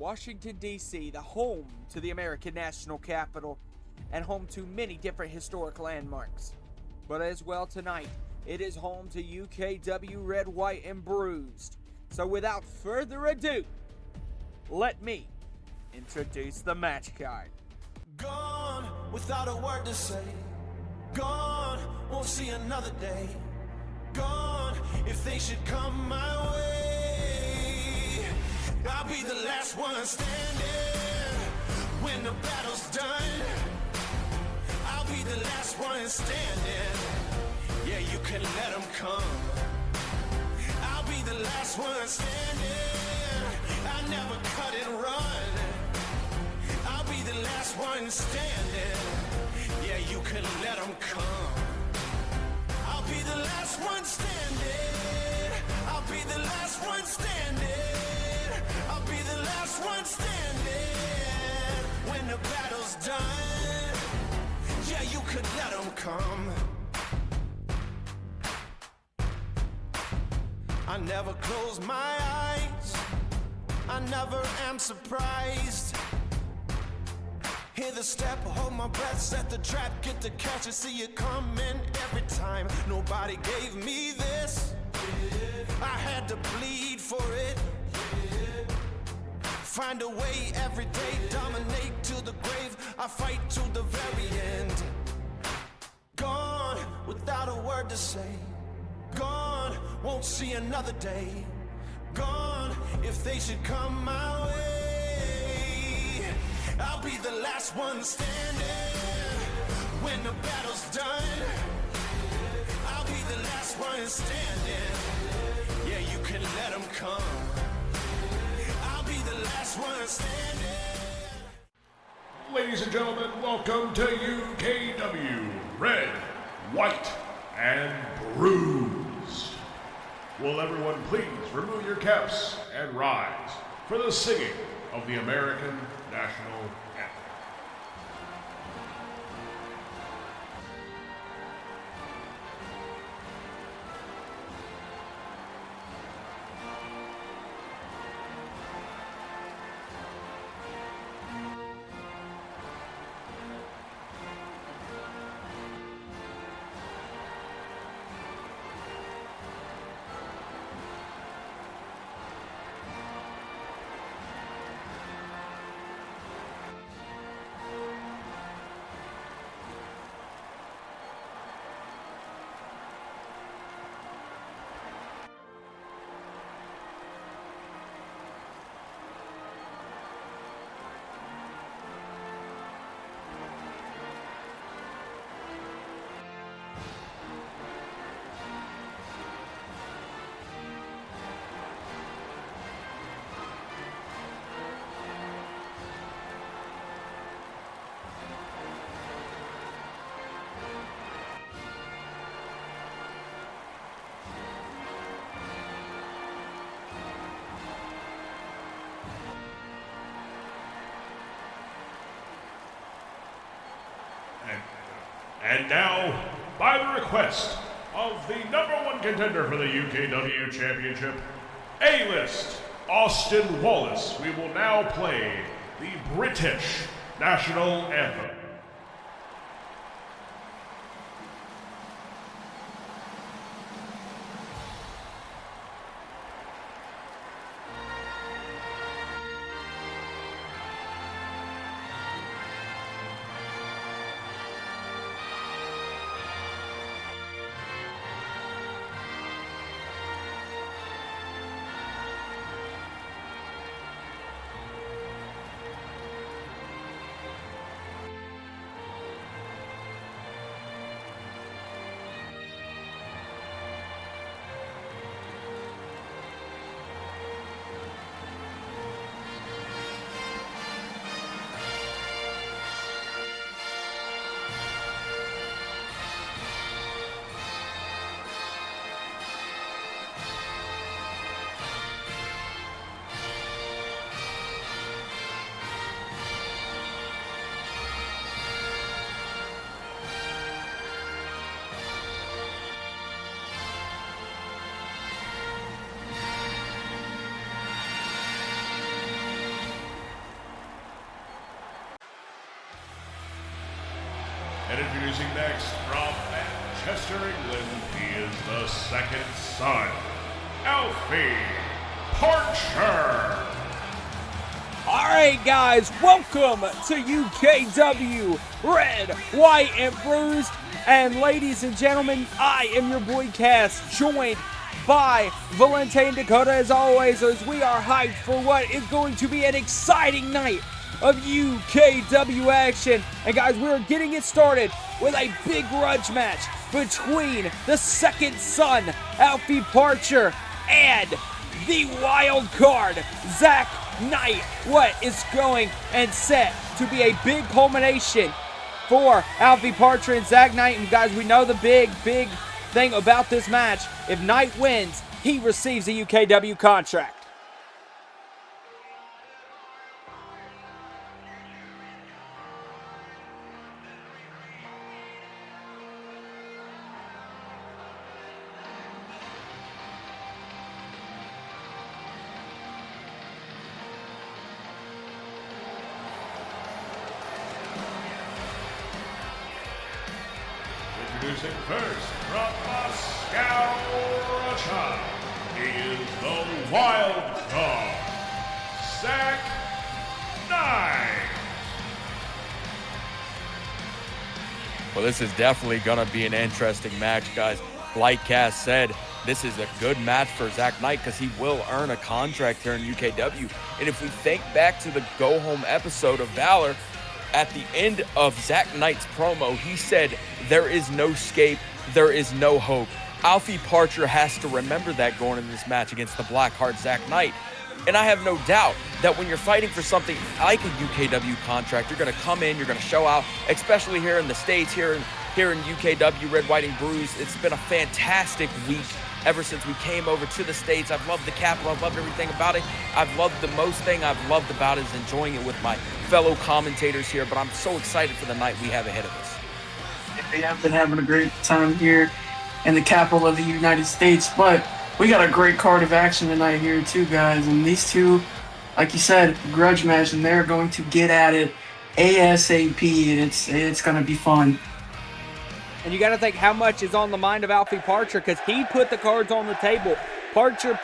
Washington, D.C., the home to the American national capital, and home to many different historic landmarks. But as well tonight, it is home to UKW Red, White, and Bruised. So without further ado, let me introduce the match card. Gone without a word to say. Gone, won't see another day. Gone, if they should come my way. I'll be the last one standing when the battle's done. I'll be the last one standing. Yeah, you can let them come. I'll be the last one standing. I never cut and run. I'll be the last one standing. Yeah, you can let them come. I'll be the last one standing. I'll be the last one standing. I'll be the last one standing. When the battle's done, yeah, you could let them come. I never close my eyes. I never am surprised. Hear the step, hold my breath, set the trap, get the catch and see it coming every time. Nobody gave me this. I had to bleed for it. Find a way every day, dominate to the grave. I fight to the very end. Gone without a word to say. Gone, won't see another day. Gone, if they should come my way. I'll be the last one standing when the battle's done. I'll be the last one standing. Yeah, you can let them come. I'll be the last one standing. Ladies and gentlemen, welcome to UKW Red, White, and Bruised. Will everyone please remove your caps and rise for the singing of the American National Anthem. And now, by the request of the #1 contender for the UKW Championship, A-List Austin Wallace, we will now play the British National Anthem. And introducing next from Manchester, England, he is the second son, Alfie Parcher. All right, guys, welcome to UKW Red, White, and Bruised. And ladies and gentlemen, I am your boy Cass, joined by Valente and Dakota as always, as we are hyped for what is going to be an exciting night of UKW action. And guys, we're getting it started with a big grudge match between the second son, Alfie Parcher, and the wild card, Zack Knight. What is going and set to be a big culmination for Alfie Parcher and Zack Knight. And guys, we know the big thing about this match. If Knight wins, he receives a UKW contract. Introducing first from Moscow, Russia, he is the wild card, Zack Knight. Well, this is definitely going to be an interesting match, guys. Like Cass said, this is a good match for Zack Knight because he will earn a contract here in UKW. And if we think back to the go-home episode of Valor, at the end of Zack Knight's promo, he said, "There is no escape, there is no hope." Alfie Parcher has to remember that going into this match against the Blackheart Zack Knight. And I have no doubt that when you're fighting for something like a UKW contract, you're going to come in, you're going to show out, especially here in the States, here in UKW, Red, White, and Bruised. It's been a fantastic week ever since we came over to the States. I've loved the capital. I've loved everything about it. The most thing I've loved about it is enjoying it with my fellow commentators here, but I'm so excited for the night we have ahead of us. We have been having a great time here in the capital of the United States, but we got a great card of action tonight here too, guys. And these two, like you said, grudge match, and they're going to get at it ASAP, and it's going to be fun. And you got to think how much is on the mind of Alfie Parcher, because he put the cards on the table. Parcher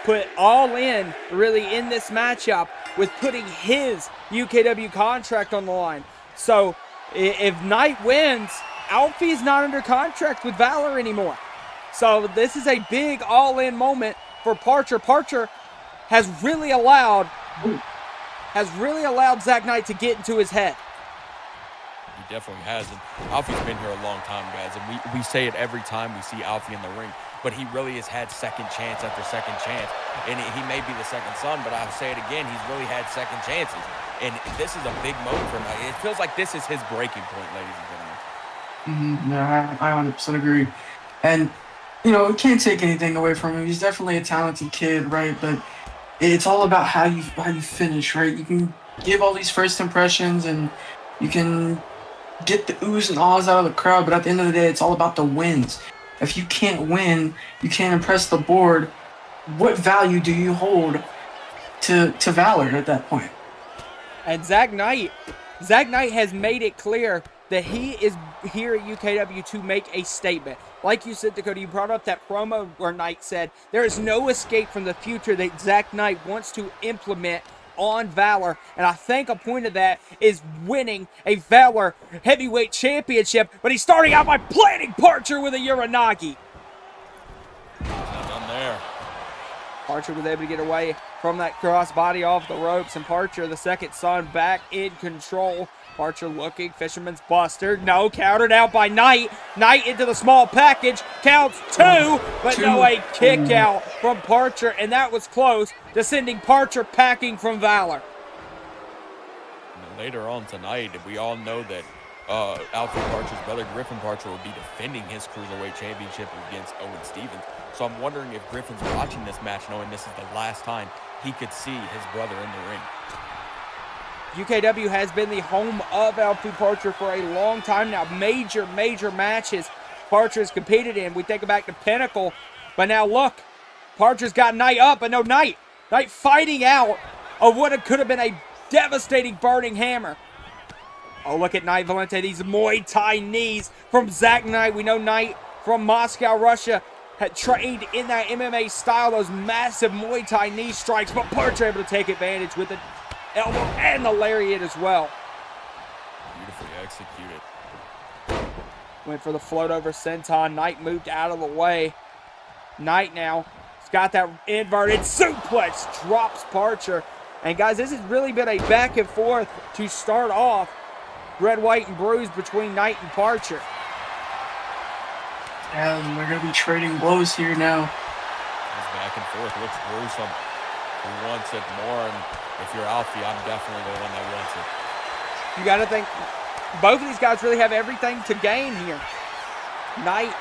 put all in really in this matchup with putting his UKW contract on the line. So if Knight wins, Alfie's not under contract with Valor anymore. So this is a big all-in moment for Parcher. Parcher has really allowed Zack Knight to get into his head. He definitely has. And Alfie's been here a long time, guys, and we say it every time we see Alfie in the ring, but he really has had second chance after second chance. And he may be the second son, but I'll say it again, he's really had second chances. And this is a big moment for him. It feels like this is his breaking point, ladies and gentlemen. Yeah, I 100% agree. And, you know, we can't take anything away from him. He's definitely a talented kid, right? But it's all about how you finish, right? You can give all these first impressions and you can get the oohs and ahs out of the crowd, but at the end of the day, it's all about the wins. If you can't win, you can't impress the board, what value do you hold to Valor at that point? And Zack Knight has made it clear that he is here at UKW to make a statement. Like you said, Dakota, you brought up that promo where Knight said there is no escape from the future that Zack Knight wants to implement on Valor, and I think a point of that is winning a Valor heavyweight championship, but he's starting out by planting Parcher with a Uranagi. Done there. Parcher was able to get away from that crossbody off the ropes, and Parcher, the second son, back in control. Parcher looking, Fisherman's Buster, no, countered out by Knight. Knight into the small package, counts two, but no, a kick out from Parcher, and that was close to sending Parcher packing from Valor. Later on tonight, we all know that Alfie Parcher's brother, Griffin Parcher, will be defending his Cruiserweight Championship against Owen Stevens. So I'm wondering if Griffin's watching this match knowing this is the last time he could see his brother in the ring. UKW has been the home of Alfie Parcher for a long time now. Major matches Parcher has competed in. We think back to Pinnacle, but now look, Parcher's got Knight up, but no Knight. Knight fighting out of what it could have been a devastating burning hammer. Oh, look at Knight Valente. These Muay Thai knees from Zack Knight. We know Knight from Moscow, Russia, had trained in that MMA style, those massive Muay Thai knee strikes, but Parcher able to take advantage with the elbow and the lariat as well. Beautifully executed. Went for the float over senton. Knight moved out of the way. Knight now has got that inverted suplex, drops Parcher. And guys, this has really been a back and forth to start off. Red, white, and bruised between Knight and Parcher. And we're going to be trading blows here now. It's back and forth. Looks gruesome. Who wants it more? And if you're Alfie, I'm definitely the one that wants it. You got to think both of these guys really have everything to gain here. Knight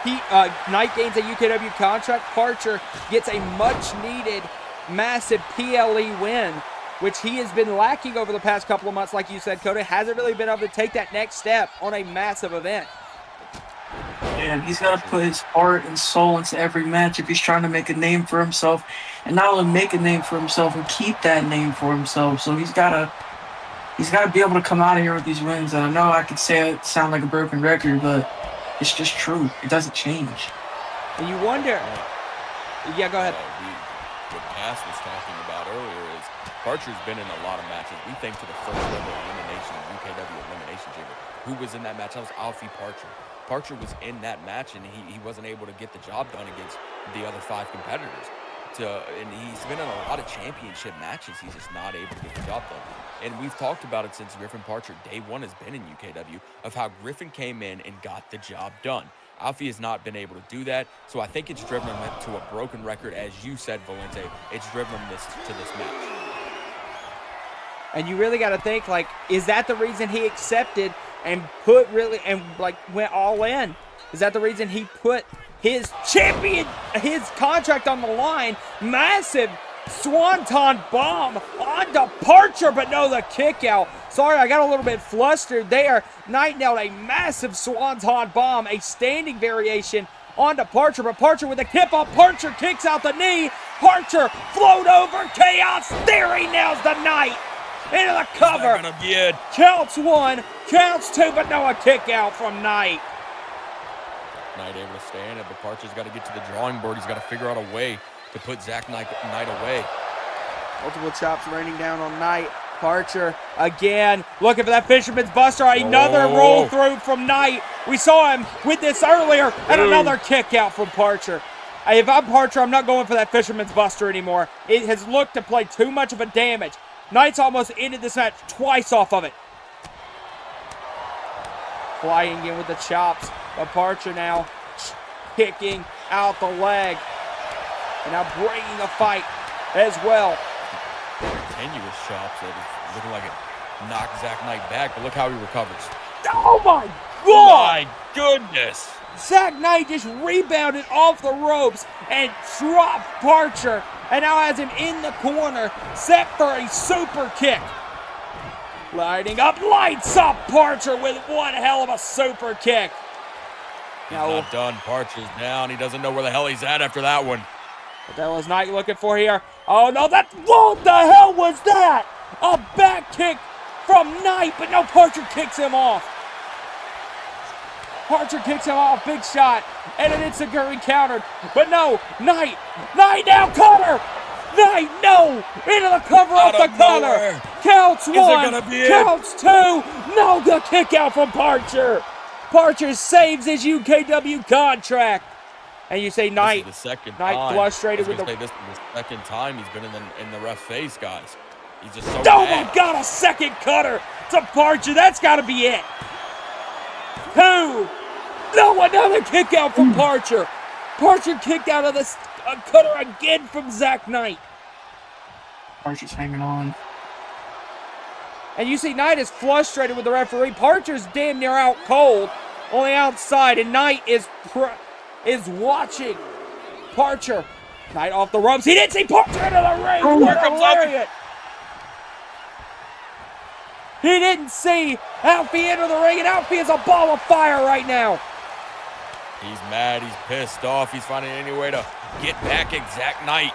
gains a UKW contract. Parcher gets a much-needed, massive PLE win, which he has been lacking over the past couple of months. Like you said, Dakota hasn't really been able to take that next step on a massive event. And he's got to put his heart and soul into every match if he's trying to make a name for himself. And not only make a name for himself and keep that name for himself. So he's got to be able to come out of here with these wins. And I know I could say it sound like a broken record, but it's just true. It doesn't change. And you wonder. Yeah, go ahead. What Cass was talking about earlier is Parcher's been in a lot of matches. We think to the first level elimination, UKW elimination chamber. Who was in that match? That was Alfie Parcher. Parcher was in that match, and he wasn't able to get the job done against the other 5 competitors. And he's been in a lot of championship matches. He's just not able to get the job done. And we've talked about it since Griffin Parcher, day 1, has been in UKW, of how Griffin came in and got the job done. Alfie has not been able to do that, so I think it's driven him to a broken record, as you said, Valente. It's driven him to this match. And you really got to think, like, is that the reason he accepted and went all in? Is that the reason he put his contract on the line? Massive swanton bomb onto Parcher, but no, the kick out. Sorry, I got a little bit flustered there. Knight nailed a massive swanton bomb, a standing variation onto Parcher, but Parcher with a tip off. Parcher kicks out the knee. Parcher float over chaos. There he nails the Knight into the cover. Gonna be it. Counts 1, counts 2, but no, a kick out from Knight. Knight able to stand it, but Parcher's got to get to the drawing board. He's got to figure out a way to put Zack Knight away. Multiple chops raining down on Knight. Parcher again looking for that fisherman's buster. Another roll through from Knight. We saw him with this earlier, and another kick out from Parcher. If I'm Parcher, I'm not going for that fisherman's buster anymore. It has looked to play too much of a damage. Knight's almost ended this match twice off of it. Flying in with the chops, but Parcher now kicking out the leg. And now bringing the fight as well. Continuous chops that is looking like it knocked Zack Knight back, but look how he recovers. Oh my God! My goodness! Zack Knight just rebounded off the ropes and dropped Parcher, and now has him in the corner, set for a super kick. Lighting up, lights up Parcher with one hell of a super kick. He's not done. Parcher's down. He doesn't know where the hell he's at after that one. What the hell is Knight looking for here? Oh no, what the hell was that? A back kick from Knight, but no, Parcher kicks him off. Parcher kicks him off, big shot, and an Itsuguri countered. But no, Knight now cutter! Knight, no! Into the cover of the cutter! Counts 1, counts 2, no, the kick out from Parcher! Parcher saves his UKW contract. And you say Knight, this is the second Knight time. frustrated with this is the second time he's been in the ref face, guys. He's just so Oh mad. my God, a second cutter to Parcher. That's got to be it. 2. No, another kick out from Parcher. Parcher kicked out of the cutter again from Zack Knight. Parcher's hanging on. And you see Knight is frustrated with the referee. Parcher's damn near out cold on the outside, and Knight is watching Parcher. Knight off the ropes. He didn't see Parcher into the ring. Here comes lariat. He didn't see Alfie enter the ring, and Alfie is a ball of fire right now. He's mad. He's pissed off. He's finding any way to get back at Zack Knight.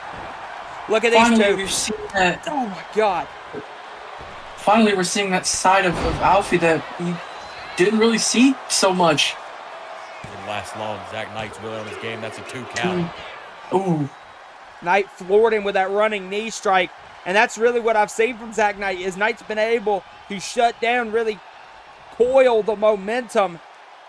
Look at these Finally, two. we've seen that. Oh my God. finally we're seeing that side of Alfie that we didn't really see so much. Didn't last long. Zack Knight's really on his game. That's a 2 count. Ooh. Knight floored him with that running knee strike. And that's really what I've seen from Zack Knight, is Knight's been able to shut down, really coil the momentum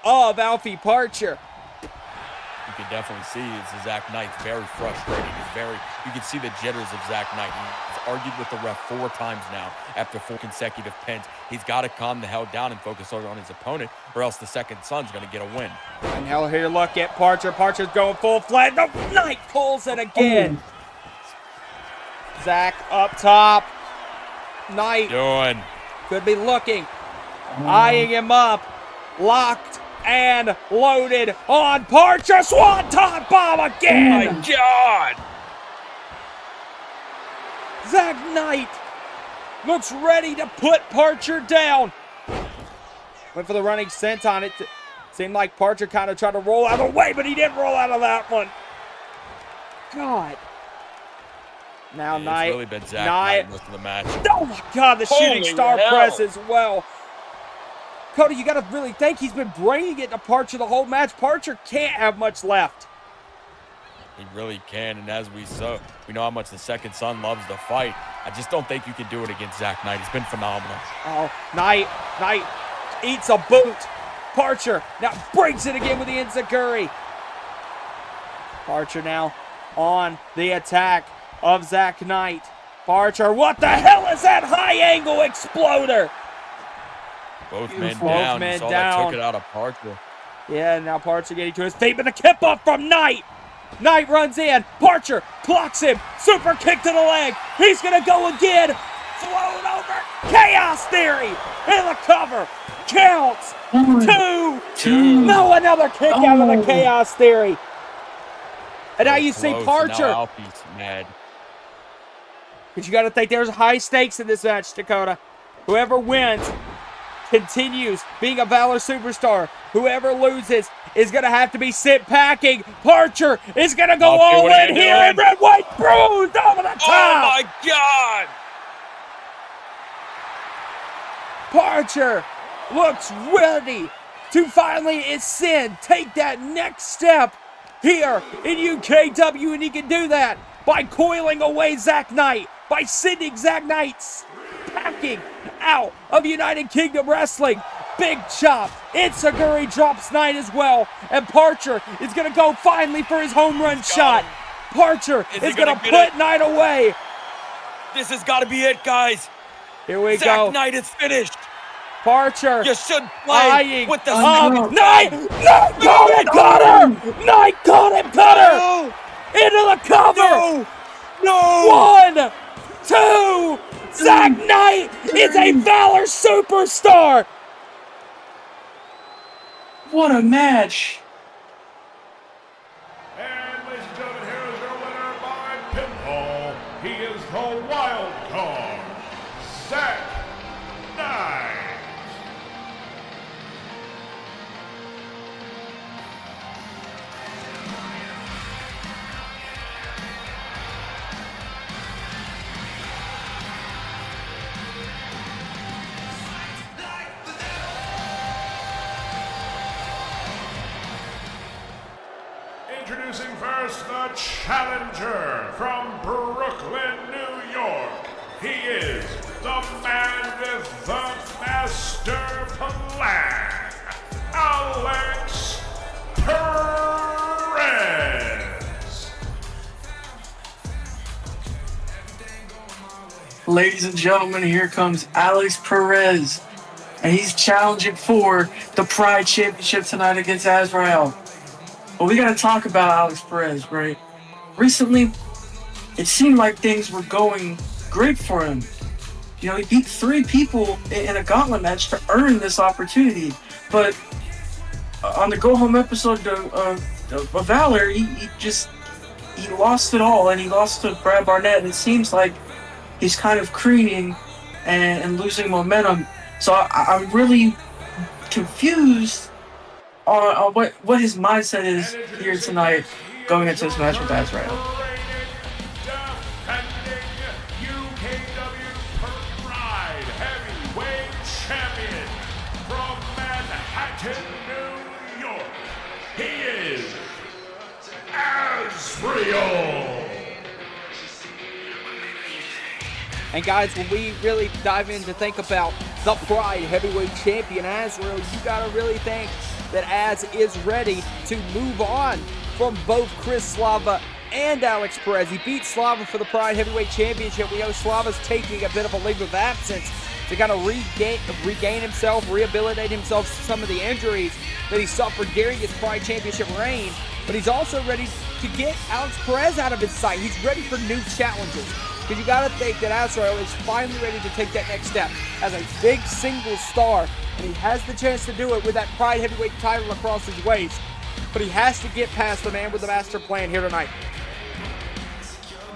of Alfie Parcher. You can definitely see it's Zack Knight's very frustrated. You can see the jitters of Zack Knight. He's argued with the ref 4 times now after 4 consecutive pins. He's got to calm the hell down and focus on his opponent, or else the second son's going to get a win. And now here, look at Parcher. Parcher's going full flat. No, Knight pulls it again. Zack up top. Knight could be looking, eyeing him up, locked and loaded on Parcher. Swanton bomb again. Oh my God! Zack Knight looks ready to put Parcher down. Went for the running senton. It seemed like Parcher kind of tried to roll out of the way, but he didn't roll out of that one. God. Now Knight. It's really been Zack Knight most of the match. Oh my God, the shooting star press as well. Cody, you got to really think he's been bringing it to Parcher the whole match. Parcher can't have much left. He really can, and as we saw, we know how much the second son loves to fight. I just don't think you can do it against Zack Knight. He's been phenomenal. Oh, Knight eats a boot. Parcher now breaks it again with the enziguri. Parcher now on the attack of Zack Knight. Parcher, what the hell is that high angle exploder? Both men down. Men you saw down. that took it out of Parcher. Yeah, now Parcher getting to his feet, but the kip up from Knight. Knight runs in. Parcher clocks him. Super kick to the leg. He's going to go again. Flown over. Chaos Theory in the cover. Counts. 2. No, another kick out of the Chaos Theory. And now you see Parcher. Now Alfie's mad. But you got to think there's high stakes in this match, Dakota. Whoever wins continues being a Valor superstar. Whoever loses is going to have to be sent packing. Parcher is going to go all in here, and Red White bruised over the top. Oh my God! Parcher looks ready to finally ascend, take that next step here in UKW, and he can do that by coiling away Zack Knight, by sending Zack Knight packing out of United Kingdom Wrestling. Big chop. Enziguri drops Knight as well. And Parcher is going to go finally for his home run shot. Parcher is going to put Knight away. This has got to be it, guys. Here we go. Zack Knight is finished. Parcher. You should play with the Knight! Knight caught him, cutter! Knight caught him, cutter! Into the cover! No! 1, 2, Zack Knight is a Valor superstar! What a match! And ladies and gentlemen, here is your winner by pinfall. He is the wild card, Zack Knight. Introducing first the challenger from Brooklyn, New York. He is the man with the master plan, Alex Perez. Ladies and gentlemen, here comes Alex Perez, and he's challenging for the Pride Championship tonight against Azrael. Well, we got to talk about Alex Perez, right? Recently, it seemed like things were going great for him. You know, he beat 3 people in a gauntlet match to earn this opportunity. But on the go-home episode of Valor, he lost it all, and he lost to Brad Barnett. And it seems like he's kind of careening and losing momentum. So I'm really confused on what his mindset is here tonight going into this match with Azrael. UKW Pride Heavyweight Scranton, New York, he is Azrael. And guys, when we really dive in to think about the Pride Heavyweight Champion Azrael, you gotta really think that Az is ready to move on from both Chris Slava and Alex Perez. He beat Slava for the Pride Heavyweight Championship. We know Slava's taking a bit of a leave of absence to kind of regain himself, rehabilitate himself from some of the injuries that he suffered during his Pride Championship reign. But he's also ready to get Alex Perez out of his sight. He's ready for new challenges. Because you got to think that Azrael is finally ready to take that next step as a big single star. And he has the chance to do it with that Pride Heavyweight title across his waist. But he has to get past the man with the master plan here tonight.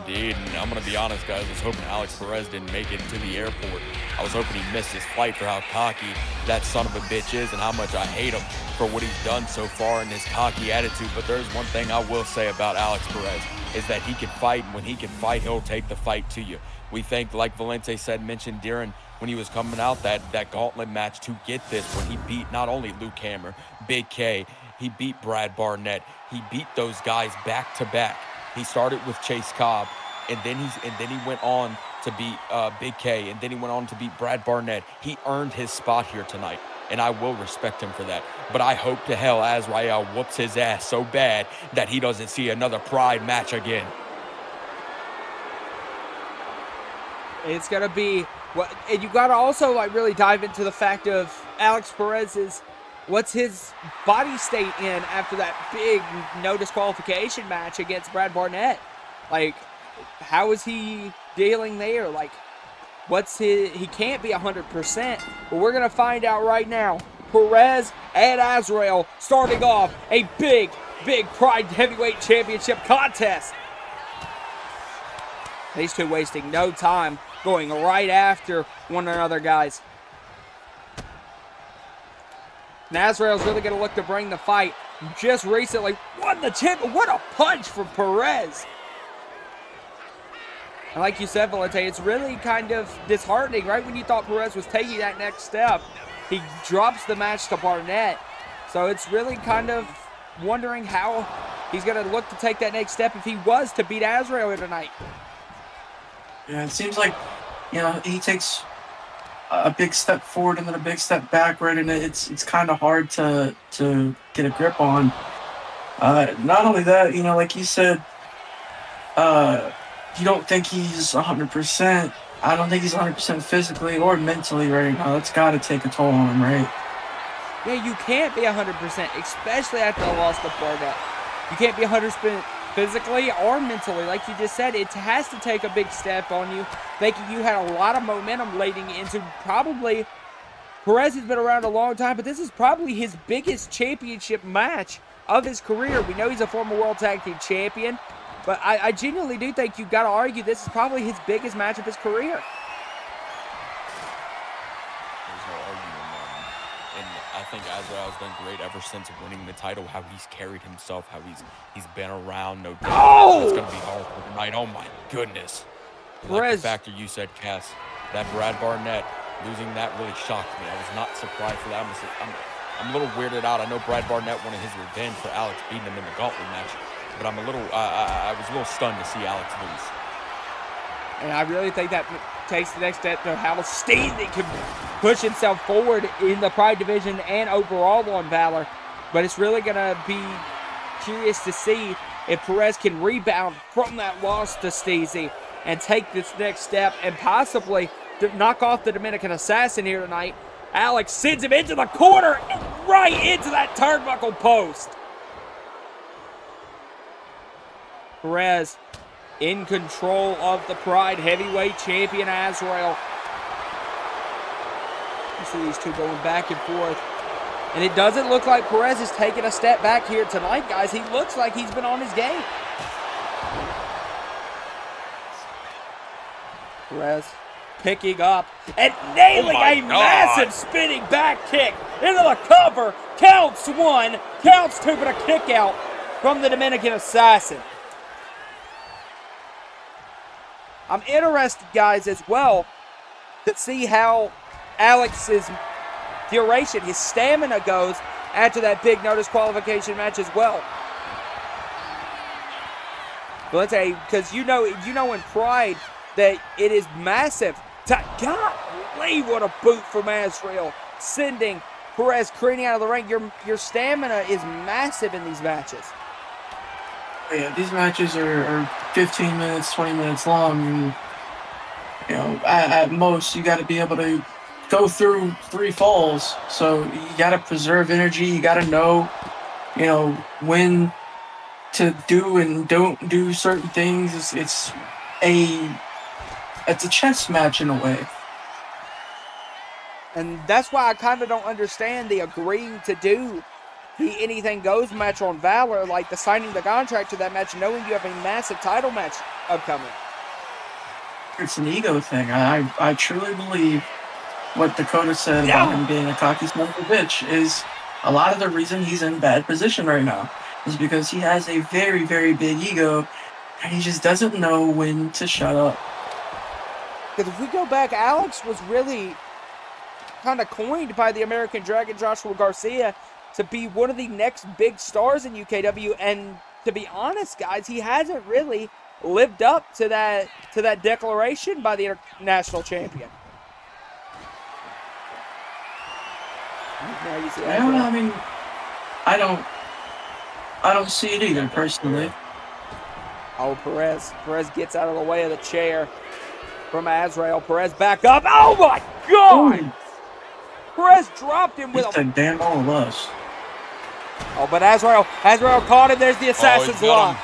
Indeed, and I'm going to be honest, guys, I was hoping Alex Perez didn't make it to the airport. I was hoping he missed his flight for how cocky that son of a bitch is and how much I hate him for what he's done so far and his cocky attitude. But there's one thing I will say about Alex Perez, is that he can fight, and when he can fight, he'll take the fight to you. We think, like Valente mentioned during when he was coming out, that gauntlet match to get this, when he beat not only Luke Hammer, Big K, he beat Brad Barnett, he beat those guys back to back. He started with Chase Cobb, and then he went on to beat Big K, and then he went on to beat Brad Barnett. He earned his spot here tonight, and I will respect him for that. But I hope to hell Azrael whoops his ass so bad that he doesn't see another Pride match again. It's going to be, and you got to also like really dive into the fact of Alex Perez's, what's his body state in after that big no disqualification match against Brad Barnett? Like, how is he dealing there? Like, he can't be 100%, but we're going to find out right now. Perez and Azrael starting off a big Pride Heavyweight Championship contest. These two wasting no time, going right after one another, guys. And Azrael's really going to look to bring the fight. Just recently won the champion. What a punch from Perez. And like you said, Valente, it's really kind of disheartening. Right when you thought Perez was taking that next step, he drops the match to Barnett. So it's really kind of wondering how he's going to look to take that next step if he was to beat Azrael tonight. Yeah, it seems like, he takes a big step forward and then a big step backward, and it's kind of hard to get a grip on. Not only that, like you said, you don't think he's 100%. I don't think he's 100% physically or mentally right now. That's got to take a toll on him, right? Yeah, you can't be 100%, especially after the loss to Barnett. You can't be 100% physically or mentally. Like you just said, it has to take a big step on you. Thinking you had a lot of momentum leading into probably, Perez has been around a long time, but this is probably his biggest championship match of his career. We know he's a former World Tag Team Champion, but I genuinely do think you've got to argue this is probably his biggest match of his career. There's no argument, man. And I think Azrael's done great ever since winning the title, how he's carried himself, how he's been around, no doubt. Oh! It's going to be hard for tonight. Oh, my goodness. Like the factor you said, Cass, that Brad Barnett losing that really shocked me. I was not surprised for that. I'm a little weirded out. I know Brad Barnett wanted his revenge for Alex beating him in the gauntlet match, but I was a little stunned to see Alex lose. And I really think that takes the next step to how Steezy can push himself forward in the Pride division and overall on Valor. But it's really going to be curious to see if Perez can rebound from that loss to Steezy and take this next step and possibly knock off the Dominican Assassin here tonight. Alex sends him into the corner and right into that turnbuckle post. Perez in control of the Pride Heavyweight Champion Azrael. You see these two going back and forth. And it doesn't look like Perez is taking a step back here tonight, guys. He looks like he's been on his game. Perez picking up and nailing a massive spinning back kick into the cover. Counts one, counts two, but a kick out from the Dominican Assassin. I'm interested, guys, as well, to see how Alex's duration, his stamina goes after that big no disqualification match as well. Valente, because you know in Pride that it is massive. Golly, what a boot from Azrael, sending Perez careening out of the ring. Your stamina is massive in these matches. Yeah, these matches are 15 minutes, 20 minutes long. And, you know, at most, you got to be able to go through 3 falls. So you got to preserve energy. You got to know, you know, when to do and don't do certain things. It's a chess match in a way. And that's why I kind of don't understand the agreeing to do the anything goes match on Valor, like the signing the contract to that match, knowing you have a massive title match upcoming. It's an ego thing. I truly believe what Dakota said about him being a cocky son of a bitch is a lot of the reason he's in bad position right now is because he has a very, very big ego and he just doesn't know when to shut up. Because if we go back, Alex was really kind of coined by the American Dragon Joshua Garcia to be one of the next big stars in UKW, and to be honest, guys, he hasn't really lived up to that declaration by the national champion. Now you see I mean, I don't see it either personally. Oh, Perez gets out of the way of the chair from Azrael. Perez back up. Oh my God! Ooh. Perez dropped him with a damn all of us. Oh, but Azrael caught him. There's the assassin's lock.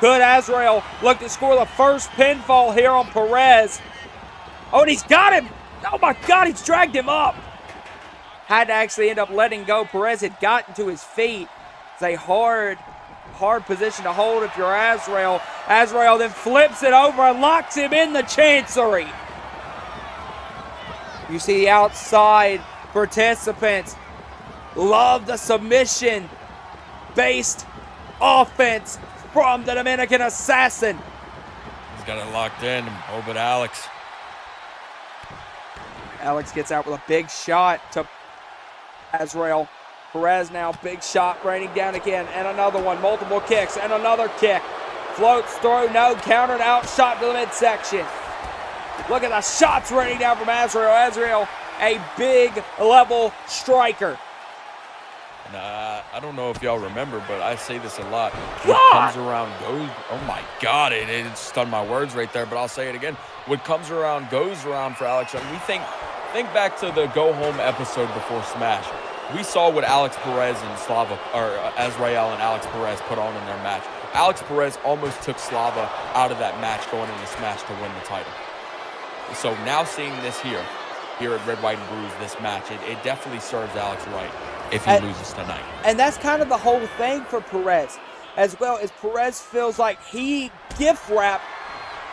Good Azrael look to score the first pinfall here on Perez. Oh, and he's got him. Oh my God, he's dragged him up. Had to actually end up letting go. Perez had gotten to his feet. It's a hard position to hold if you're Azrael. Azrael then flips it over and locks him in the chancery. You see the outside participants love the submission-based offense from the Dominican Assassin. He's got it locked in. Oh, but Alex gets out with a big shot to Azrael. Perez now, big shot raining down again, and another one. Multiple kicks, and another kick. Floats through, no, countered out, shot to the midsection. Look at the shots raining down from Azrael. Azrael, a big level striker. And I don't know if y'all remember, but I say this a lot. What comes around goes. Oh my God, it stunned my words right there. But I'll say it again. What comes around goes around for Alex. And we think back to the Go Home episode before Smash. We saw what Alex Perez and Azrael and Alex Perez put on in their match. Alex Perez almost took Slava out of that match going into Smash to win the title. So now seeing this here at Red, White, and Bruised, this match, it definitely serves Alex right if he loses tonight. And that's kind of the whole thing for Perez, as well as Perez feels like he gift wrapped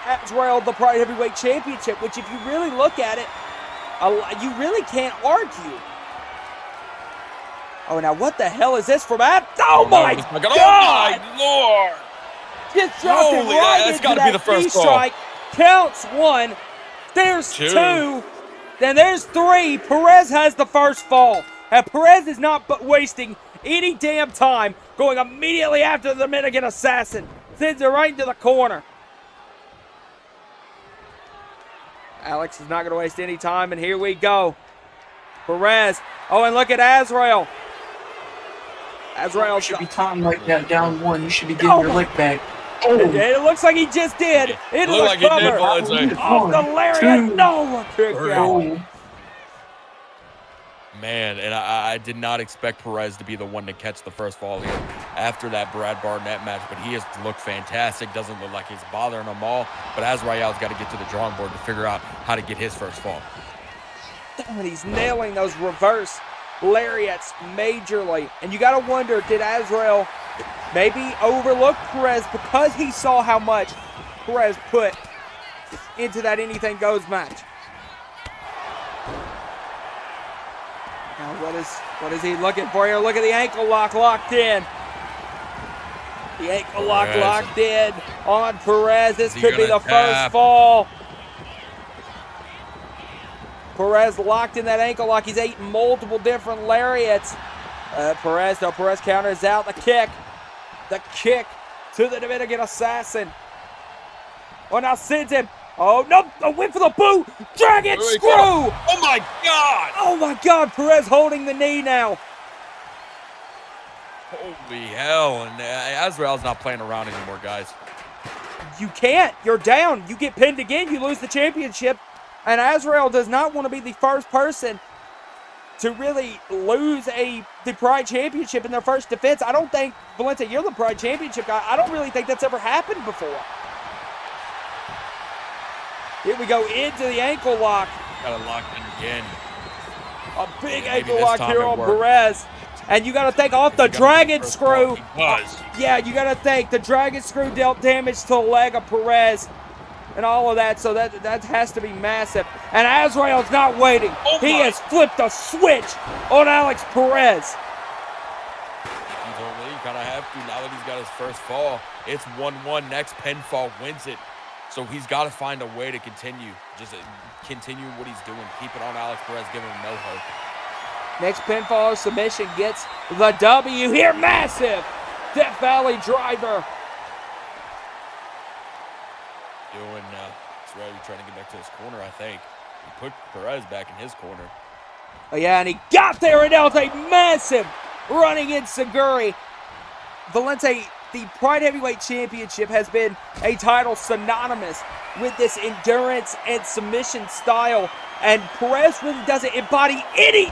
Azrael the Pride Heavyweight Championship, which if you really look at it, you really can't argue. Oh, now what the hell is this from Ad? Oh my God! Oh my Lord! Just dropped it right into gotta that be the first strike. Counts 1. There's 2. Then there's 3. Perez has the first fall. And Perez is not wasting any damn time, going immediately after the Dominican Assassin. Sends it right into the corner. Alex is not going to waste any time, and here we go. Perez. Oh, and look at Azrael. Azrael should be time like that, down 1. You should be getting your lick back. Oh. It looks like he just did. It looks like cover. Off the lariat. No. Man, and I did not expect Perez to be the one to catch the first fall here after that Brad Barnett match, but he has looked fantastic. Doesn't look like he's bothering them all, but Azrael's got to get to the drawing board to figure out how to get his first fall. And he's nailing those reverse lariats majorly. And you got to wonder, did Azrael maybe overlook Perez because he saw how much Perez put into that anything goes match? Now what is he looking for here? Look at the ankle lock locked in. The ankle lock locked in on Perez. This could be the first fall. Perez locked in that ankle lock. He's ate multiple different lariats. Perez, though. Perez counters out the kick. The kick to the Dominican Assassin. Oh, now sends him. Oh, no. A whip for the boot. Dragon screw. Oh, my God. Oh, my God. Perez holding the knee now. Holy hell. And Azrael's not playing around anymore, guys. You can't. You're down. You get pinned again. You lose the championship. And Azrael does not want to be the first person to really lose the Pride Championship in their first defense. I don't think, Valente, you're the Pride Championship guy. I don't really think that's ever happened before. Here we go into the ankle lock. Got it locked in again. A big ankle lock here on Perez. And you got to think off the dragon screw. Yeah, you got to think the dragon screw dealt damage to the leg of Perez and all of that. So that has to be massive. And Azrael's not waiting. He has flipped a switch on Alex Perez. You kind of have to now that he's got his first fall. It's 1-1. Next pinfall wins it. So he's got to find a way to continue. Just continue what he's doing. Keep it on Alex Perez, giving him no hope. Next pinfall submission gets the W here. Massive Death Valley driver. Azrael trying to get back to his corner, I think. He put Perez back in his corner. Oh, yeah, and he got there, and that was a massive running in Seguri. Valente, the Pride Heavyweight Championship has been a title synonymous with this endurance and submission style, and Perez really doesn't embody any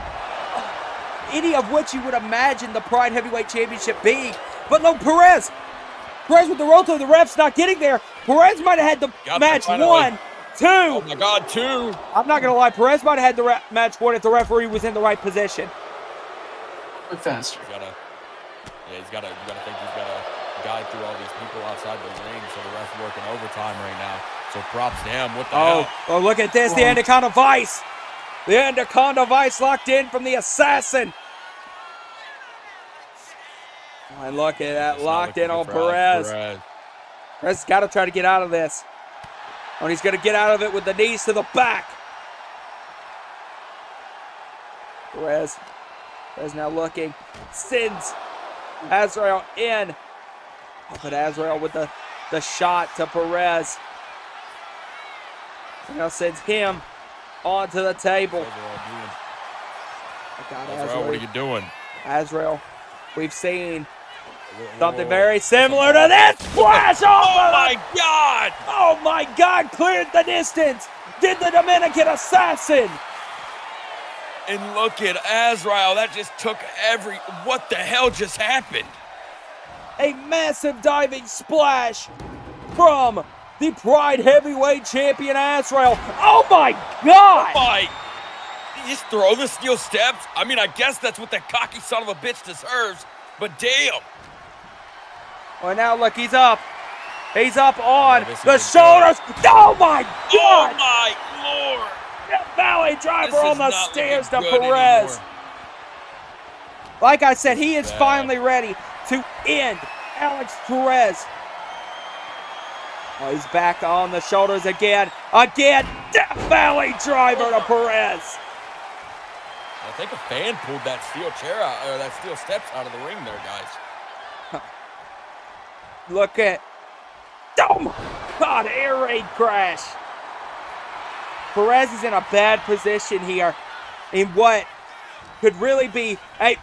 of what you would imagine the Pride Heavyweight Championship being. But no, Perez with the roll to the ref's not getting there. Perez might have had the match won. 2. Oh my God, 2. I'm not going to lie. Perez might have had the match won if the referee was in the right position. Faster. He's got to think he's got to guide through all these people outside the ring, so the ref's working overtime right now. So props to him. What the hell? Oh, look at this. The Anaconda Vice. The Anaconda Vice locked in from the Assassin. And look at that, locked in on Perez. Perez has got to try to get out of this. And he's going to get out of it with the knees to the back. Perez now looking, sends Azrael in. But Azrael with the shot to Perez. And now sends him onto the table. Azrael, what are you doing? Azrael, we've seen something very similar to this. Splash! Oh my God! Oh my God! Cleared the distance. Did the Dominican Assassin? And look at Azrael. That just took what the hell just happened? A massive diving splash from the Pride Heavyweight Champion Azrael. Oh my God! Oh my! Did you just throw the steel steps? I mean, I guess that's what that cocky son of a bitch deserves. But damn! Well, now look, he's up. He's up on the shoulders. Oh my God! Oh my Lord! Death Valley driver on the stairs to Perez. Like I said, he is finally ready to end Alex Perez. Oh, he's back on the shoulders again. Death Valley driver to Perez. I think a fan pulled that steel chair out, or that steel steps out of the ring there, guys. Look at, oh my God, air raid crash. Perez is in a bad position here in what could really be a,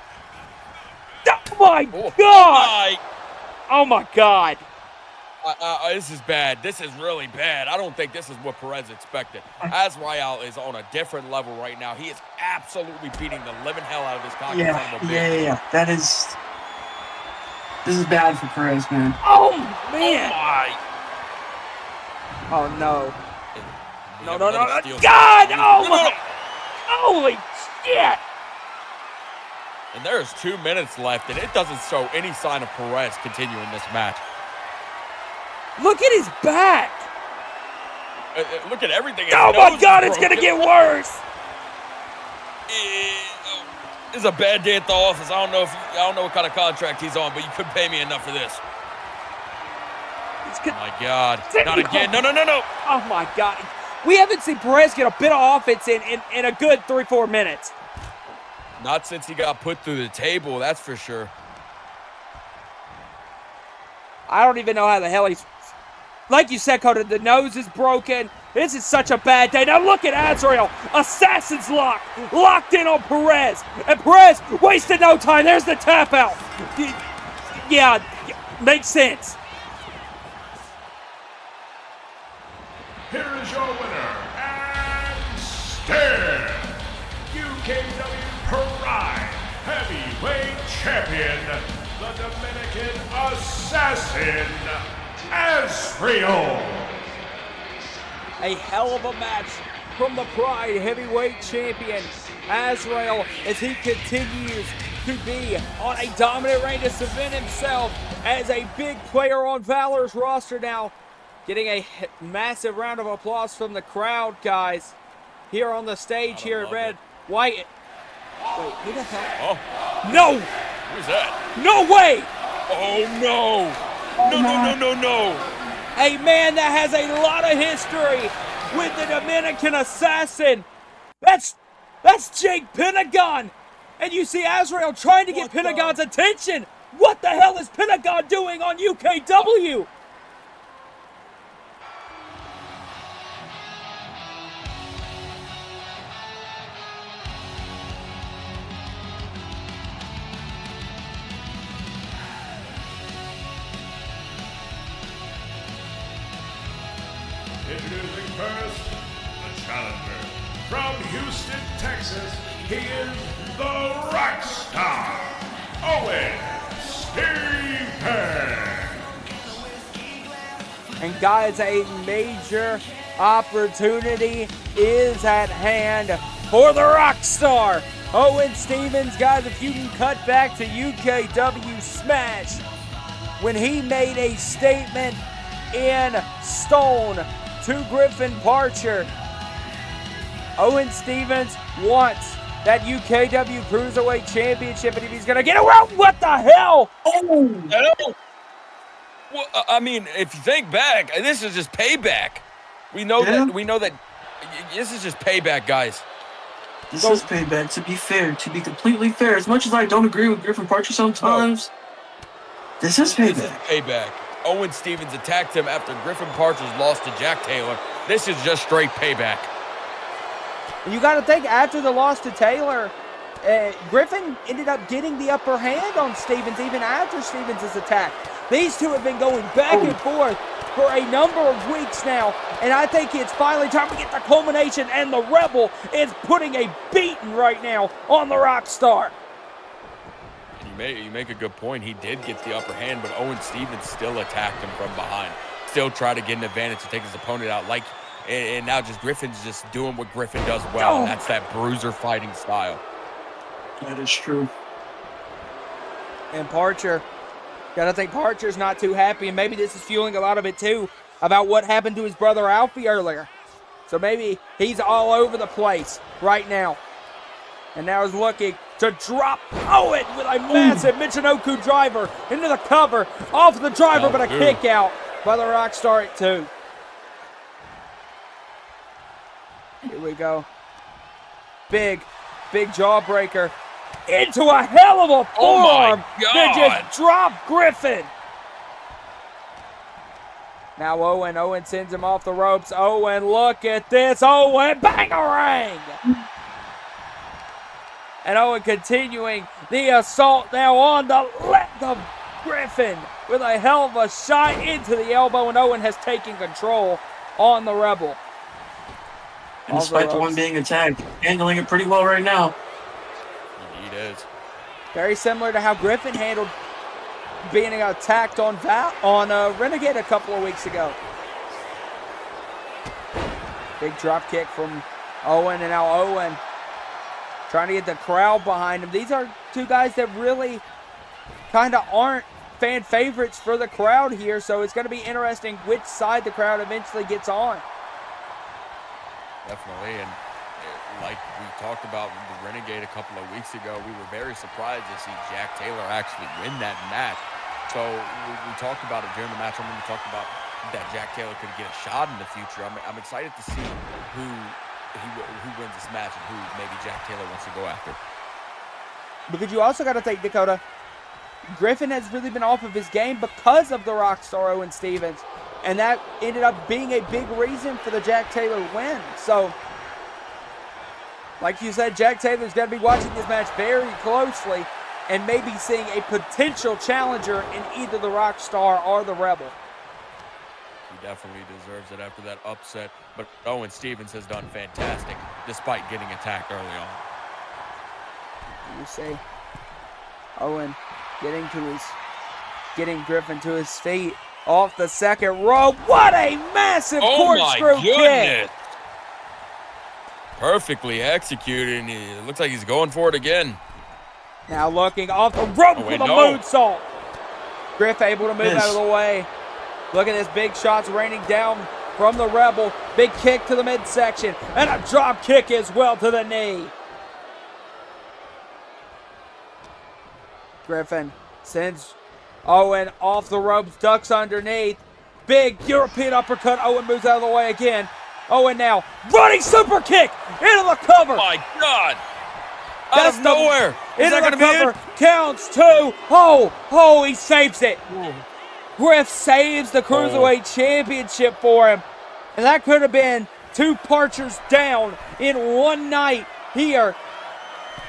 oh my God. Oh my God. This is bad. This is really bad. I don't think this is what Perez expected. Azrael is on a different level right now. He is absolutely beating the living hell out of this cocky son of a bitch. Yeah. This is bad for Perez, man. Oh, man. Oh, Oh, no. No. God! Oh, my. Holy shit. And there's 2 minutes left, and it doesn't show any sign of Perez continuing this match. Look at his back. Look at everything. Oh, my God, it's going to get worse. This is a bad day at the office. I don't know what kind of contract he's on, but you couldn't pay me enough for this. Oh my God! Not again! No! Oh my God! We haven't seen Perez get a bit of offense in a good 3-4 minutes. Not since he got put through the table, that's for sure. I don't even know how the hell he's... Like you said, Dakota, the nose is broken. This is such a bad day. Now look at Azrael. Assassin's lock. Locked in on Perez. And Perez wasted no time. There's the tap out. Yeah, makes sense. Here is your winner and still UKW Pride Heavyweight Champion, the Dominican Assassin, Azrael. A hell of a match from the Pride Heavyweight Champion, Azrael, as he continues to be on a dominant reign to cement himself as a big player on Valor's roster now. Getting a massive round of applause from the crowd, guys, here on the stage here at Red White. Wait, who the hell? Oh. No! Who's that? No way! Oh, no. No. A man that has a lot of history with the Dominican Assassin. That's Jake Pentagon. And you see Azrael trying to get Pentagon's attention. What the hell is Pentagon doing on UKW? Introducing first, the challenger. From Houston, Texas, he is the rock star, Owen Stevens. And guys, a major opportunity is at hand for the rock star, Owen Stevens. Guys, if you can cut back to UKW Smash, when he made a statement in stone to Griffin Parcher, Owen Stevens wants that UKW Cruiserweight Championship, and if he's gonna get around, what the hell? Oh! Well, I mean, if you think back, this is just payback. We know that this is just payback, guys. This is payback, to be fair, to be completely fair. As much as I don't agree with Griffin Parcher sometimes, this is payback. This is payback. Owen Stevens attacked him after Griffin Parcher's loss to Jack Taylor. This is just straight payback. You got to think, after the loss to Taylor, Griffin ended up getting the upper hand on Stevens even after Stevens' attack. These two have been going back and forth for a number of weeks now, and I think it's finally time to get the culmination, and the Rebel is putting a beating right now on the Rockstar. You make a good point. He did get the upper hand, but Owen Stevens still attacked him from behind. Still tried to get an advantage to take his opponent out. And now just Griffin's just doing what Griffin does well, and that's that bruiser fighting style. That is true. And Parcher, gotta think Parcher's not too happy, and maybe this is fueling a lot of it too, about what happened to his brother Alfie earlier. So maybe he's all over the place right now. And now is looking to drop Owen with a massive Michinoku driver into the cover, off the driver, but a kick out by the Rockstar at 2. Here we go. Big jawbreaker into a hell of a forearm that just dropped Griffin. Now Owen sends him off the ropes. Owen, look at this. Owen, bangarang! And Owen continuing the assault now on the left of Griffin with a hell of a shot into the elbow, and Owen has taken control on the Rebel. And despite the one being attacked, handling it pretty well right now. He is. Very similar to how Griffin handled being attacked on Renegade a couple of weeks ago. Big drop kick from Owen, and now Owen trying to get the crowd behind him. These are two guys that really kind of aren't fan favorites for the crowd here, so it's going to be interesting which side the crowd eventually gets on. Definitely, and like we talked about with the Renegade a couple of weeks ago, we were very surprised to see Jack Taylor actually win that match. So we talked about it during the match. I remember we talked about that Jack Taylor could get a shot in the future. I'm excited to see who wins this match and who maybe Jack Taylor wants to go after. Because you also got to take, Dakota, Griffin has really been off of his game because of the Rockstar Owen Stevens. And that ended up being a big reason for the Jack Taylor win. So, like you said, Jack Taylor's got to be watching this match very closely and maybe seeing a potential challenger in either the Rockstar or the Rebel. He definitely deserves it after that upset. But Owen Stevens has done fantastic despite getting attacked early on. You see Owen getting Griffin to his feet off the second rope. What a massive corkscrew kick! Perfectly executed, and it looks like he's going for it again. Now looking off the rope with a moonsault. Griff able to move out of the way. Look at this, big shots raining down from the Rebel. Big kick to the midsection, and a drop kick as well to the knee. Griffin sends Owen off the ropes, ducks underneath. Big European uppercut. Owen moves out of the way again. Owen now running super kick into the cover. Oh my God! Out of nowhere. Into the cover. Counts two. Oh, he saves it. Griff saves the Cruiserweight Championship for him. And that could have been 2 Parchers down in one night here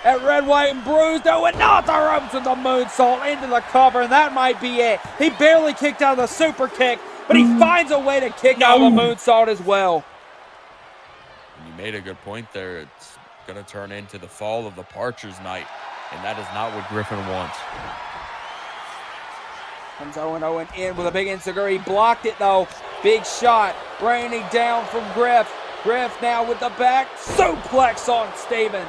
at Red, White, and Bruised. Owen not the ropes with the moonsault into the cover, and that might be it. He barely kicked out of the super kick, but he finds a way to kick out of the moonsault as well. You made a good point there. It's going to turn into the fall of the Parchers night, and that is not what Griffin wants. Comes Owen in with a big Instagram. He blocked it though. Big shot raining down from Griff. Griff now with the back suplex on Stevens.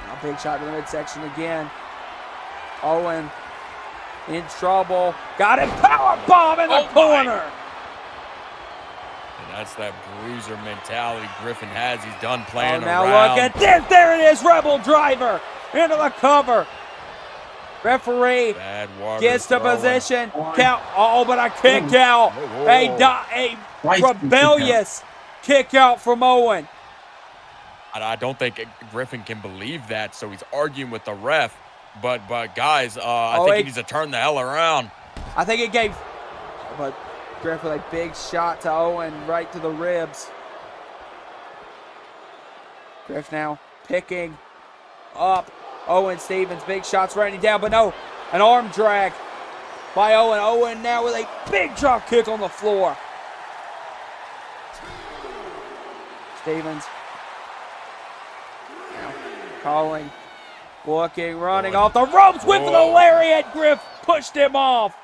Now big shot to the midsection again. Owen in trouble. Got him. Power bomb in the corner. And that's that bruiser mentality Griffin has. He's done playing now around. Look at this. There it is. Rebel driver into the cover. Referee gets to position. Count. Oh, but a kick out. A rebellious kick out from Owen. I don't think Griffin can believe that, so he's arguing with the ref. But guys, I think he needs to turn the hell around. I think it gave, but Griff with a big shot to Owen right to the ribs. Griff now picking up Owen Stevens. Big shots raining down, but no, an arm drag by Owen. Owen now with a big drop kick on the floor. Stevens now calling, looking, running off the ropes, whipping the lariat. Griff pushed him off.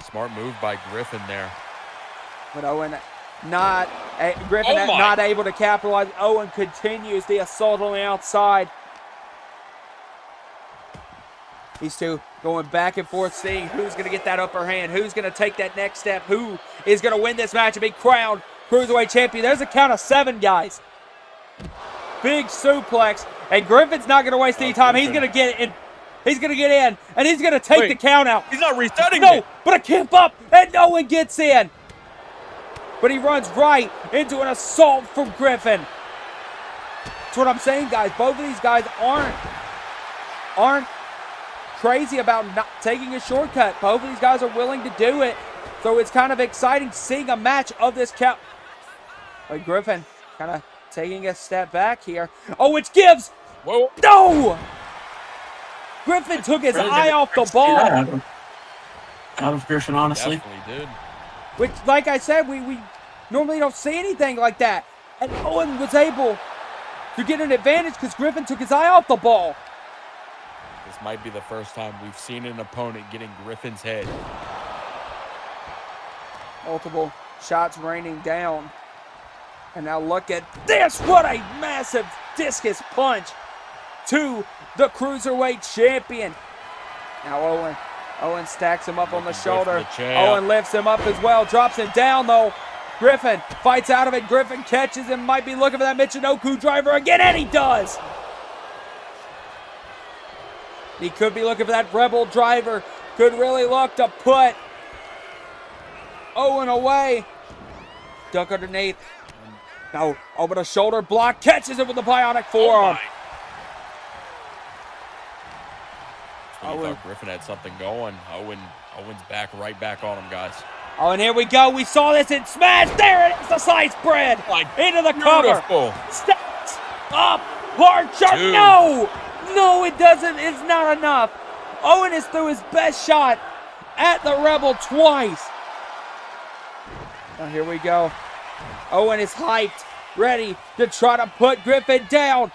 Smart move by Griffin there. But Owen not able to capitalize. Owen continues the assault on the outside. These two going back and forth, seeing who's going to get that upper hand, who's going to take that next step, who is going to win this match and be crowned Cruiserweight Champion. There's a count of 7, guys. Big suplex, and Griffin's not going to waste any time. He's going to get in. He's going to get in, and he's going to take the count out. He's not resetting it. But a kip up, and Owen gets in. But he runs right into an assault from Griffin. That's what I'm saying, guys. Both of these guys aren't crazy about not taking a shortcut. Both of these guys are willing to do it. So it's kind of exciting seeing a match of this But Griffin kind of taking a step back here. Oh, which gives. Whoa. No! Griffin took his eye off the ball. Out of Griffin, honestly. Definitely did. Which, like I said, we normally don't see anything like that. And Owen was able to get an advantage because Griffin took his eye off the ball. This might be the first time we've seen an opponent getting Griffin's head. Multiple shots raining down. And now look at this. What a massive discus punch to the Cruiserweight Champion. Now Owen stacks him up on the shoulder. Owen lifts him up as well. Drops him down though. Griffin fights out of it. Griffin catches him. Might be looking for that Michinoku driver again, and he does. He could be looking for that Rebel driver. Could really look to put Owen away. Duck underneath. Now, over the shoulder block, catches it with the bionic forearm. I thought Griffin had something going. Owen's right back on him, guys. Oh, and here we go. We saw this in Smash. There it is, the sliced bread. Into the cover. Steps up. Parcher. No. No, it doesn't. It's not enough. Owen is through his best shot at the Rebel twice. Now, here we go. Owen is hyped, ready to try to put Griffin down.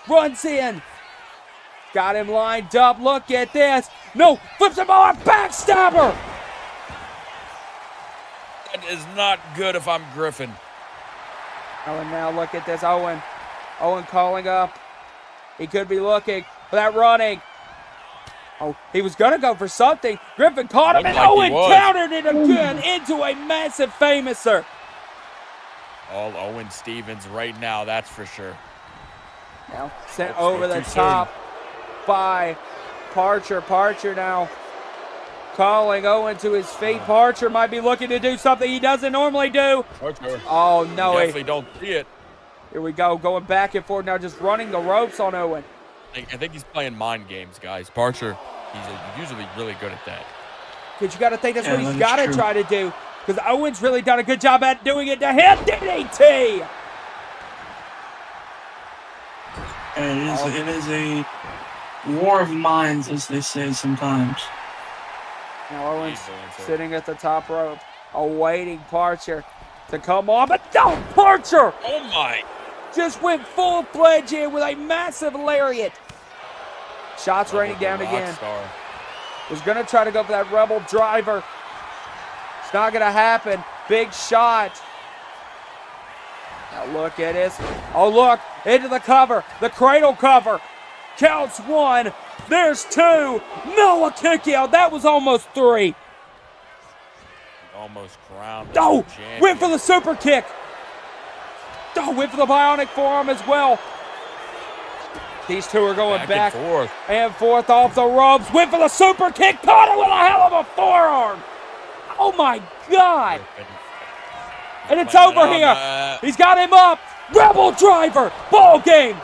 Runs in. Got him lined up. Look at this. No, flips him over. Backstabber. That is not good if I'm Griffin. Oh, and now look at this. Owen calling up. He could be looking for that running. Oh, he was going to go for something. Griffin caught him, and Owen countered it again into a massive famouser. All Owen Stevens right now, that's for sure. Now sent over the top by Parcher. Parcher now calling Owen to his feet. Parcher might be looking to do something he doesn't normally do. Parcher. Oh, no. Definitely don't see it. Here we go, going back and forth now, just running the ropes on Owen. I think he's playing mind games, guys. Parcher, he's usually really good at that. Because you got to think that's what he's got to try to do. Because Owen's really done a good job at doing it to him. DDT! It is a war of minds, as they say sometimes. Now Owen's sitting at the top rope, awaiting Parcher to come on, but no, Parcher! Oh my! Just went full-fledged in with a massive lariat. Shots raining down again. Was going to try to go for that Rebel driver. It's not going to happen. Big shot. Now look at this. Oh, look, into the cover. The cradle cover. Counts one. There's two. No, a kick out. That was almost three. Almost crowned. Oh, went for the super kick. Oh, went for the bionic forearm as well. These two are going back and forth off the ropes. Went for the super kick. Caught it with a hell of a forearm. Oh, my God. And it's over here. He's got him up. Rebel driver. Ball game.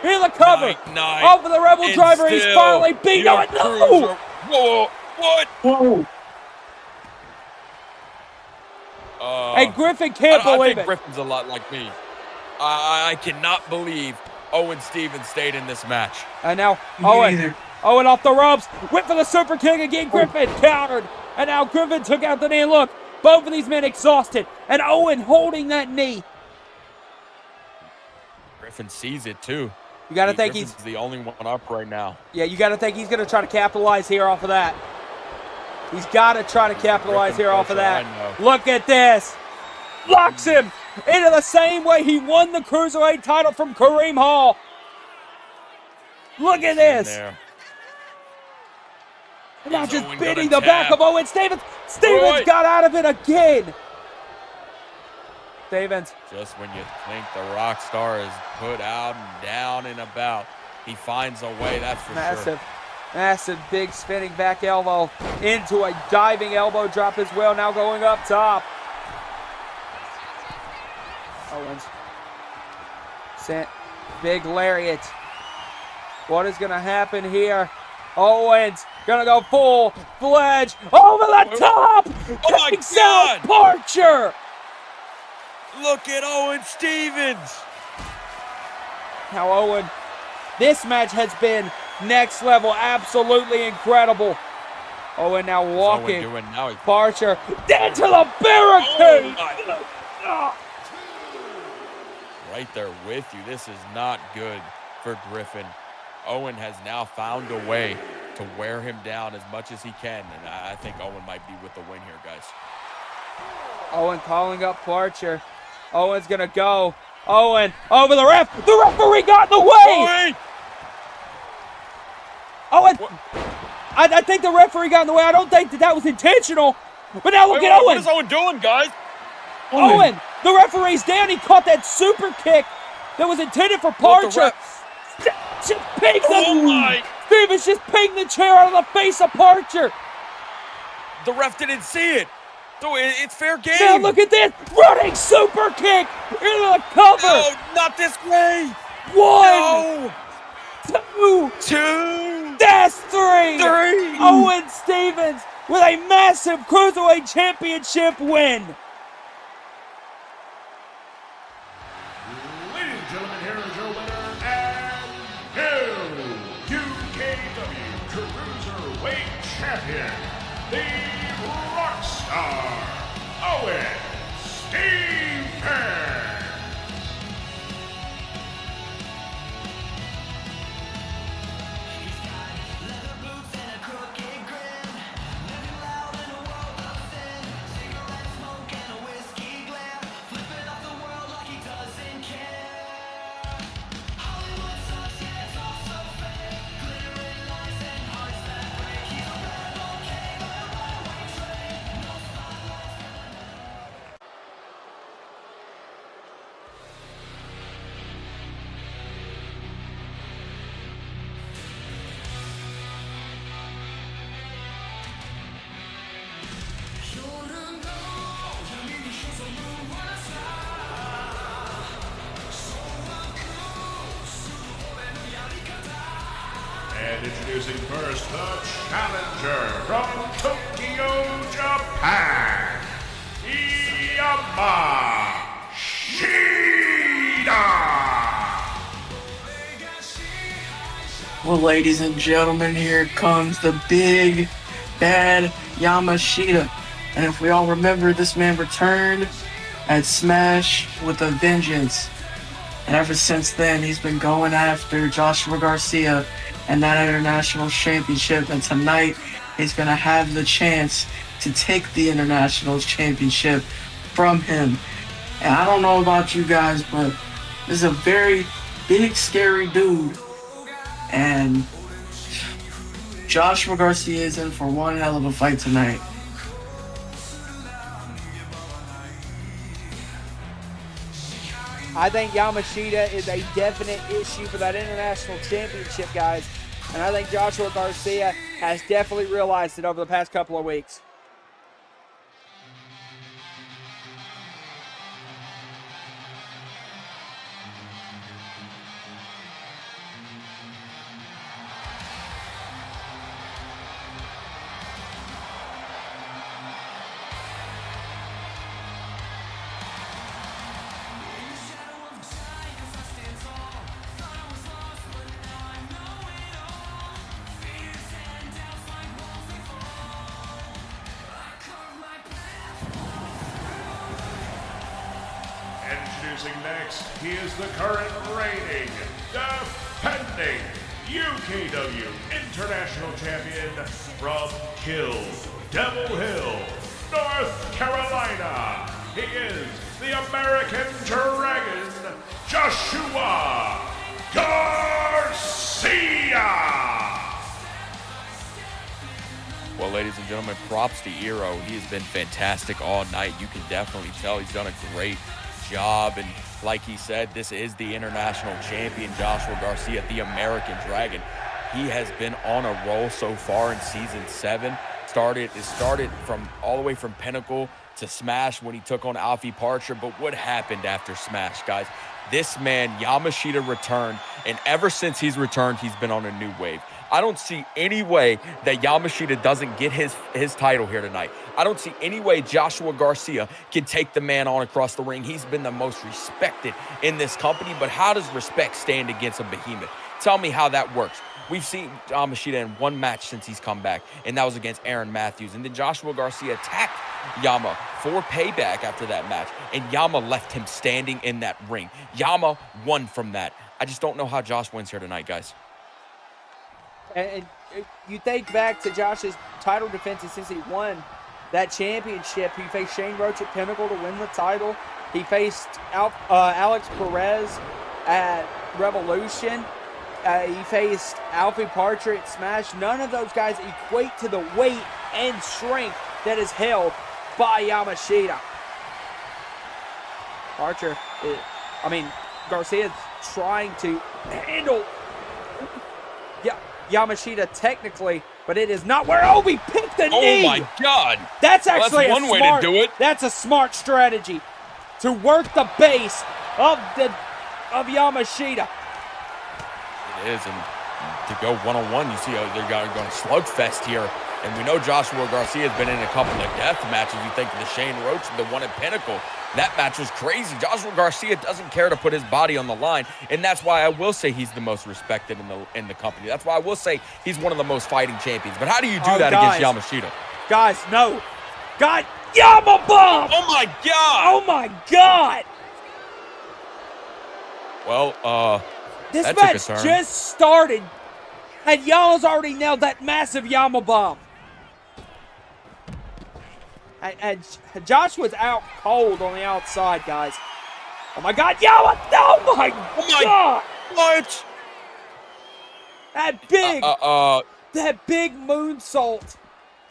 In the cover. Over the Rebel driver. He's finally beat him. No. Whoa. What? Whoa. Hey, Griffin can't believe I it. think Griffin's a lot like me. I cannot believe Owen Stevens stayed in this match. And now Owen off the ropes. Went for the super kick again. Griffin countered. And now Griffin took out the knee. And look, both of these men exhausted. And Owen holding that knee. Griffin sees it too. You got to think Griffin's the only one up right now. Yeah, you got to think he's going to try to capitalize here off of that. He's got to try to capitalize here off of that. Look at this. Locks him into the same way he won the Cruiserweight title from Kareem Hall. Look at this. Now just biting the back of Owen Stevens. Stevens got out of it again. Stevens. Just when you think the rock star is put out and down and about, he finds a way, that's for sure. Massive big spinning back elbow into a diving elbow drop as well. Now going up top. Owens. Sent big lariat. What is going to happen here? Owens going to go full-fledged over the top. Oh my God. Parcher. Look at Owen Stevens. Now Owen, this match has been next level, absolutely incredible. Owen now walking. Parcher into the barricade. Right there with you. This is not good for Griffin. Owen has now found a way to wear him down as much as he can, and I think Owen might be with the win here, guys. Owen calling up Parcher. Owen's gonna go. Owen over the ref. The referee got in the way. Owen. I think the referee got in the way. I don't think that was intentional. But now look at Owen. What is Owen doing, guys? Owen, the referee's down. He caught that super kick that was intended for Parcher. Just pinged Stevens just pinged the chair out of the face of Parcher. The ref didn't see it. So it's fair game. Now look at this. Running super kick into the cover. No, not this way. 1, No. 2, 2. that's 3. 3. Owen Stevens with a massive Cruiserweight Championship win. Ladies and gentlemen, here is your winner and new UKW Cruiserweight Champion, the Rockstar, Owen Stevens. And introducing first, the challenger from Tokyo, Japan, Yamashita. Well, ladies and gentlemen, here comes the big, bad Yamashita. And if we all remember, this man returned at Smash with a vengeance. And ever since then, he's been going after Joshua Garcia and that International Championship. And tonight, he's going to have the chance to take the International Championship from him. And I don't know about you guys, but this is a very big, scary dude. And Joshua Garcia is in for one hell of a fight tonight. I think Yamashita is a definite issue for that International Championship, guys. And I think Joshua Garcia has definitely realized it over the past couple of weeks. Introducing next, he is the current reigning, defending UKW International Champion from Kill Devil Hill, North Carolina. He is the American Dragon, Joshua Garcia. Well, ladies and gentlemen, props to Eero. He has been fantastic all night. You can definitely tell he's done a great job. And like he said, this is the international champion, Joshua Garcia, the American Dragon. He has been on a roll so far in season 7. It started from all the way from Pinnacle to Smash when he took on Alfie Parcher. But what happened after Smash, guys? This man, Yamashita, returned, and ever since he's returned, he's been on a new wave. I don't see any way that Yamashita doesn't get his title here tonight. I don't see any way Joshua Garcia can take the man on across the ring. He's been the most respected in this company, but how does respect stand against a behemoth? Tell me how that works. We've seen Yamashita in one match since he's come back, and that was against Aaron Matthews. And then Joshua Garcia attacked Yama for payback after that match, and Yama left him standing in that ring. Yama won from that. I just don't know how Josh wins here tonight, guys. And you think back to Josh's title defenses since he won that championship. He faced Shane Roach at Pinnacle to win the title. He faced Alex Perez at Revolution. He faced Alfie Parcher at Smash. None of those guys equate to the weight and strength that is held by Yamashita. Garcia is trying to handle Yamashita technically, but it is not where Obi picked the Oh knee. my God. That's Well, actually that's one way to do it. That's a smart strategy to work the base of Yamashita. It is, and to go one-on-one, you see they're going slugfest here. And we know Joshua Garcia has been in a couple of death matches. You think of the Shane Roach, the one at Pinnacle. That match was crazy. Joshua Garcia doesn't care to put his body on the line, and that's why I will say he's the most respected in the company. That's why I will say he's one of the most fighting champions. But how do you do that against Yamashita? Guys, no. God, Yamabomb! Oh my God! Oh my God! Well, this that took a match turn. just started, and Yama's already nailed that massive Yamabomb. And Joshua's out cold on the outside, guys. Oh my God, Yama! Oh my God! What? That big moonsault.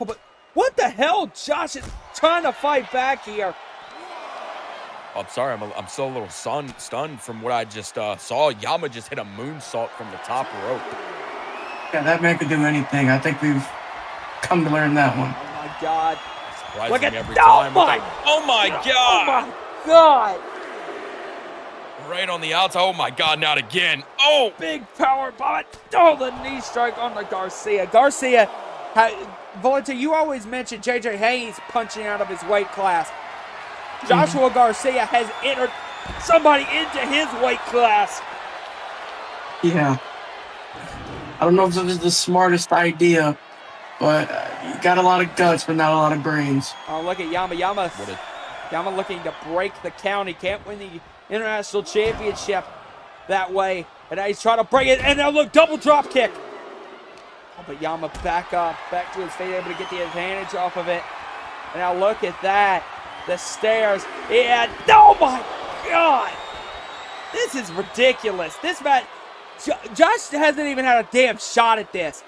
Oh, but what the hell? Josh is trying to fight back here. I'm sorry, I'm still a little stunned from what I just saw. Yama just hit a moonsault from the top rope. Yeah, that man could do anything. I think we've come to learn that one. Oh my God. Look at every time. Oh my God! Oh my God! Right on the outside. Oh my God! Not again! Oh! Big power bomb! Oh, the knee strike on the Garcia. Valente, you always mention JJ Hayes punching out of his weight class. Joshua Garcia has entered somebody into his weight class. Yeah. I don't know if it was the smartest idea, but you got a lot of guts, but not a lot of brains. Oh, look at Yama. Yama looking to break the count. He can't win the International Championship that way. And now he's trying to break it. And now look, double drop kick. Oh, but Yama back to his feet, able to get the advantage off of it. And now look at that. The stairs. Yeah. Oh my God. This is ridiculous. This match, Josh hasn't even had a damn shot at this.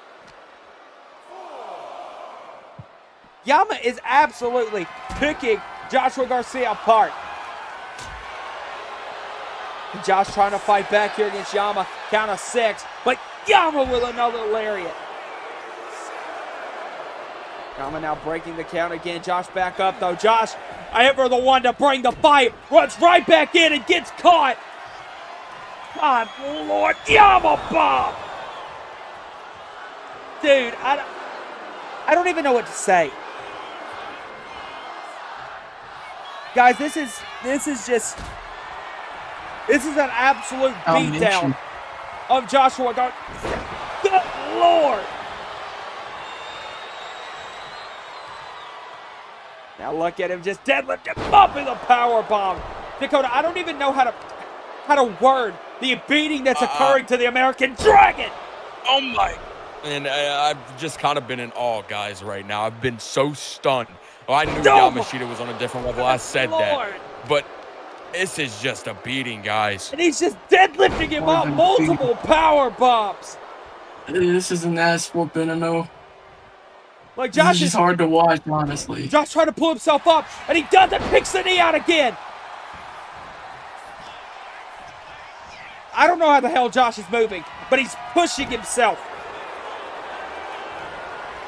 Yama is absolutely picking Joshua Garcia apart. Josh trying to fight back here against Yama. Count of 6. But Yama with another lariat. Yama now breaking the count again. Josh back up though. Josh, ever the one to bring the fight. Runs right back in and gets caught. God, Lord. Yama bomb. Dude, I don't even know what to say. Guys, this is an absolute beatdown of Joshua Garcia. Good Lord. Now look at him just deadlift him up in the power bomb. Dakota, I don't even know how to word the beating that's occurring to the American Dragon. Oh my. And I've just kind of been in awe, guys, right now. I've been so stunned. Well, I knew Yamashita was on a different level. I said that. But this is just a beating, guys. And he's just deadlifting him up. Multiple power bombs. This is an ass whooping, I know. Like Josh is hard to watch, honestly. Josh trying to pull himself up, and he does it, picks the knee out again. I don't know how the hell Josh is moving, but he's pushing himself.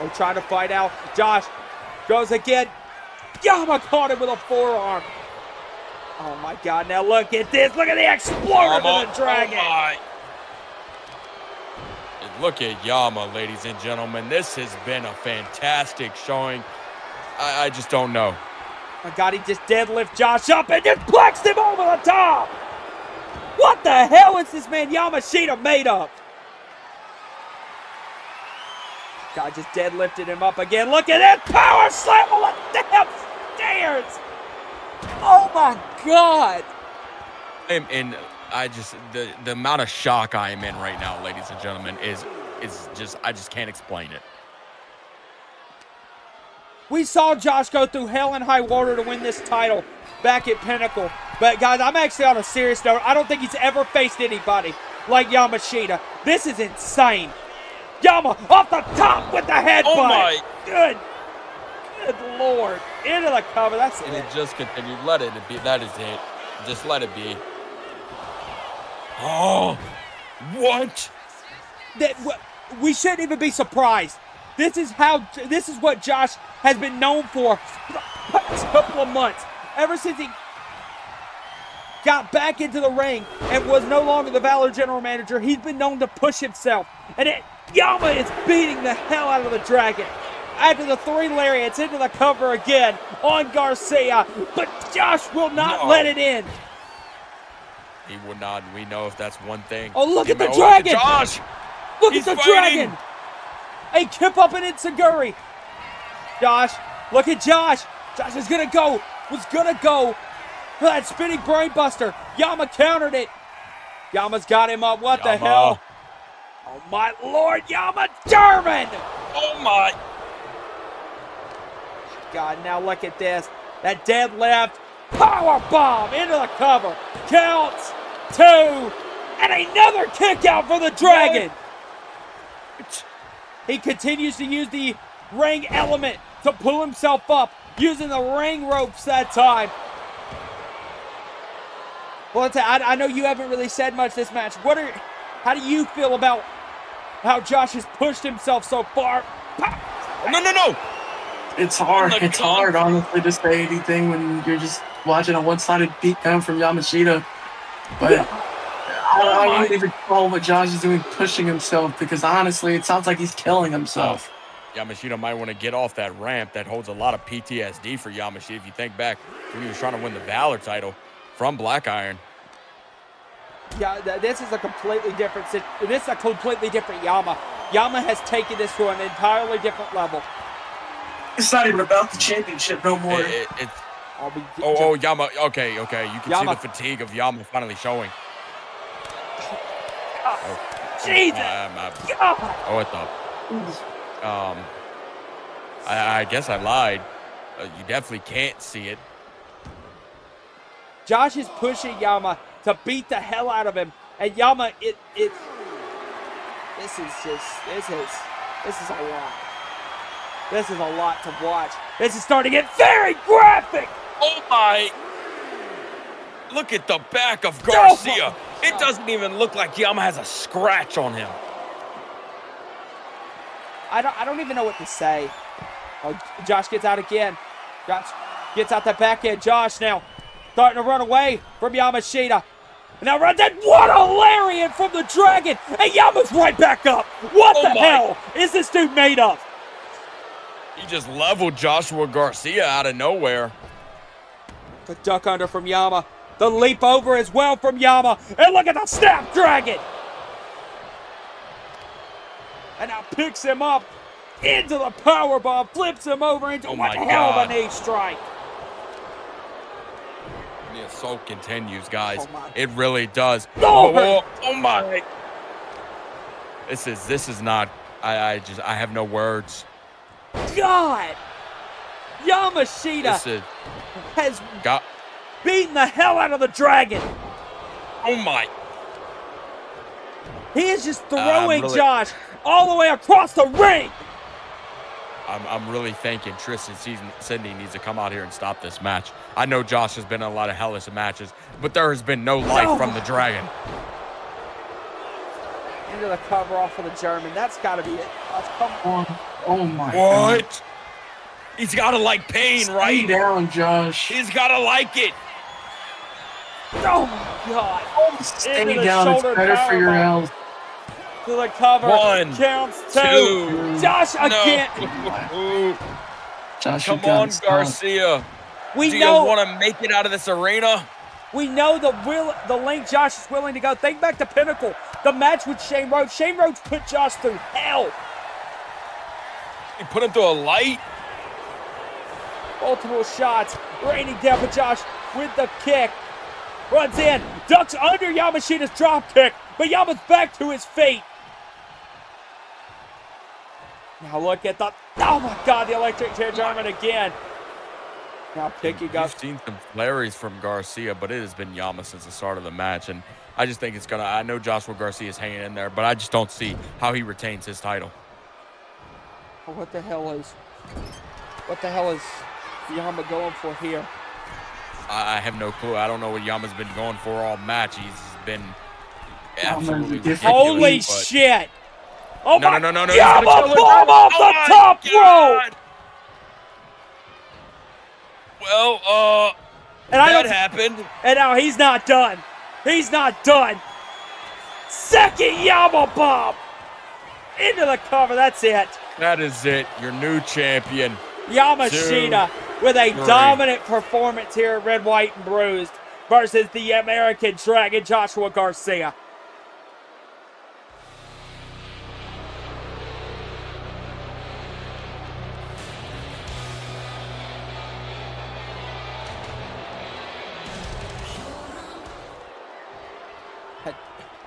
Oh, trying to fight out. Josh goes again. Yama caught him with a forearm. Oh my God, now look at this. Look at the exploder of the dragon. Look at Yama, ladies and gentlemen. This has been a fantastic showing. I just don't know. My God, he just deadlift Josh up and just plexed him over the top. What the hell is this man Yamashita made of? God just deadlifted him up again. Look at that power slam on the damn stairs. Oh my God. And I just, the amount of shock I am in right now, ladies and gentlemen, is just, I just can't explain it. We saw Josh go through hell and high water to win this title back at Pinnacle. But guys, I'm actually on a serious note. I don't think he's ever faced anybody like Yamashita. This is insane. Yama off the top with the headbutt. Oh my. Good Lord. Into the cover. That's and it. It just continued. Let it be. That is it. Just let it be. Oh, what? We shouldn't even be surprised This is what Josh has been known for the past couple of months. Ever since he got back into the ring and was no longer the Valor general manager, he's been known to push himself. And Yama is beating the hell out of the Dragon. After the 3 lariats into the cover again on Garcia, but Josh will not let it in. He would not, and we know if that's one thing. Oh, look at the Dragon! Josh! Look at the Dragon! A kip up and Itsuguri. Josh, look at Josh. Josh is gonna go, was gonna go for that spinning brain buster. Yama countered it. Yama's got him up, what the hell? Oh my Lord, Yama German! Oh my. God, now look at this. That deadlift, power bomb into the cover. Counts, 2, and another kick out for the Dragon. He continues to use the ring element to pull himself up, using the ring ropes that time. Well, I know you haven't really said much this match. How do you feel about how Josh has pushed himself so far? No. It's hard. It's hard, honestly, to say anything when you're just watching a one-sided beatdown from Yamashita. But I wouldn't even call what Josh is doing pushing himself, because honestly, it sounds like he's killing himself. Yamashita might want to get off that ramp. That holds a lot of PTSD for Yamashita. If you think back when he was trying to win the Valor title from Black Iron. Yeah, this is a completely different Yama. Yama has taken this to an entirely different level. It's not even about the championship no more. Yama. Okay. You can see the fatigue of Yama finally showing. Jesus! I thought. I guess I lied. You definitely can't see it. Josh is pushing Yama to beat the hell out of him, and Yama, this is a lot. This is a lot to watch. This is starting to get very graphic. Oh my! Look at the back of Garcia. It doesn't even look like Yama has a scratch on him. I don't even know what to say. Oh, Josh gets out again. Josh gets out that back end. Josh now starting to run away from Yamashita. And now runs in. What a lariat from the Dragon. And Yama's right back up. What the hell is this dude made of? He just leveled Joshua Garcia out of nowhere. The duck under from Yama. The leap over as well from Yama. And look at the Snapdragon. And now picks him up into the powerbomb. Flips him over into what the hell of a knee strike. The assault continues, guys. It really does. Oh my. This is not, I have no words. God! Yamashita has beaten the hell out of the Dragon. Oh my. He is just throwing Josh all the way across the ring. I'm really thinking Tristan Sidney needs to come out here and stop this match. I know Josh has been in a lot of hellish matches, but there has been no life from the Dragon. Into the cover off of the German. That's got to be it. Come on. Oh my God. What? He's got to like pain, right? Stay down, Josh. He's got to like it. Oh my God. Stay down. It's better for your health. To the cover. 1, counts 2. 2. Josh again. No. Josh, come on, Garcia. Do you want to make it out of this arena? We know the length Josh is willing to go. Think back to Pinnacle, the match with Shane Rhodes. Shane Rhodes put Josh through hell. He put him through a light. Multiple shots raining down for Josh with the kick. Runs in, ducks under Yamashita's drop kick, but Yama's back to his feet. Now look at the, oh my God, the electric chair German again. Now picking up. You've seen some flurries from Garcia, but it has been Yama since the start of the match. And I just think it's I know Joshua Garcia is hanging in there, but I just don't see how he retains his title. What the hell is Yama going for here? I have no clue. I don't know what Yama's been going for all match. He's been absolutely ridiculous. Holy shit! Oh No, my! no, no, no, no. Yama He's gonna kill it. bomb off Oh the my top rope. God. Well, And I that don't. happened. And now he's not done. He's not done. Second Yama bomb into the cover. That's it. That is it. Your new champion. Yamashita with a 3. dominant performance here at Red, White, and Bruised versus the American Dragon, Joshua Garcia.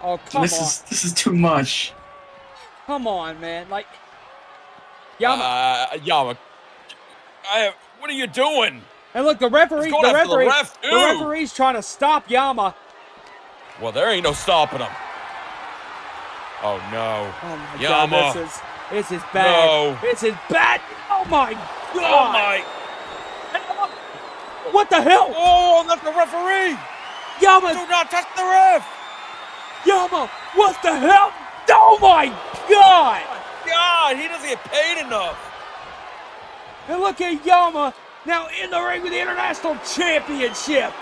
Oh, come on. This is too much. Come on, man. Like, Yama. Yama. What are you doing? And look, the referee's trying to stop Yama. Well, there ain't no stopping him. Oh no. Oh my Yama. God, this is bad. No. This is bad. Oh my God. Oh my. What the hell? Oh, that's the referee. Yama. Do not touch the ref. Yama, what the hell? Oh my God. God, he doesn't get paid enough. And look at Yama now in the ring with the International Championship.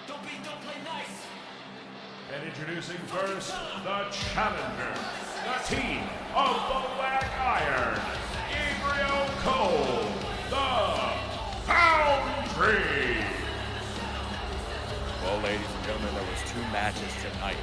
Don't play nice. And introducing first, the challenger, the team of the Black Iron, Gabriel Cole, the Foundry. Well, ladies and gentlemen, there was 2 matches tonight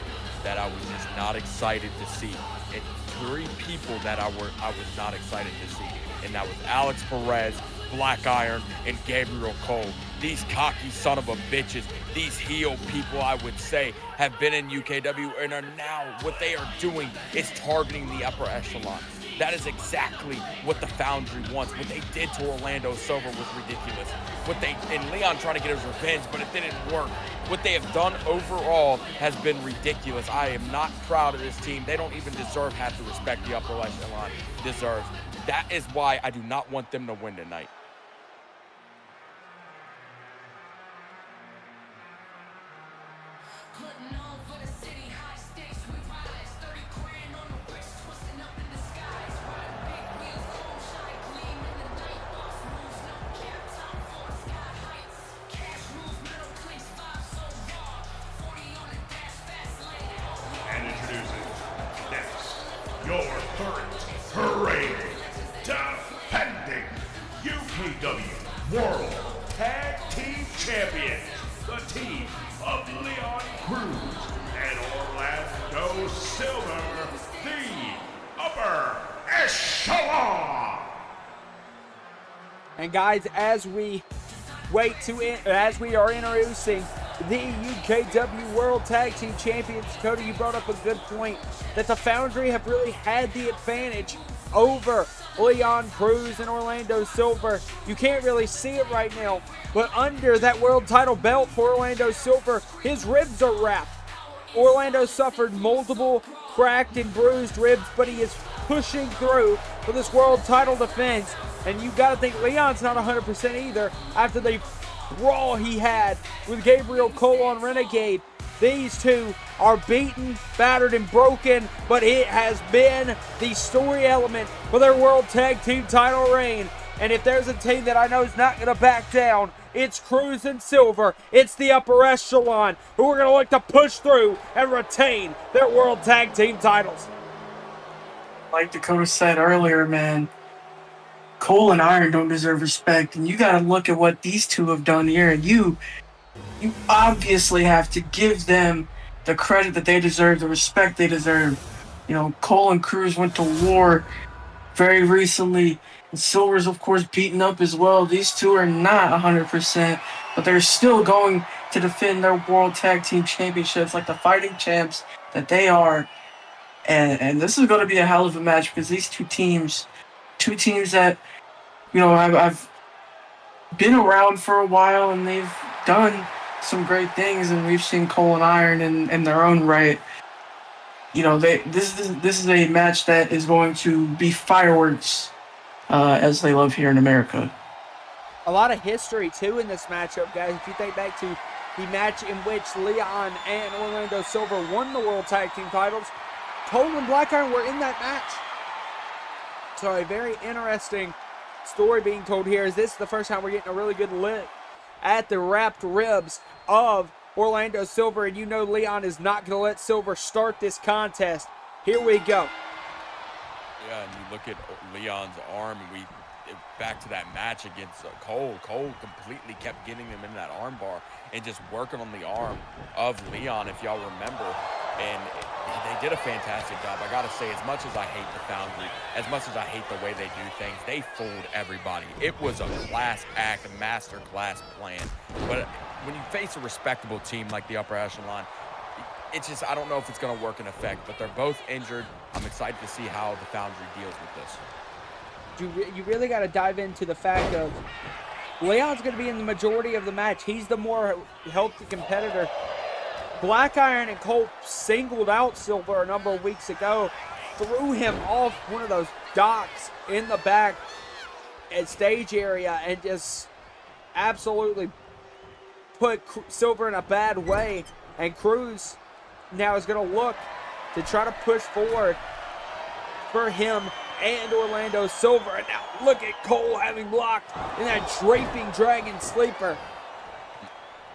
that I was just not excited to see, and 3 people that I was not excited to see, and that was Alex Perez, Black Iron, and Gabriel Cole. These cocky son of a bitches, these heel people, I would say, have been in UKW and are now, what they are doing is targeting the upper echelon. That is exactly what the Foundry wants. What they did to Orlando Silver was ridiculous. And Leon trying to get his revenge, but it didn't work. What they have done overall has been ridiculous. I am not proud of this team. They don't even deserve half the respect the upper echelon deserves. That is why I do not want them to win tonight. Putting on for the city, high stakes, we rise. 30 grand on the wrist, twisting up in the skies. Riding big wheels, cold shine, gleam in the night. Boss moves, no cap, top floor, sky heights. Cash moves, metal clinks, 5 so raw. 40 on the dash, fast lane. And introducing next, your current reigning, defending UKW World Tag Team Champions, the team of Leon Cruz and Orlando Silver, the upper echelon. And guys, as we are introducing the UKW World Tag Team Champions, Dakota, you brought up a good point that the Foundry have really had the advantage over Leon Cruz and Orlando Silver. You can't really see it right now, but under that world title belt for Orlando Silver, his ribs are wrapped. Orlando suffered multiple cracked and bruised ribs, but he is pushing through for this world title defense. And you got to think Leon's not 100% either after the brawl he had with Gabriel Cole on Renegade. These two are beaten, battered, and broken, but it has been the story element for their World Tag Team title reign. And if there's a team that I know is not going to back down, it's Cruz and Silver. It's the upper echelon who are going to look to push through and retain their World Tag Team titles. Like Dakota said earlier, man, Cole and Iron don't deserve respect, and you got to look at what these two have done here, and you obviously have to give them the credit that they deserve, the respect they deserve. You know, Cole and Cruz went to war very recently, and Silver's, of course, beaten up as well. These two are not 100%, but they're still going to defend their World Tag Team Championships like the fighting champs that they are. And this is going to be a hell of a match because these two teams that, you know, I've been around for a while and they've done some great things, and we've seen Cole and Iron in their own right. You know, this is a match that is going to be fireworks, as they love here in America. A lot of history too in this matchup, guys. If you think back to the match in which Leon and Orlando Silver won the World Tag Team titles. Cole and Black Iron were in that match. So a very interesting story being told here, as this is the first time we're getting a really good look at the wrapped ribs of Orlando Silver, and you know Leon is not going to let Silver start this contest. Here we go. Yeah, and you look at Leon's arm, and back to that match against Cole. Cole completely kept getting him in that arm bar and just working on the arm of Leon, if y'all remember. And they did a fantastic job. I gotta say, as much as I hate the Foundry, as much as I hate the way they do things, they fooled everybody. It was a class act, a master class plan. But when you face a respectable team like the upper echelon, it's just, I don't know if it's gonna work in effect, but they're both injured. I'm excited to see how the Foundry deals with this. You really got to dive into the fact of Leon's going to be in the majority of the match. He's the more healthy competitor. Black Iron and Cole singled out Silver a number of weeks ago, threw him off one of those docks in the back at stage area, and just absolutely put Silver in a bad way. And Cruz now is going to look to try to push forward for him and Orlando Silver. And now look at Cole having blocked in that draping dragon sleeper.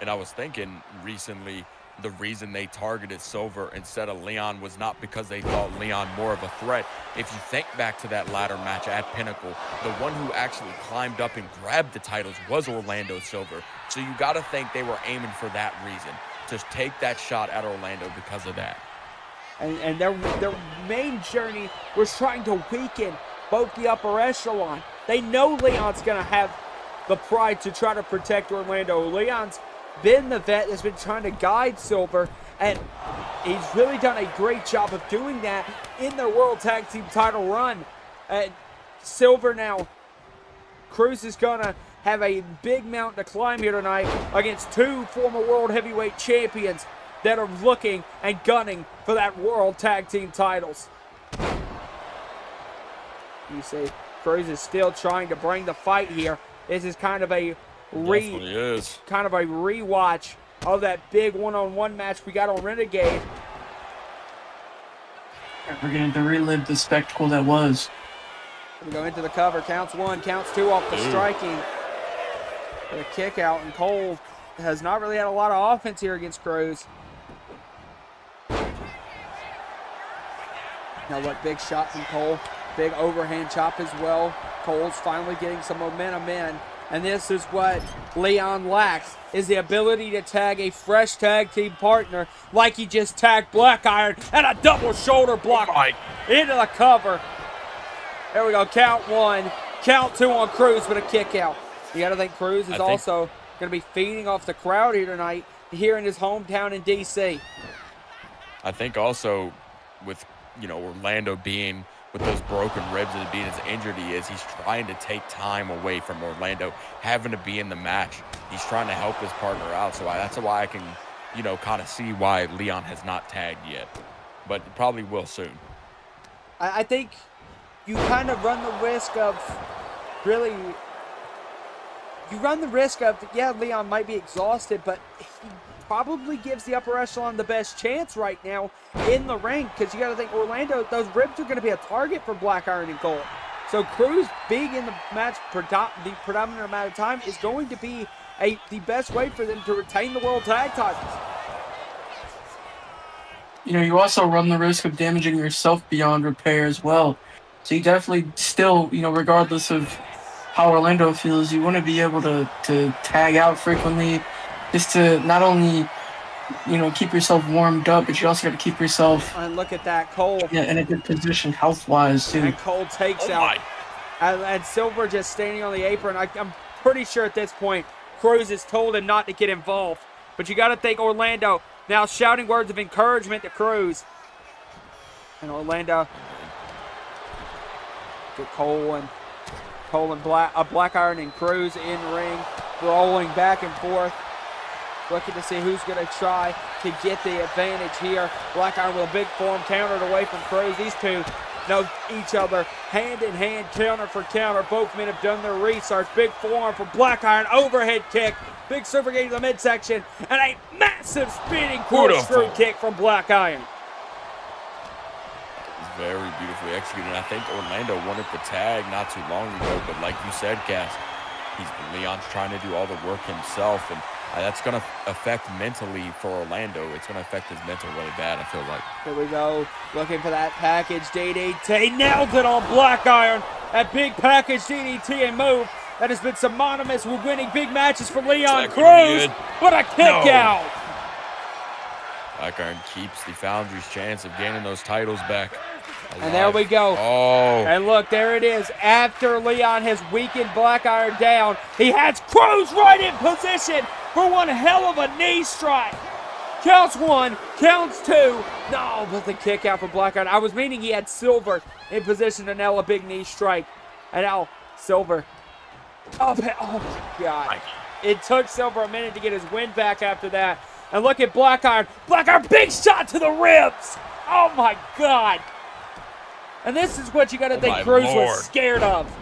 And I was thinking recently, the reason they targeted Silver instead of Leon was not because they thought Leon more of a threat. If you think back to that ladder match at Pinnacle, the one who actually climbed up and grabbed the titles was Orlando Silver. So you got to think they were aiming for that reason, to take that shot at Orlando because of that. And their main journey was trying to weaken both the upper echelon. They know Leon's going to have the pride to try to protect Orlando. Leon's been the vet that's been trying to guide Silver, and he's really done a great job of doing that in their World Tag Team title run. And Silver now, Cruz is going to have a big mountain to climb here tonight against two former World Heavyweight Champions that are looking and gunning for that World Tag Team titles. You see, Cruz is still trying to bring the fight here. This is kind of a rewatch of that big one-on-one match we got on Renegade. We're going to relive the spectacle that was. We go into the cover. Counts one, counts two off the striking. For the kick out, and Cole has not really had a lot of offense here against Cruz. Now what, big shot from Cole. Big overhand chop as well. Cole's finally getting some momentum in. And this is what Leon lacks, is the ability to tag a fresh tag team partner like he just tagged Black Iron, and a double shoulder block into the cover. There we go, count one. Count two on Cruz, but a kick out. You got to think Cruz is also going to be feeding off the crowd here tonight, here in his hometown in D.C. I think also with, Orlando being with those broken ribs and being as injured he is, he's trying to take time away from Orlando having to be in the match. He's trying to help his partner out, so that's why I can, kind of see why Leon has not tagged yet, but probably will soon. I think you kind of run the risk of really... You run the risk of, Leon might be exhausted, but he probably gives the upper echelon the best chance right now in the ring, because you got to think Orlando, those ribs are going to be a target for Black Iron and Cole. So Cruz being in the match the predominant amount of time is going to be the best way for them to retain the World Tag titles. You also run the risk of damaging yourself beyond repair as well. So you definitely still, regardless of how Orlando feels, you want to be able to tag out frequently, just to not only, keep yourself warmed up, but you also got to keep yourself... And look at that, Cole. Yeah, in a good position health-wise, too. And Cole takes out. And Silver just standing on the apron. I'm pretty sure at this point, Cruz has told him not to get involved. But you got to think Orlando now shouting words of encouragement to Cruz. And Orlando... Get Cole and Black Iron and Cruz in ring, rolling back and forth, looking to see who's going to try to get the advantage here. Black Iron with a big form countered away from Cruz. These two know each other hand in hand, counter for counter. Both men have done their research. Big forearm from Black Iron, overhead kick. Big super kick to the midsection, and a massive spinning corkscrew kick from Black Iron. Very beautifully executed. I think Orlando wanted the tag not too long ago, but like you said, Cass, Leon's trying to do all the work himself, and that's going to affect mentally for Orlando. It's going to affect his mental really bad, I feel like. Here we go, looking for that package DDT. Nailed it on Black Iron. That big package DDT, a move that has been synonymous with winning big matches for Leon Cruz. What a kick out. Black Iron keeps the Foundry's chance of gaining those titles back. And there we go. Oh. And look, there it is. After Leon has weakened Black Iron down, he has Cruz right in position for one hell of a knee strike. Counts one, counts two. No, but the kick out for Black Iron. I was meaning he had Silver in position to nail a big knee strike. And now Silver. Oh my God. It took Silver a minute to get his win back after that. And look at Black Iron. Black Iron, big shot to the ribs. Oh my God. And this is what you got to think Cruz was scared of.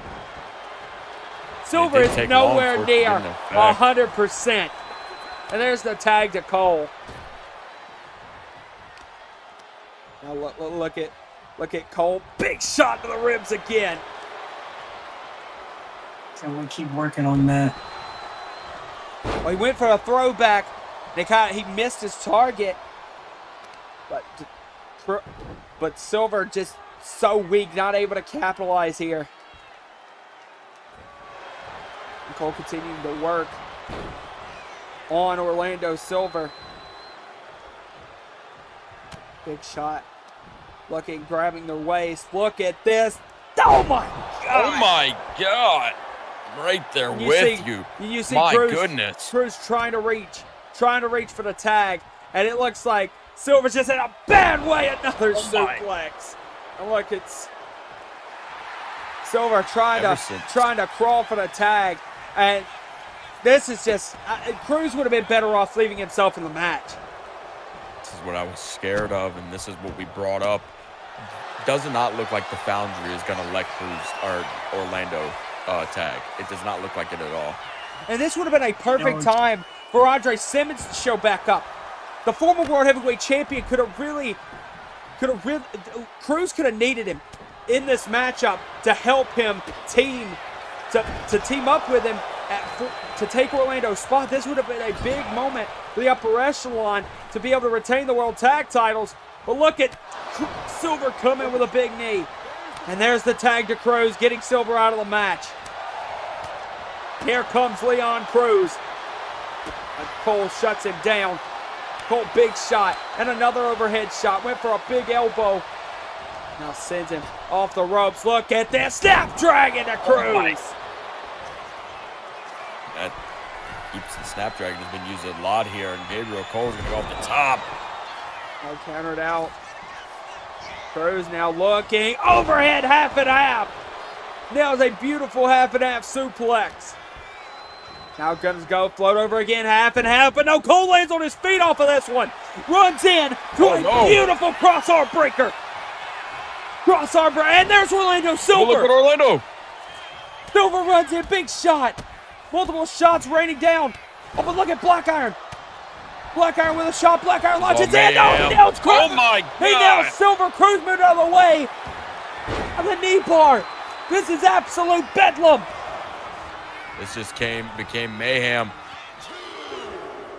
Silver is nowhere near 100%. And there's the tag to Cole. Now look at Cole. Big shot to the ribs again. So we'll keep working on that. Well, he went for a throwback. He missed his target. But Silver just so weak, not able to capitalize here. And Cole continuing to work on Orlando Silver. Big shot. Grabbing the waist. Look at this. Oh my God. Oh my God. Right there with you. You see my Cruz, goodness. Cruz trying to reach for the tag. And it looks like Silver's just in a bad way. Another suplex. And look, it's Silver trying to crawl for the tag. And this is just, Cruz would have been better off leaving himself in the match. This is what I was scared of, and this is what we brought up. Does not look like the Foundry is going to let Cruz or Orlando tag. It does not look like it at all. And this would have been a perfect time for Andre Simmons to show back up. The former World Heavyweight Champion Cruz could have needed him in this matchup to help him team up with him to take Orlando's spot. This would have been a big moment for the upper echelon to be able to retain the world tag titles. But look at Silver coming with a big knee. And there's the tag to Cruz, getting Silver out of the match. Here comes Leon Cruz. And Cole shuts him down. Cole, big shot, and another overhead shot. Went for a big elbow. Now sends him off the ropes. Look at this. Snapdragon to Cruz. That keeps the Snapdragon has been used a lot here, and Gabriel Cole's going to go off the top. Now countered out. Cruz now looking. Overhead half and half. Nails a beautiful half and half suplex. Now guns go, float over again, half and half, but no, Cole lands on his feet off of this one. Runs in to a beautiful crossarm breaker. Crossarm breaker, and there's Orlando Silver. Look at Orlando. Silver runs in, big shot. Multiple shots raining down. Oh, but look at Black Iron. Black Iron with a shot, Black Iron launches in. Oh, he nails Cruz. Oh my God. He nails Silver. Cruz moved out of the way. And the knee bar. This is absolute bedlam. This just became mayhem.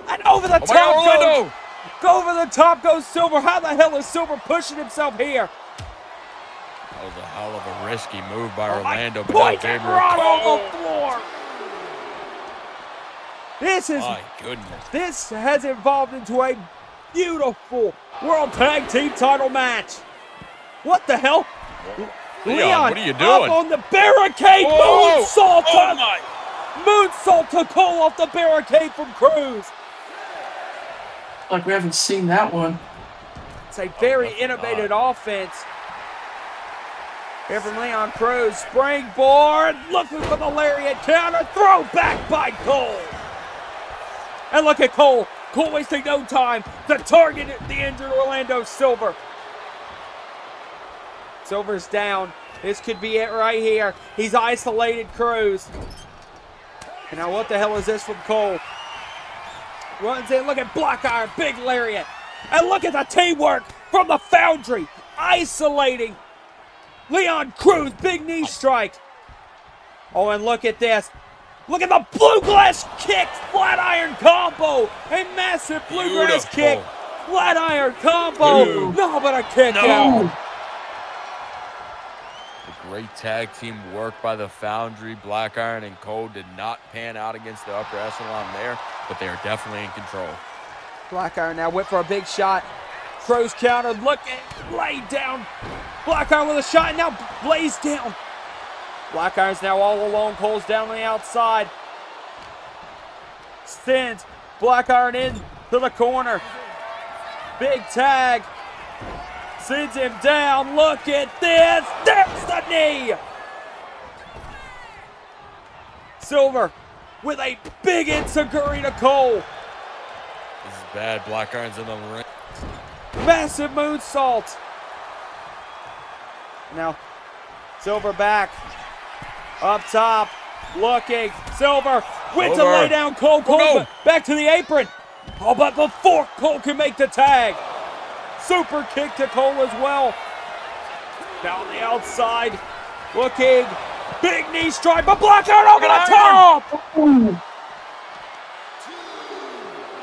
And over the top over the top goes Silver. How the hell is Silver pushing himself here? That was a hell of a risky move by Orlando. Point and rod on the floor. My goodness. This has evolved into a beautiful World Tag Team title match. What the hell? Leon, what are you doing? Up on the barricade. Moonsault. Oh my. Moonsault to Cole off the barricade from Cruz. Like we haven't seen that one. It's a very innovative offense. Here from Leon Cruz. Springboard. Looking for the lariat counter. Throw back by Cole. And look at Cole. Cole wasting no time to target the injured Orlando Silver. Silver's down. This could be it right here. He's isolated Cruz. And now what the hell is this from Cole? Runs in, look at Black Iron, big lariat. And look at the teamwork from the Foundry. Isolating Leon Cruz, big knee strike. Oh, and look at this. Look at the blue glass kick, flat iron combo. A massive bluegrass kick, flat iron combo. No, but a kick out. Great tag team work by the Foundry. Black Iron and Cole did not pan out against the upper echelon there, but they are definitely in control. Black Iron now went for a big shot. Cruz countered, look at, laid down. Black Iron with a shot, and now Blaze down. Black Iron's now all alone, Cole's down on the outside. Sends Black Iron in to the corner. Big tag. Sends him down. Look at this. There's the knee. Silver with a big enziguri to Cole. This is bad. Black Iron's in the ring. Massive moonsault. Now, Silver back. Up top. Looking. Silver went to lay down Cole. Cole back to the apron. Oh, but before Cole can make the tag. Super kick to Cole as well. Down the outside. Looking. Big knee strike, but Black Iron over the top. Ooh.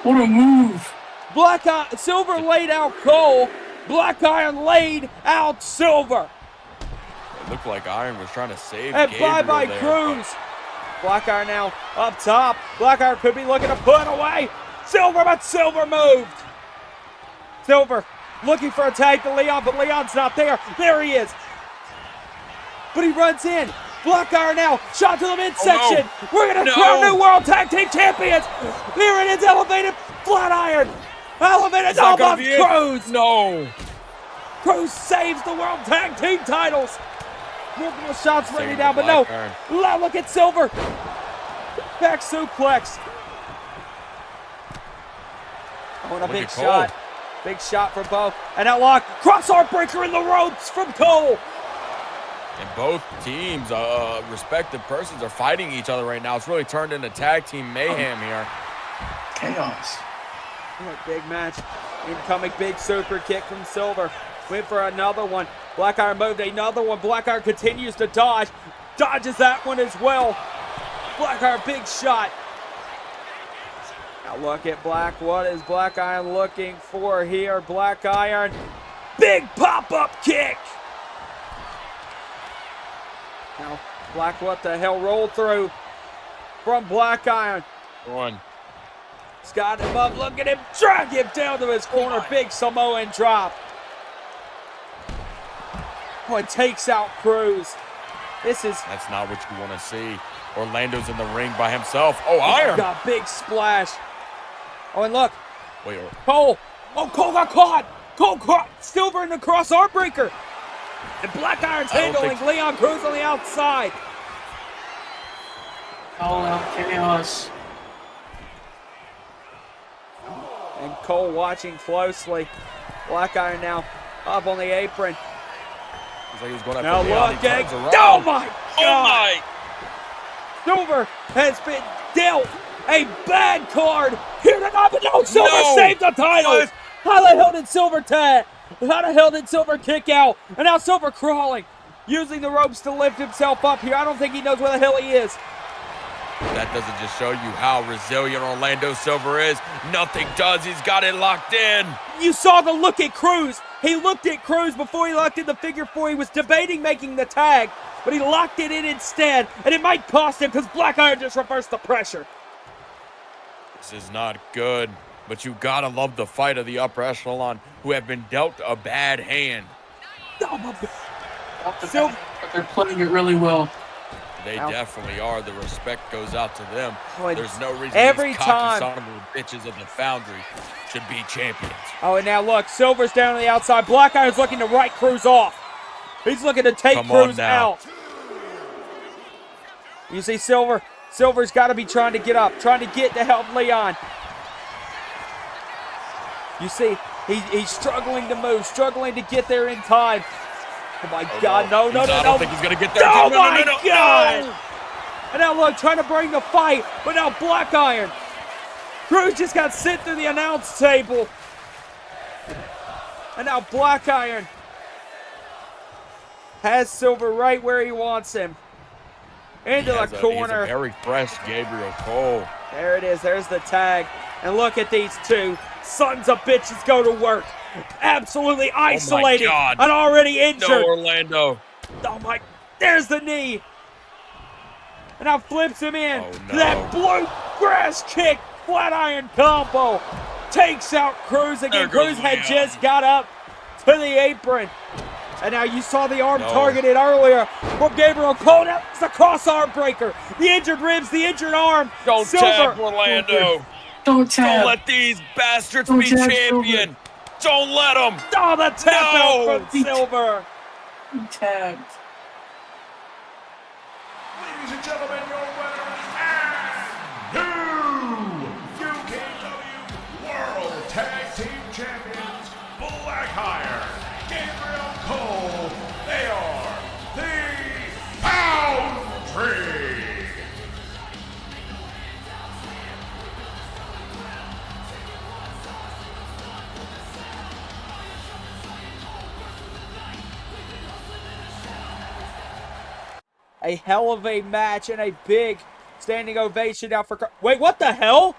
What a move. Silver laid out Cole. Black Iron laid out Silver. It looked like Iron was trying to save And Gabriel bye-bye there, Cruz. Black Iron now up top. Black Iron could be looking to put away Silver, but Silver moved. Silver looking for a tag to Leon, but Leon's not there. There he is. But he runs in. Black Iron now, shot to the midsection. Oh, no. We're going to crown new World Tag Team Champions. Here it is, elevated Flat Iron. Elevated above Cruz. No. Cruz saves the World Tag Team titles. Multiple shots ready now, but no. Look at Silver. Back suplex. Oh, and a big shot. Big shot for both. And that lock. Cross-arm breaker in the ropes from Cole. And both teams, respective persons, are fighting each other right now. It's really turned into tag team mayhem here. Chaos. What a big match. Incoming big super kick from Silver. Went for another one. Black Iron moved another one. Black Iron continues to dodge. Dodges that one as well. Black Iron, big shot. Now look at Black. What is Black Iron looking for here? Black Iron. Big pop-up kick. Now, Black, what the hell? Roll through from Black Iron. One. He's got him up. Look at him. Drag him down to his corner. Big Samoan drop. Oh, it takes out Cruz. That's not what you want to see. Orlando's in the ring by himself. Oh, Iron. Got big splash. Oh, and look. Wait. Cole. Oh, Cole got caught. Cole caught Silver in the cross-arm breaker. And Black Iron's handling Leon Cruz on the outside. All out chaos. And Cole watching closely. Black Iron now up on the apron. Looks like he's going Now Leon. look at, oh my God. Silver has been dealt a bad card here tonight, but no, Silver saved the titles. How the hell did Silver tag? How the hell did Silver kick out? And now Silver crawling, using the ropes to lift himself up here. I don't think he knows where the hell he is. That doesn't just show you how resilient Orlando Silver is. Nothing does. He's got it locked in. You saw the look at Cruz. He looked at Cruz before he locked in the figure four. He was debating making the tag, but he locked it in instead, and it might cost him because Black Iron just reversed the pressure. This is not good, but you gotta love the fight of the upper echelon who have been dealt a bad hand. Silver. But they're playing it really well. They definitely are. The respect goes out to them. Boy, there's no reason every these time cocky son of a bitches of the Foundry should be champions. Oh, and now look, Silver's down on the outside. Black Iron's looking to write Cruz off. He's looking to take Cruz out. You see Silver? Silver's got to be trying to get up, trying to get to help Leon. You see, he's struggling to move, struggling to get there in time. Oh my God, no. I don't think he's gonna get there. Oh No. my God! And now look, trying to bring the fight, but now Black Iron. Cruz just got sent through the announce table. And now Black Iron has Silver right where he wants him. Into the corner. He's a very fresh Gabriel Cole. There it is. There's the tag. And look at these two sons of bitches go to work. Absolutely isolated. Oh my God. And already injured. No, Orlando. Oh my. There's the knee. And now flips him in. Oh, no. That bluegrass kick. Flat iron combo. Takes out Cruz again. Cruz had just got up to the apron. And now you saw the arm targeted earlier from Gabriel Cole. That's the cross arm breaker. The injured ribs, the injured arm. Don't tap, Orlando. Don't tap. Don't let these bastards be champion. Don't let them. Oh, the tap out from Silver. He tapped. Ladies and gentlemen, your winners and new UKW World Tag Team Champions, Black Iron, Gabriel Cole. They are the Boundary. A hell of a match and a big standing ovation now for... Wait, what the hell?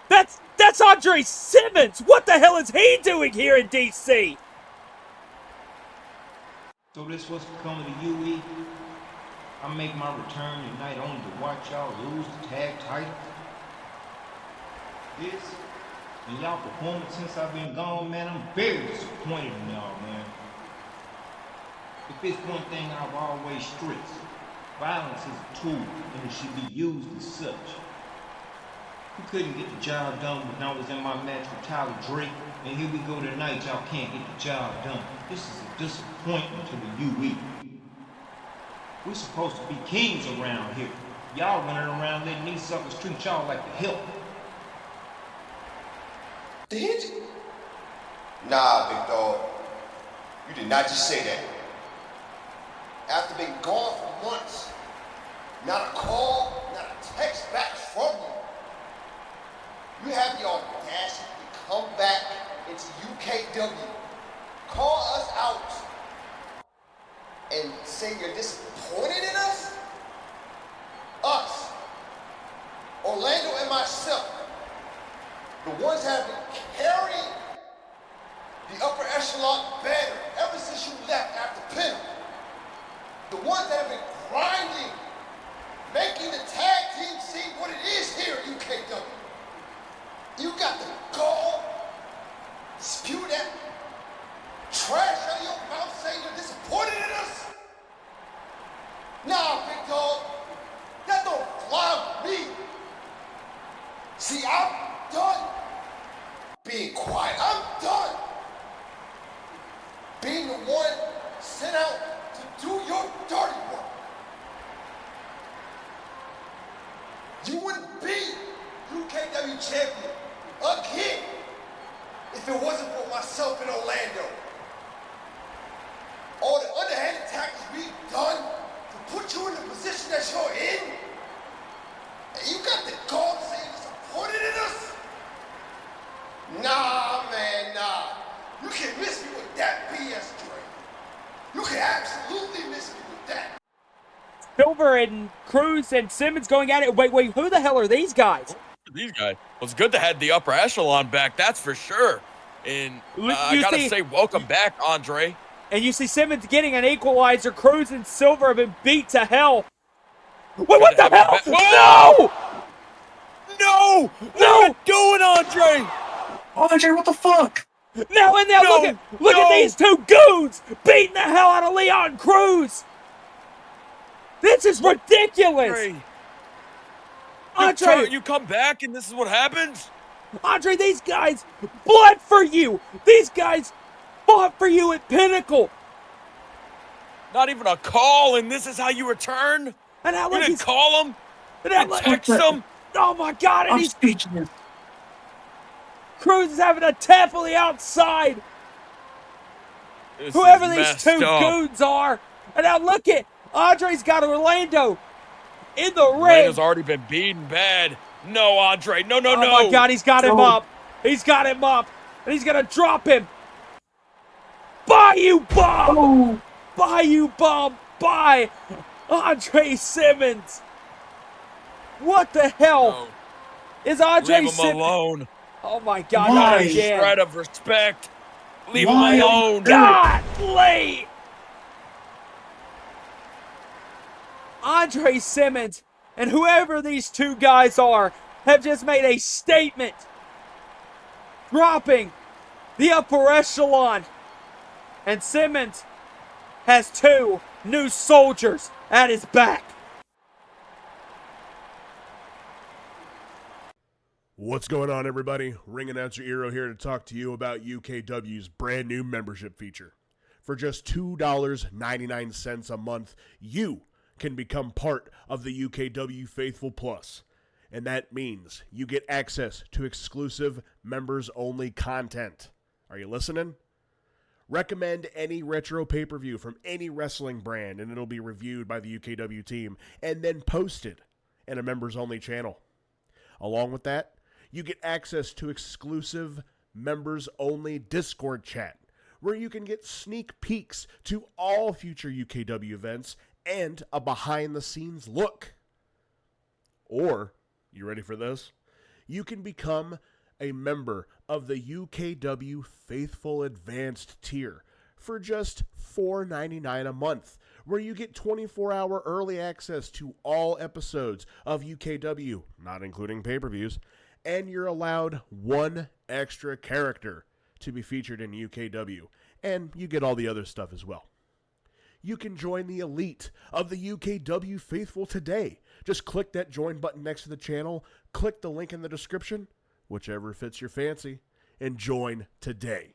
That's Andre Simmons. What the hell is he doing here in DC? So this what's becoming of the UE? I make my return tonight only to watch y'all lose the tag titles. This and y'all performance since I've been gone, man, I'm very disappointed in y'all, man. If it's one thing I've always stressed, violence is a tool and it should be used as such. We couldn't get the job done when I was in my match with Tyler Drake, and here we go tonight, y'all can't get the job done. This is a disappointment to the UE. We're supposed to be kings around here. Y'all running around letting these suckers treat y'all like the help. Did? Nah, big dog. You did not just say that. After being gone for months, not a call, not a text back from you. You have the audacity to come back into UKW, call us out, and say you're disappointed in us? Us, Orlando and myself, the ones that have been carrying the upper echelon banner ever since you left after Pinham. The ones that have been grinding, making the tag team see what it is here at UKW. You got the gall, spew that trash out of your mouth saying you're disappointed in us? Nah, big dog, that don't fly with me. See, I'm done being quiet. I'm done being the one sent out to do your dirty work. You wouldn't be UKW champion again if it wasn't for myself in Orlando. All the underhanded tactics we've done to put you in the position that you're in, and you got the gall to say you're disappointed in us? Nah, man, nah. You can miss me with that BS train. You can absolutely miss me with that. Silver and Cruz and Simmons going at it. Wait, who the hell are these guys? These guys. Well, it's good to have the upper echelon back, that's for sure. And I gotta say, welcome back, Andre. And you see Simmons getting an equalizer. Cruz and Silver have been beat to hell. Wait, what the hell? No! No! What are you doing, Andre? Andre, what the fuck? Now, look at these two goons beating the hell out of Leon Cruz. This is ridiculous. Andre, you come back and this is what happens? Andre, these guys bled for you. These guys fought for you at Pinnacle. Not even a call, and this is how you return? And how you didn't call him? You didn't text him? Oh my God! And I'm speechless. Cruz is having a tap on the outside. This whoever is these messed two up. goons are. And now look at Andre's got Orlando in the ring. Orlando's already been beaten bad. No, Andre. No, no, Oh no. my God, he's got him No. up. He's got him up. And he's going to drop him. Bayou Bomb! Oh, Bayou Bomb by Andre Simmons. What the hell No. is Andre Leave him Simmons? alone. Oh my God, Why? not Shred again. of respect. Leave Why? him alone. Godly! Andre Simmons and whoever these two guys are have just made a statement, dropping the upper echelon. And Simmons has two new soldiers at his back. What's going on, everybody? Ring announcer Eero here to talk to you about UKW's brand new membership feature. For just $2.99 a month, you can become part of the UKW Faithful Plus. And that means you get access to exclusive members-only content. Are you listening? Recommend any retro pay-per-view from any wrestling brand, and it'll be reviewed by the UKW team and then posted in a members-only channel. Along with that, you get access to exclusive members-only Discord chat, where you can get sneak peeks to all future UKW events and a behind-the-scenes look. Or, you ready for this? You can become a member of the UKW Faithful Advanced tier for just $4.99 a month, where you get 24-hour early access to all episodes of UKW, not including pay-per-views, and you're allowed one extra character to be featured in UKW, and you get all the other stuff as well. You can join the elite of the UKW Faithful today. Just click that join button next to the channel, click the link in the description, whichever fits your fancy, and join today.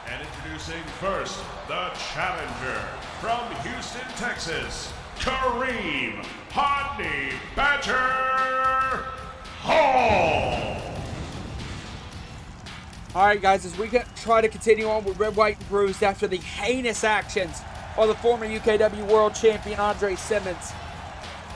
And introducing first, the challenger from Houston, Texas, Kareem Honey Badger Hall. All right, guys, as we try to continue on with Red, White, and Bruised after the heinous actions of the former UKW World Champion Andre Simmons,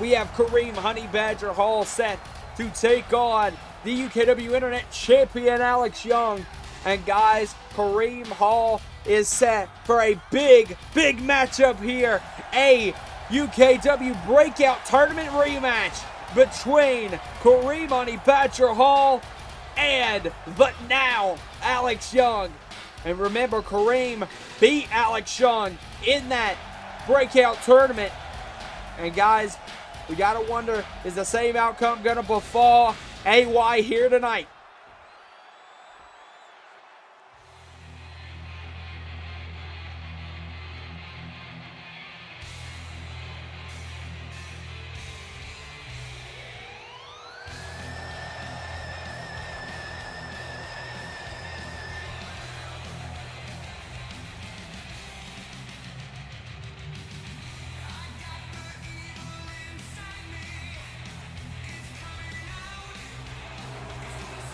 we have Kareem Honey Badger Hall set to take on the UKW Internet Champion Alex Young. And guys, Kareem Hall is set for a big, big matchup here. A UKW Breakout Tournament rematch between Kareem Honey Badger Hall and the now Alex Young. And remember, Kareem beat Alex Young in that breakout tournament. And guys, we gotta wonder, is the same outcome gonna befall AY here tonight?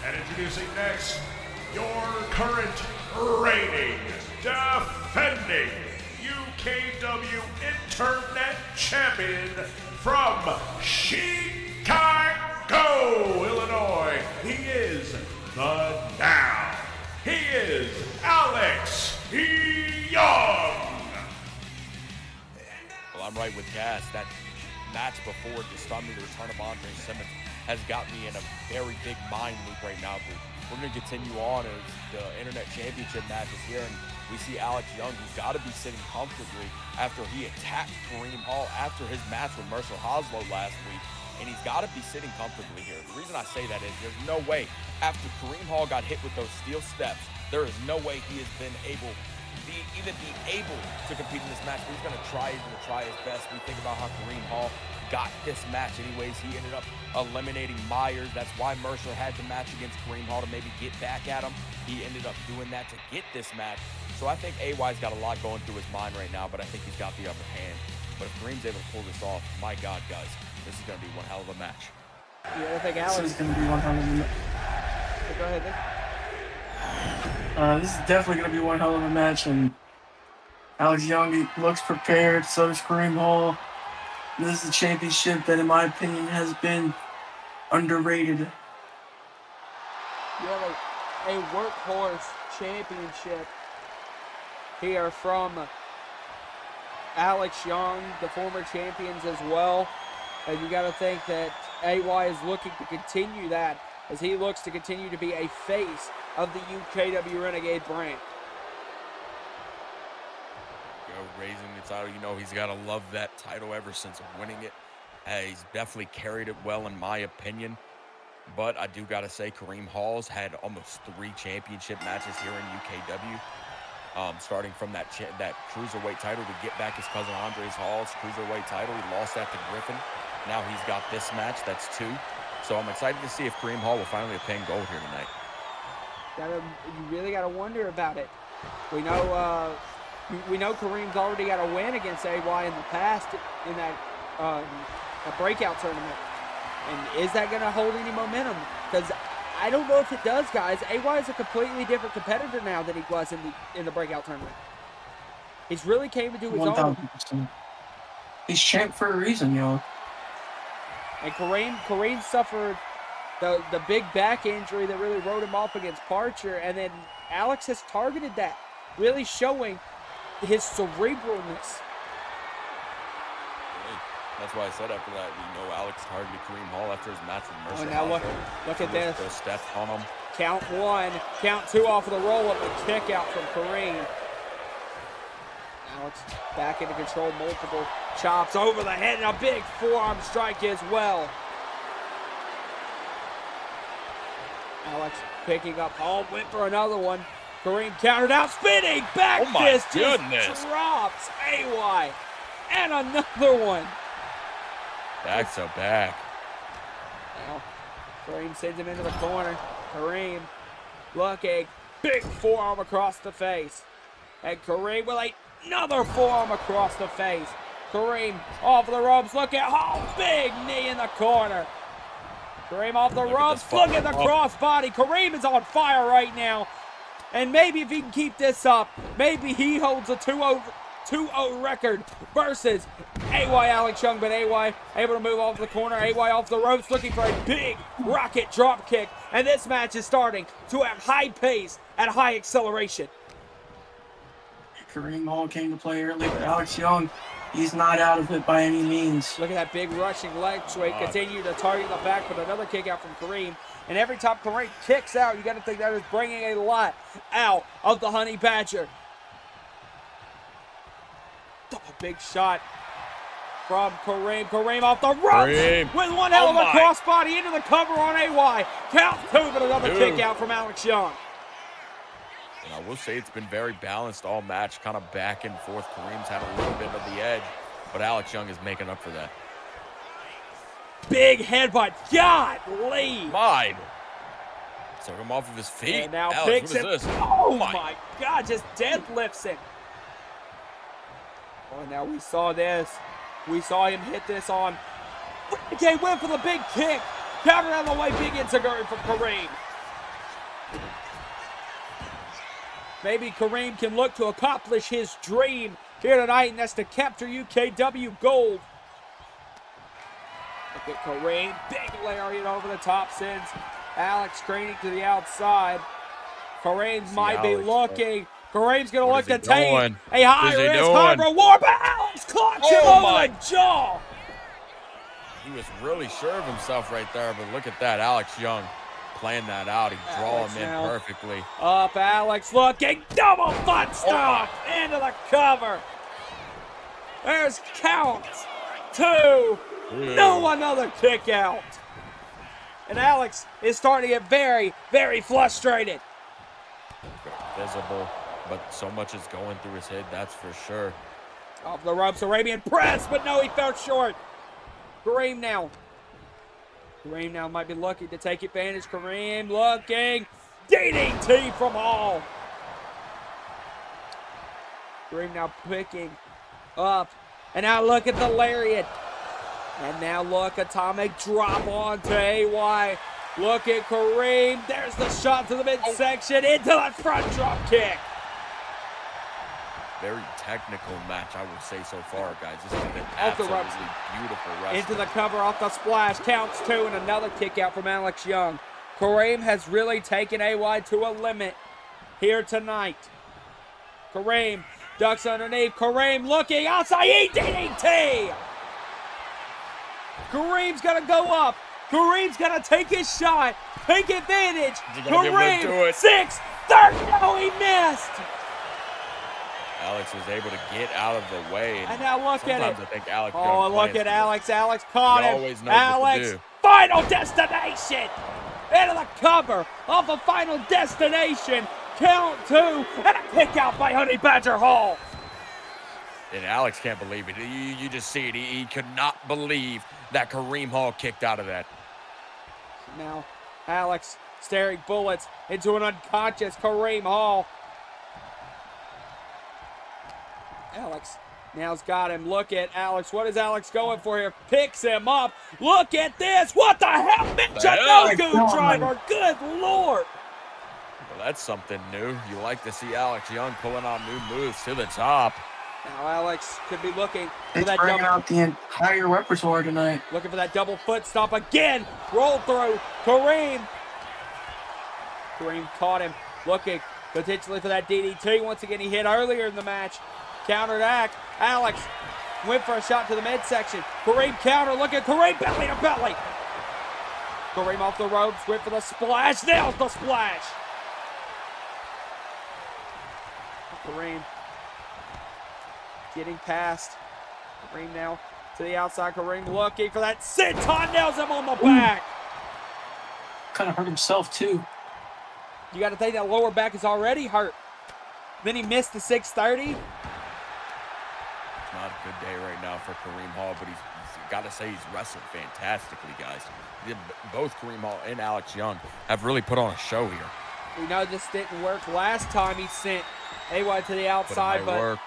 And introducing next, your current reigning, defending UKW Internet Champion from Chicago, Illinois. He is the now. He is Alex Young. Well, I'm right with Cass. That match before just stunned me. The return of Andre Simmons has got me in a very big mind loop right now. But we're going to continue on as the Internet Championship match is here. And we see Alex Young, who's got to be sitting comfortably after he attacked Kareem Hall after his match with Mercer Hoslow last week. And he's got to be sitting comfortably here. The reason I say that is there's no way, after Kareem Hall got hit with those steel steps, there is no way he has been able to compete in this match. But he's going to try his best. We think about how Kareem Hall got this match anyways. He ended up eliminating Myers. That's why Mercer had the match against Kareem Hall, to maybe get back at him. He ended up doing that to get this match. So I think AY's got a lot going through his mind right now, but I think he's got the upper hand. But if Kareem's able to pull this off, my God, guys, this is going to be one hell of a match. Yeah, I think Alex This is going to be one hell of a match. Go ahead, Nick. This is definitely going to be one hell of a match, and Alex Young looks prepared. So does Kareem Hall. This is a championship that, in my opinion, has been underrated. You have a workhorse championship here from Alex Young, the former champions as well. And you got to think that AY is looking to continue that as he looks to continue to be a face of the UKW Renegade brand. Raising the title, you know he's got to love that title ever since winning it. He's definitely carried it well in my opinion, but I do got to say Kareem Hall's had almost 3 championship matches here in UKW, starting from that cruiserweight title to get back his cousin Andres Hall's cruiserweight title. He lost that to Griffin. Now he's got this match, that's 2. So I'm excited to see if Kareem Hall will finally obtain gold here tonight. You really got to wonder about it. We know Kareem's already got a win against AY in the past in that a breakout tournament. And is that going to hold any momentum? Because I don't know if it does, guys. AY is a completely different competitor now than he was in the breakout tournament. He's really came into his own. 1000%. He's champ for a reason, yo. And Kareem suffered the big back injury that really wrote him off against Parcher, and then Alex has targeted that, really showing his cerebralness. That's why I said after that, you know, Alex targeted Kareem Hall after his match with Mercer. Oh, now look at this. Those steps on him. Count 1, count 2 off of the roll-up, the kick out from Kareem. Alex back into control, multiple chops over the head, and a big forearm strike as well. Alex picking up Hall, went for another one. Kareem countered out, spinning back fist, just drops AY, and another one. Back to back. Now, Kareem sends him into the corner. Kareem looking, big forearm across the face. And Kareem with another forearm across the face. Kareem off the ropes, look at Hall, big knee in the corner. Kareem off the ropes, look at the crossbody. Kareem is on fire right now. And maybe if he can keep this up, maybe he holds a 2-0 record versus AY Alex Young, but AY able to move off the corner. AY off the ropes looking for a big rocket drop kick. And this match is starting to have high pace and high acceleration. Kareem Hall came to play early, but Alex Young, he's not out of it by any means. Look at that big rushing leg sweep. Continue to target the back, but another kick out from Kareem. And every time Kareem kicks out, you got to think that is bringing a lot out of the Honey Badger. A big shot from Kareem. Kareem off the ropes with one hell of a crossbody into the cover on AY. Count 2, but another kick out from Alex Young. And I will say it's been very balanced all match, kind of back and forth. Kareem's had a little bit of the edge, but Alex Young is making up for that. Big headbutt. Golly. Mine. Took him off of his feet. And now Alex, picks him. Oh my God, just deadlifts him. Oh, now we saw this. We saw him hit this on. Okay, went for the big kick. Counter out of the way, big insecurity from Kareem. Maybe Kareem can look to accomplish his dream here tonight, and that's to capture UKW gold. Look at Kareem, big lariat over the top, sends Alex craning to the outside. Kareem might be looking. Kareem's going to look to take a high risk, high reward, but Alex clocks him over the jaw. He was really sure of himself right there, but look at that. Alex Young playing that out. He draw him in perfectly. Up Alex looking, double butt stomp into the cover. There's count 2. No, another kick out. And Alex is starting to get very, very frustrated. Visible, but so much is going through his head, that's for sure. Off the ropes, Arabian press, but no, he fell short. Kareem now might be looking to take advantage. Kareem looking. DDT from Hall. Kareem now picking up. And now look at the lariat. And now look, atomic drop onto AY. Look at Kareem. There's the shot to the midsection. Into the front drop kick. Very technical match, I would say, so far, guys. This has been Off the absolutely ropes. beautiful wrestling. Into the cover off the splash. Counts 2 and another kick out from Alex Young. Kareem has really taken AY to a limit here tonight. Kareem ducks underneath. Kareem looking outside. DDT. Kareem's going to go up. Kareem's going to take his shot. Take advantage. Kareem, 6-30. No, he missed. Alex was able to get out of the way. And now look at it. Sometimes I think Alex Oh, Young look plans at to- Alex. Alex caught He him. always knows what to Alex, do. final destination. Into the cover off of final destination. Count 2 and a kick out by Honey Badger Hall. And Alex can't believe it. You just see it. He could not believe that Kareem Hall kicked out of that. Now Alex staring bullets into an unconscious Kareem Hall. Alex now's got him. Look at Alex. What is Alex going for here? Picks him up. Look at this. What the hell? Michinoku driver. Good Lord. Well, that's something new. You like to see Alex Young pulling on new moves to the top. Now Alex could be looking for It's that bringing double. out the entire repertoire tonight. Looking for that double foot stomp again. Roll through. Kareem. Kareem caught him. Looking potentially for that DDT. Once again, he hit earlier in the match. Countered act. Alex went for a shot to the midsection. Kareem counter. Look at Kareem belly to belly. Kareem off the ropes. Went for the splash. Nails the splash. Kareem getting past. Kareem now to the outside. Kareem looking for that senton. Nails him on the back. Kind of hurt himself, too. You got to think that lower back is already hurt. Then he missed the 630. Not a good day right now for Kareem Hall, but he's got to say he's wrestled fantastically, guys. Both Kareem Hall and Alex Young have really put on a show here. We know this didn't work last time he sent AY to the outside, but work.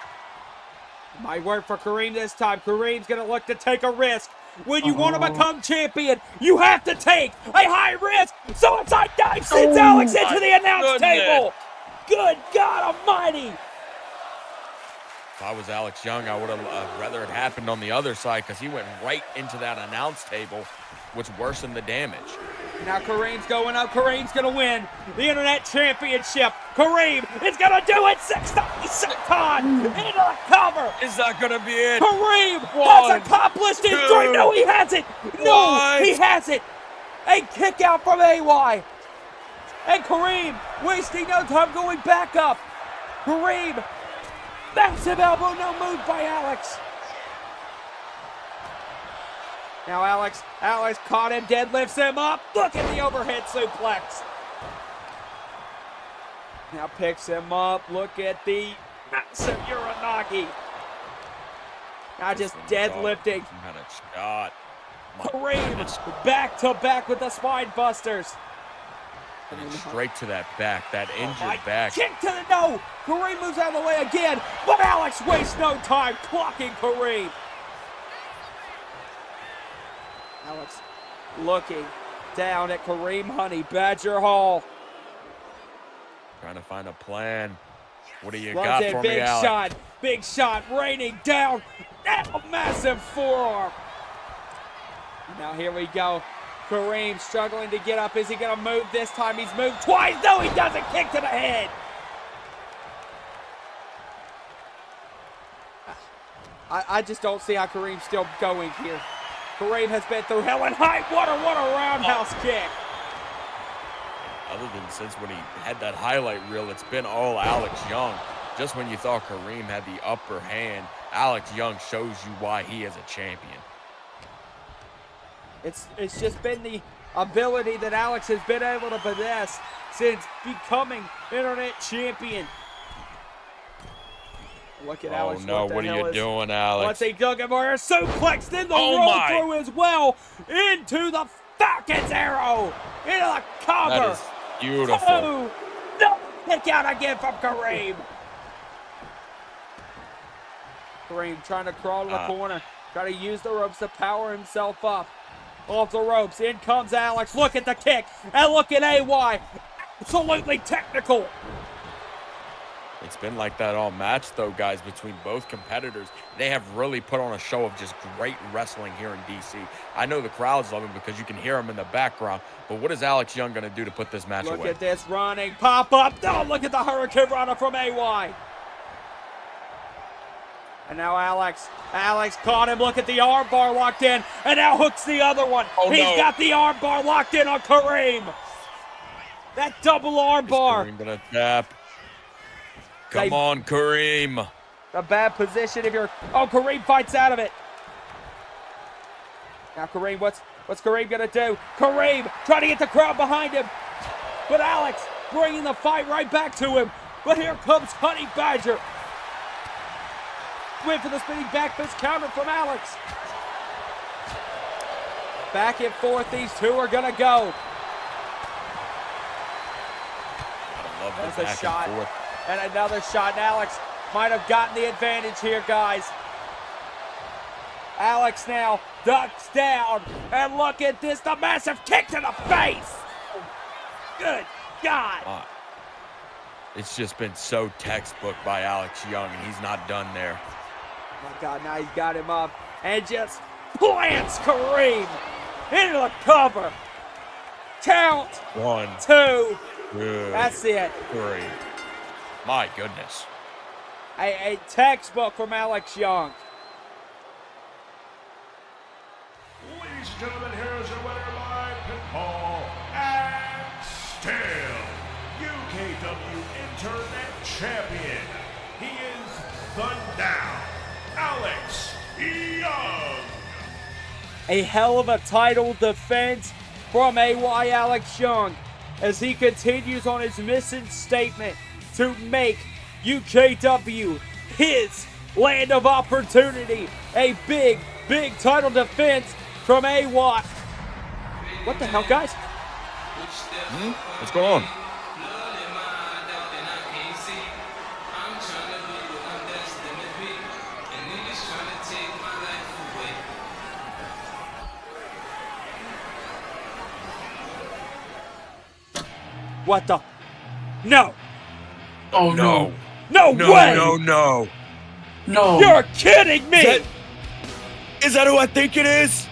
it might work for Kareem this time. Kareem's going to look to take a risk. When you want to become champion, you have to take a high risk. Suicide dive sends Alex into the announce table. Good God Almighty. If I was Alex Young, I would have rather it happened on the other side because he went right into that announce table, which worsened the damage. Now Kareem's going up. Kareem's going to win the Internet Championship. Kareem is going to do it. 630 senton into the cover. Is that going to be it? Kareem has accomplished his dream. No, he hasn't. No, he hasn't. A kick out from AY. And Kareem wasting no time going back up. Kareem, massive elbow, no move by Alex. Now Alex caught him, deadlifts him up. Look at the overhead suplex. Now picks him up. Look at the massive Uranagi. Now just deadlifting. He had a shot. Kareem back to back with the spine busters. And straight to that back, that injured back. Kick to the no. Kareem moves out of the way again, but Alex wastes no time clocking Kareem. Alex looking down at Kareem Honey Badger Hall. Trying to find a plan. What do you Runs got in, for me, Alex? big shot, raining down. Now massive forearm. Now here we go. Kareem struggling to get up. Is he going to move this time? He's moved twice. No, he doesn't. Kick to the head. I just don't see how Kareem's still going here. Kareem has been through hell and high water. What a roundhouse kick. Other than since when he had that highlight reel, it's been all Alex Young. Just when you thought Kareem had the upper hand, Alex Young shows you why he is a champion. It's just been the ability that Alex has been able to possess since becoming Internet Champion. Look at Alex. Oh no, what are you doing, Alex? Once he dug him for a suplex, then the Oh roll my. through as well into the Falcon's arrow, into the cover. That is beautiful. No, kick out again from Kareem. Kareem trying to crawl to the corner. Try to use the ropes to power himself up. Off the ropes. In comes Alex. Look at the kick. And look at AY. Absolutely technical. It's been like that all match, though, guys, between both competitors. They have really put on a show of just great wrestling here in DC. I know the crowds love him because you can hear him in the background, but what is Alex Young going to do to put this match away? Look at this running pop up. Oh, look at the Hurricane Runner from AY. And now Alex caught him. Look at the arm bar locked in, and now hooks the other one. He's got the arm bar locked in on Kareem. That double arm bar. Kareem gonna tap. Come on, Kareem. A bad position if you're... Oh, Kareem fights out of it. Now Kareem, what's Kareem gonna do? Kareem trying to get the crowd behind him. But Alex bringing the fight right back to him. But here comes Honey Badger. Went for the spinning back fist counter from Alex. Back and forth, these two are gonna go. That's a shot. And another shot. And Alex might have gotten the advantage here, guys. Alex now ducks down. And look at this. The massive kick to the face. Good God. It's just been so textbook by Alex Young, and he's not done there. Oh my God, now he's got him up. And just plants Kareem into the cover. Count. 1, 2. Good. That's it. 3. My goodness. A textbook from Alex Young. Ladies and gentlemen, here's your winner by pinfall and still UKW Internet Champion. He is the now Alex Young. A hell of a title defense from AY Alex Young as he continues on his mission statement to make UKW his land of opportunity. A big, big title defense from AY. What the hell, guys? What's going on? What the? No. Oh, no. No way. No. You're kidding me. Is that who I think it is?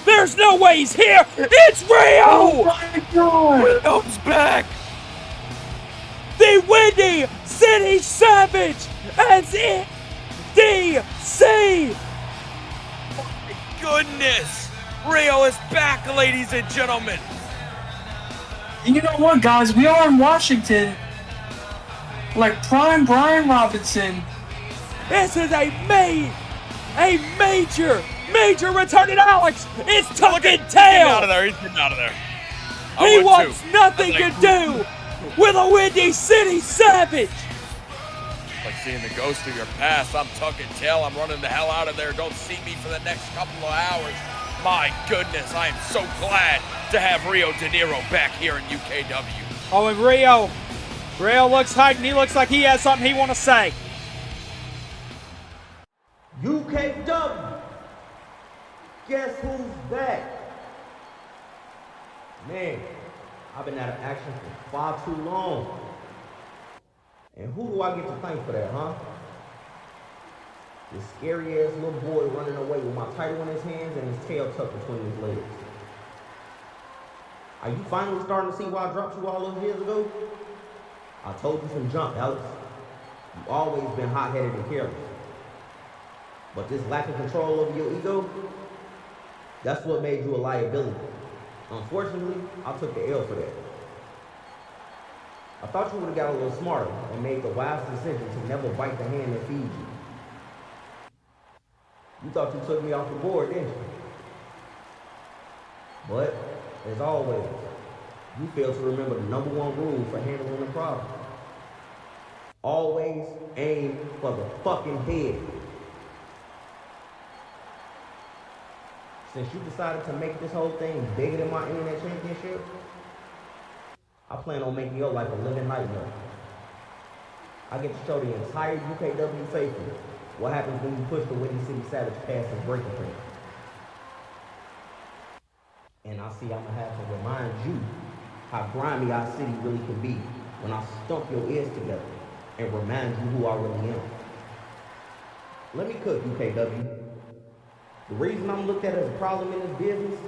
There's no way he's here. It's Rio. Oh, my God. Rio's back. The Windy City Savage as in DC. Goodness. Rio is back, ladies and gentlemen. And you know what, guys? We are in Washington. Like prime Brian Robinson. This is a major return, and Alex is tucking tail. He's getting out of there. He's getting out of there. He wants nothing to do with a Windy City Savage. Like seeing the ghost of your past. I'm tucking tail. I'm running the hell out of there. Don't see me for the next couple of hours. My goodness, I am so glad to have Rio De Niro back here in UKW. Oh, and Rio looks hyped, and he looks like he has something he wants to say. UKW, guess who's back? Man, I've been out of action for far too long. And who do I get to thank for that, huh? This scary ass little boy running away with my title in his hands and his tail tucked between his legs. Are you finally starting to see why I dropped you all those years ago? I told you from jump, Alex. You've always been hot-headed and careless. But this lack of control over your ego, that's what made you a liability. Unfortunately, I took the L for that. I thought you would have got a little smarter and made the wise decision to never bite the hand that feeds you. You thought you took me off the board, didn't you? But, as always, you failed to remember the #1 rule for handling a problem. Always aim for the fucking head. Since you decided to make this whole thing bigger than my internet championship, I plan on making your life a living nightmare. I get to show the entire UKW faithful What happens when you push the Windy City Savage past his breaking point? And I see I'm gonna have to remind you how grimy our city really can be when I stump your ears together and remind you who I really am. Let me cook, UKW. The reason I'm looked at as a problem in this business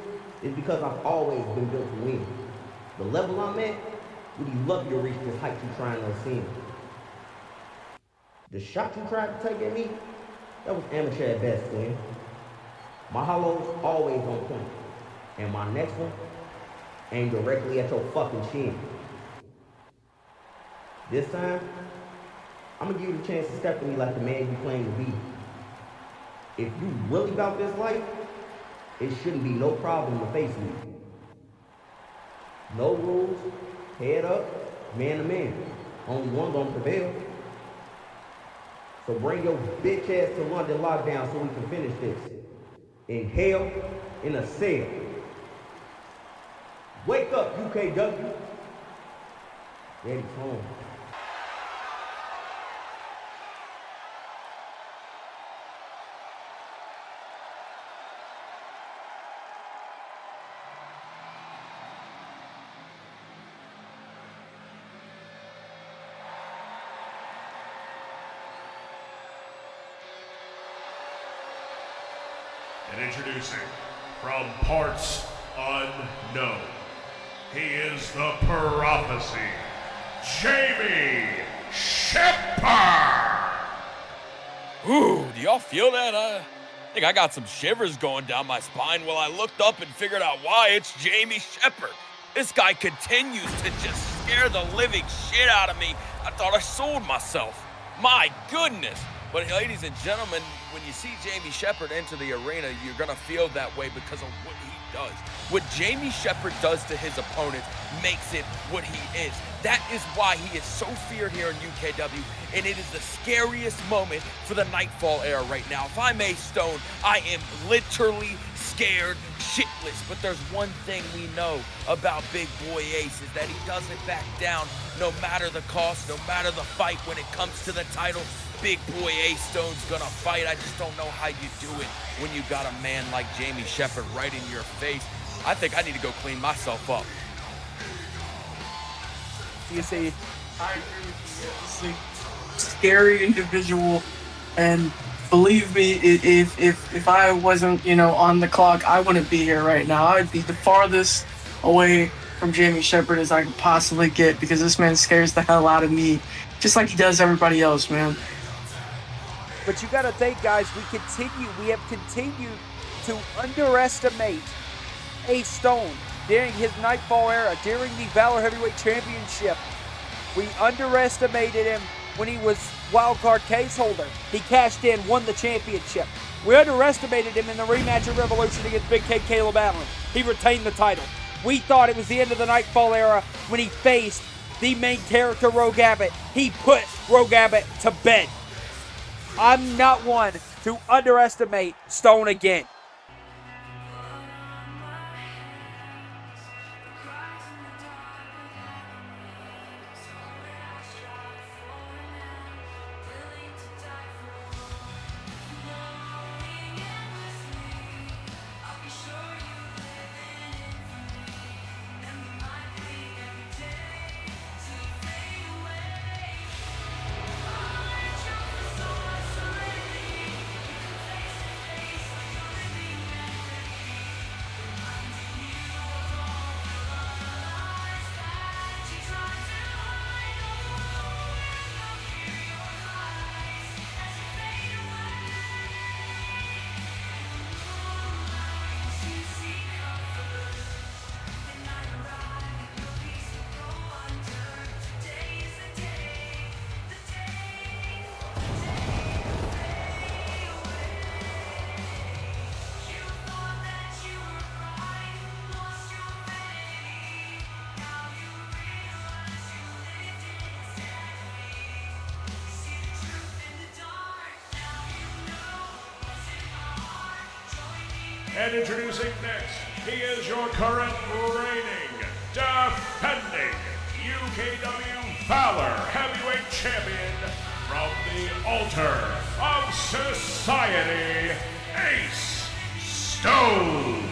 is because I've always been built to win. The level I'm at would be lucky to reach this height you're trying to ascend. The shot you tried to take at me, that was amateur at best, Glenn. My hollow's always on point, and my next one aimed directly at your fucking chin. This time, I'm gonna give you the chance to step to me like the man you claim to be. If you really about this life, it shouldn't be no problem to face me. No rules, head up, man to man. Only one gonna prevail. So bring your bitch ass to London lockdown so we can finish this. In hell, in a cell. Wake up, UKW. Daddy's home. And introducing, from parts unknown, he is the prophecy, Jamie Shepard! Ooh, do y'all feel that? I think I got some shivers going down my spine while I looked up and figured out why it's Jamie Shepard. This guy continues to just scare the living shit out of me. I thought I sold myself. My goodness. But ladies and gentlemen, when you see Jamie Shepard enter the arena, you're gonna feel that way because of what he does. What Jamie Shepard does to his opponents makes it what he is. That is why he is so feared here in UKW, and it is the scariest moment for the Nightfall era right now. If I may, Stone, I am literally scared shitless. But there's one thing we know about Big Boy Ace is that he doesn't back down no matter the cost, no matter the fight. When it comes to the title, Big Boy Ace Stone's gonna fight. I just don't know how you do it when you got a man like Jamie Shepard right in your face. I think I need to go clean myself up. You see, I agree with you. He's a scary individual, and believe me, if I wasn't, on the clock, I wouldn't be here right now. I'd be the farthest away from Jamie Shepard as I could possibly get, because this man scares the hell out of me, just like he does everybody else, man. but you got to think, guys, we have continued to underestimate Ace Stone during his Nightfall era, during the Valor Heavyweight Championship. We underestimated him when he was wildcard case holder. He cashed in, won the championship. We underestimated him in the rematch of Revolution against Big K Caleb Allen. He retained the title. We thought it was the end of the Nightfall era when he faced the main character, Rogue Abbott. He put Rogue Abbott to bed. I'm not one to underestimate Stone again. And introducing next, he is your current reigning, defending UKW Valor Heavyweight Champion from the altar of society, Ace Stone.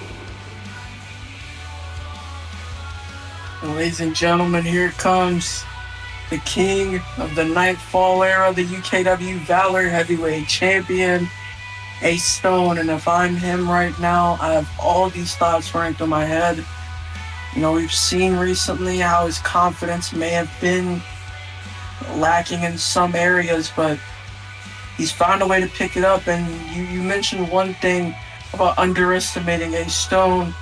Ladies and gentlemen, here comes the king of the Ninth Fall era, the UKW Valor Heavyweight Champion, Ace Stone. And if I'm him right now, I have all these thoughts ranked in my head. You know, we've seen recently how his confidence may have been lacking in some areas, but he's found a way to pick it up. And you mentioned one thing about underestimating Ace Stone.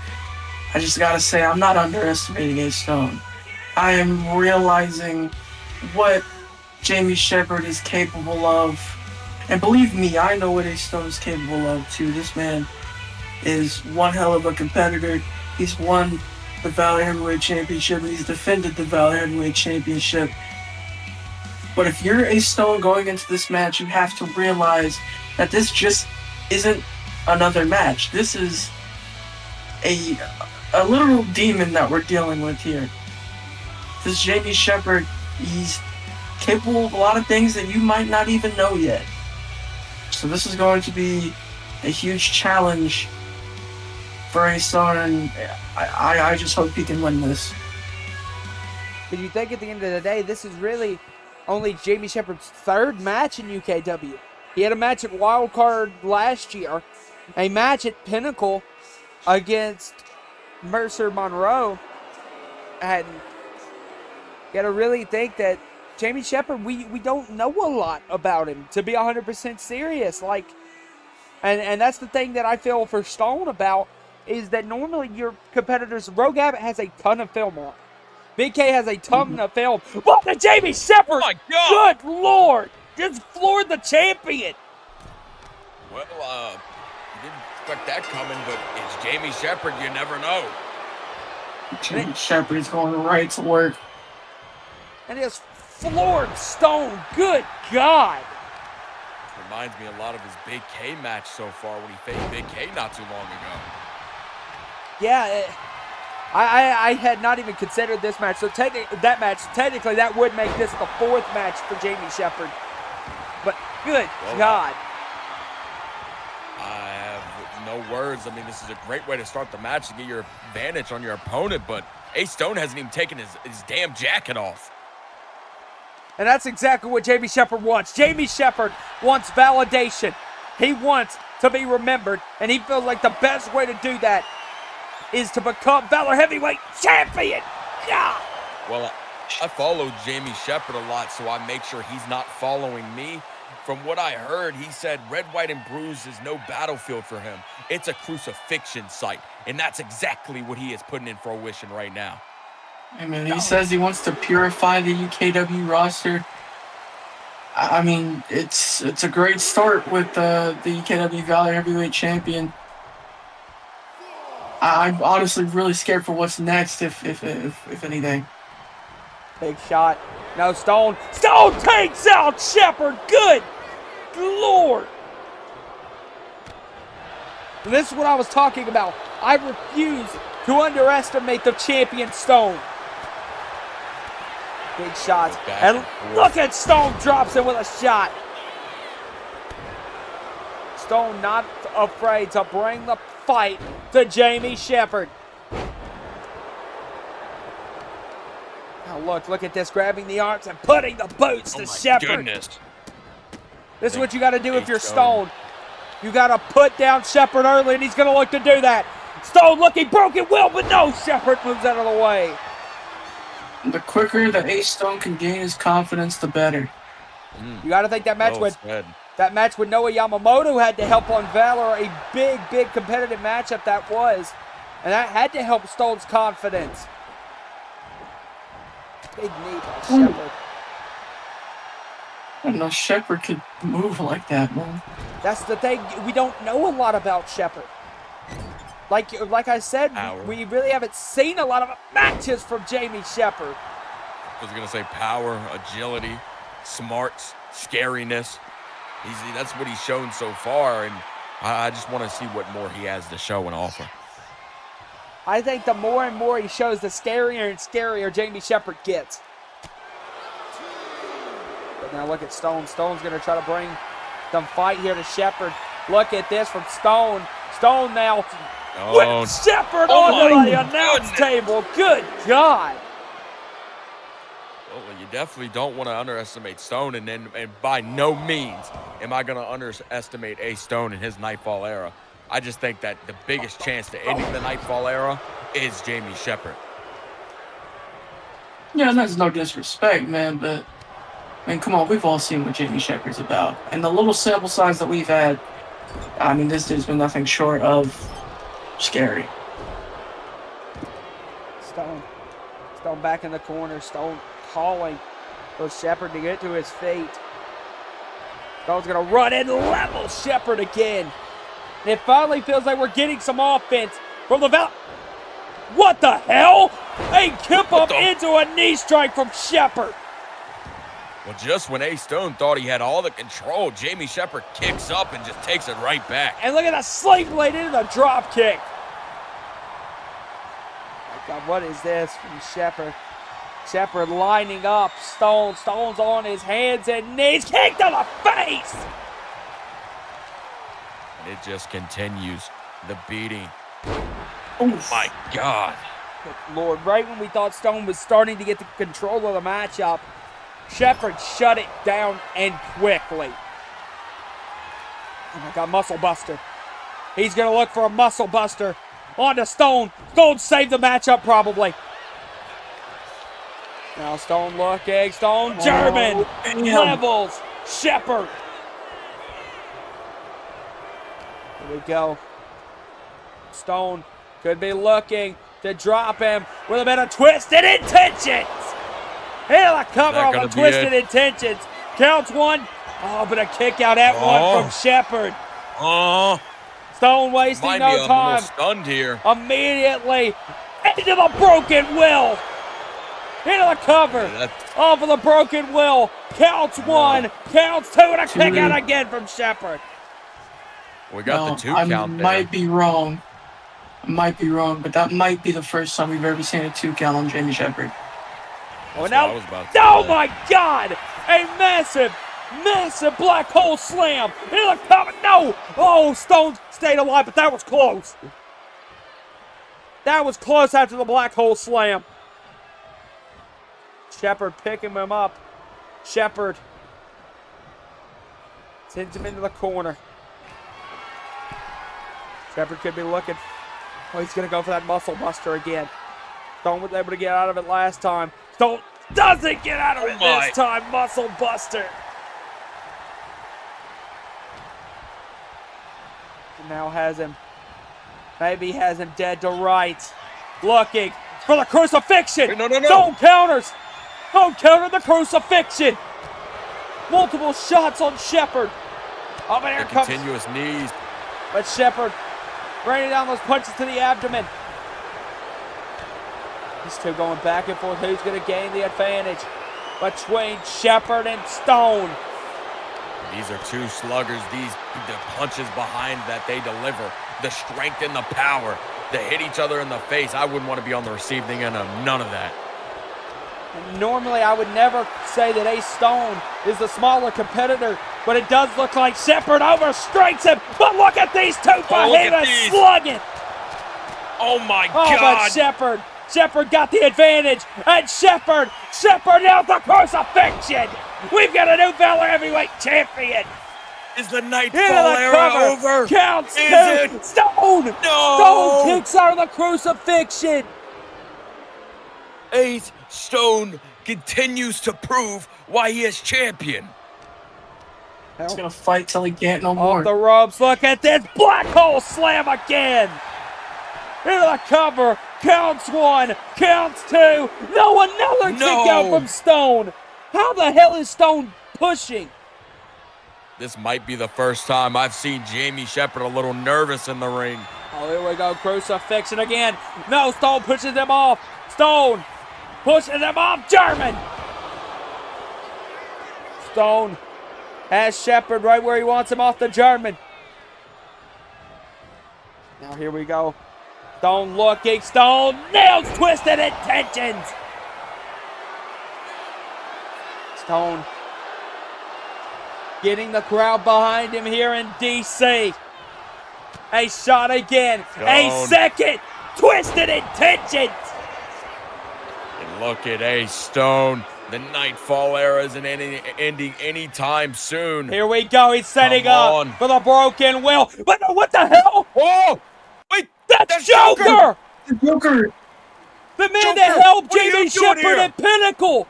I just gotta say, I'm not underestimating Ace Stone. I am realizing what Jamie Shepherd is capable of. And believe me, I know what Ace Stone is capable of too. This man is one hell of a competitor. He's won the Valor Heavyweight Championship. He's defended the Valor Heavyweight Championship. But if you're Ace Stone going into this match, you have to realize that this just isn't another match. This is a literal demon that we're dealing with here. This Jamie Shepherd, he's capable of a lot of things that you might not even know yet. So this is going to be a huge challenge for Ace Stone, and I just hope he can win this. But you think at the end of the day, this is really only Jamie Shepherd's third match in UKW. He had a match at Wildcard last year, a match at Pinnacle against Mercer Monroe, and you gotta really think that Jamie Shepherd, we don't know a lot about him, to be 100% serious. And that's the thing that I feel for Stone about, is that normally your competitors, Rogue Abbott has a ton of film on. Big K has a ton of film. Look at Jamie Shepherd! Oh my God! Good Lord! Just floored the champion! Well, you didn't expect that coming, but it's Jamie Shepherd. You never know. Jamie Shepherd is going right to work. And just floored Stone. Good God! Reminds me a lot of his Big K match so far when he faced Big K not too long ago. Yeah, I had not even considered this match. So technically, that would make this the fourth match for Jamie Shepherd. But good God. I have no words. I mean, this is a great way to start the match to get your advantage on your opponent, but Ace Stone hasn't even taken his damn jacket off. And that's exactly what Jamie Shepherd wants. Jamie Shepherd wants validation. He wants to be remembered, and he feels like the best way to do that is to become Valor Heavyweight Champion. Yeah. Well, I follow Jamie Shepherd a lot, so I make sure he's not following me. From what I heard, he said Red, White, and Bruised is no battlefield for him. It's a crucifixion site, and that's exactly what he is putting in fruition right now. I mean, he says he wants to purify the UKW roster. I mean, it's a great start with the UKW Valor Heavyweight Champion. I'm honestly really scared for what's next, if anything. Big shot. No, Stone. Stone takes out Shepherd. Good Lord. And this is what I was talking about. I refuse to underestimate the champion Stone. Big shots. And look at Stone drops it with a shot. Stone not afraid to bring the fight to Jamie Shepherd. Now look at this, grabbing the arms and putting the boots to Shepherd. Goodness. This is what you got to do if you're Stone. You got to put down Shepherd early, and he's going to look to do that. Stone looking broken will, but no, Shepherd moves out of the way. The quicker that Ace Stone can gain his confidence, the better. You got to think that match with Noah Yamamoto had to help on Valor, a big competitive matchup that was. And that had to help Stone's confidence. Big knee by Shepherd. I don't know, Shepherd could move like that, man. That's the thing. We don't know a lot about Shepherd. Like I said, we really haven't seen a lot of matches from Jamie Shepherd. I was going to say power, agility, smarts, scariness. That's what he's shown so far, and I just want to see what more he has to show and offer. I think the more and more he shows, the scarier and scarier Jamie Shepherd gets. But now look at Stone. Stone's going to try to bring some fight here to Shepard. Look at this from Stone. Stone now with Shepard onto the announce table. Good God. Well, you definitely don't want to underestimate Stone, and by no means am I going to underestimate Ace Stone in his Nightfall era. I just think that the biggest chance to ending the Nightfall era is Jamie Shepard. Yeah, that's no disrespect, man, but I mean, come on, we've all seen what Jamie Shepard's about. And the little sample size that we've had, I mean, this dude's been nothing short of scary. Stone back in the corner. Stone calling for Shepard to get to his feet. Stone's going to run and level Shepard again. And it finally feels like we're getting some offense from the Valente. What the hell? A kip up into a knee strike from Shepard. Well, just when Ace Stone thought he had all the control, Jamie Shepard kicks up and just takes it right back. And look at the slave blade into the drop kick. Oh my God, what is this from Shepard? Shepard lining up Stone. Stone's on his hands and knees. Kick to the face. And it just continues. The beating. Oof. My God. Good Lord, right when we thought Stone was starting to get the control of the matchup, Shepard shut it down and quickly. Oh my God, muscle buster. He's going to look for a muscle buster onto Stone. Stone saved the matchup probably. Now Stone looking. Stone German levels Shepard. Here we go. Stone could be looking to drop him with a bit of twisted intentions. Into the cover of the twisted intentions. Counts one. Oh, but a kick out at one from Shepard. Stone wasting no time. Stunned here. Immediately into the broken will. Into the cover. Off of the broken will. Counts one. Counts two. And a kick out again from Shepard. We got the two count there. I might be wrong. But that might be the first time we've ever seen a 2 count on Jamie Shepard. Oh, now, oh my God! A massive black hole slam. Into the cover. No! Oh, Stone stayed alive, but that was close. That was close after the black hole slam. Shepard picking him up. Shepard sends him into the corner. Shepard could be looking. Oh, he's going to go for that muscle buster again. Stone was able to get out of it last time. Stone doesn't get out of it this time. Muscle buster. And now has him. Maybe has him dead to rights. Looking for the crucifixion. No. Stone counters. Stone countered the crucifixion. Multiple shots on Shepard. Oh, but here comes continuous knees. But Shepard raining down those punches to the abdomen. These two going back and forth. Who's going to gain the advantage between Shepard and Stone? These are two sluggers. The punches behind that they deliver, the strength and the power, they hit each other in the face. I wouldn't want to be on the receiving end of none of that. And normally I would never say that Ace Stone is the smaller competitor, but it does look like Shepard overstrikes him. But look at these two behemoths slugging. Oh my God. But Shepard got the advantage, and Shepard nailed the crucifixion. We've got a new Valor Heavyweight Champion. Is the Nightfall era over? Counts is two. It? Stone! No! Stone kicks out of the crucifixion. Ace Stone continues to prove why he is champion. He's going to fight till he can't no more. Off the ropes. Look at this black hole slam again. Into the cover. Counts one. Counts two. No, another kick out from Stone. How the hell is Stone pushing? This might be the first time I've seen Jamie Shepard a little nervous in the ring. Oh, here we go. Crucifixion again. No, Stone pushes him off. Stone pushes him off. German. Stone has Shepard right where he wants him off the German. Now here we go. Stone looking. Stone nails twisted intentions. Stone Getting the crowd behind him here in DC. A shot again. A second. Twisted intentions. And look at Ace Stone. The Nightfall era isn't ending anytime soon. Here we go. He's setting up for the broken will. But what the hell? Whoa! Wait, that's Joker! The Joker! The man that helped Jamie Shepard at Pinnacle!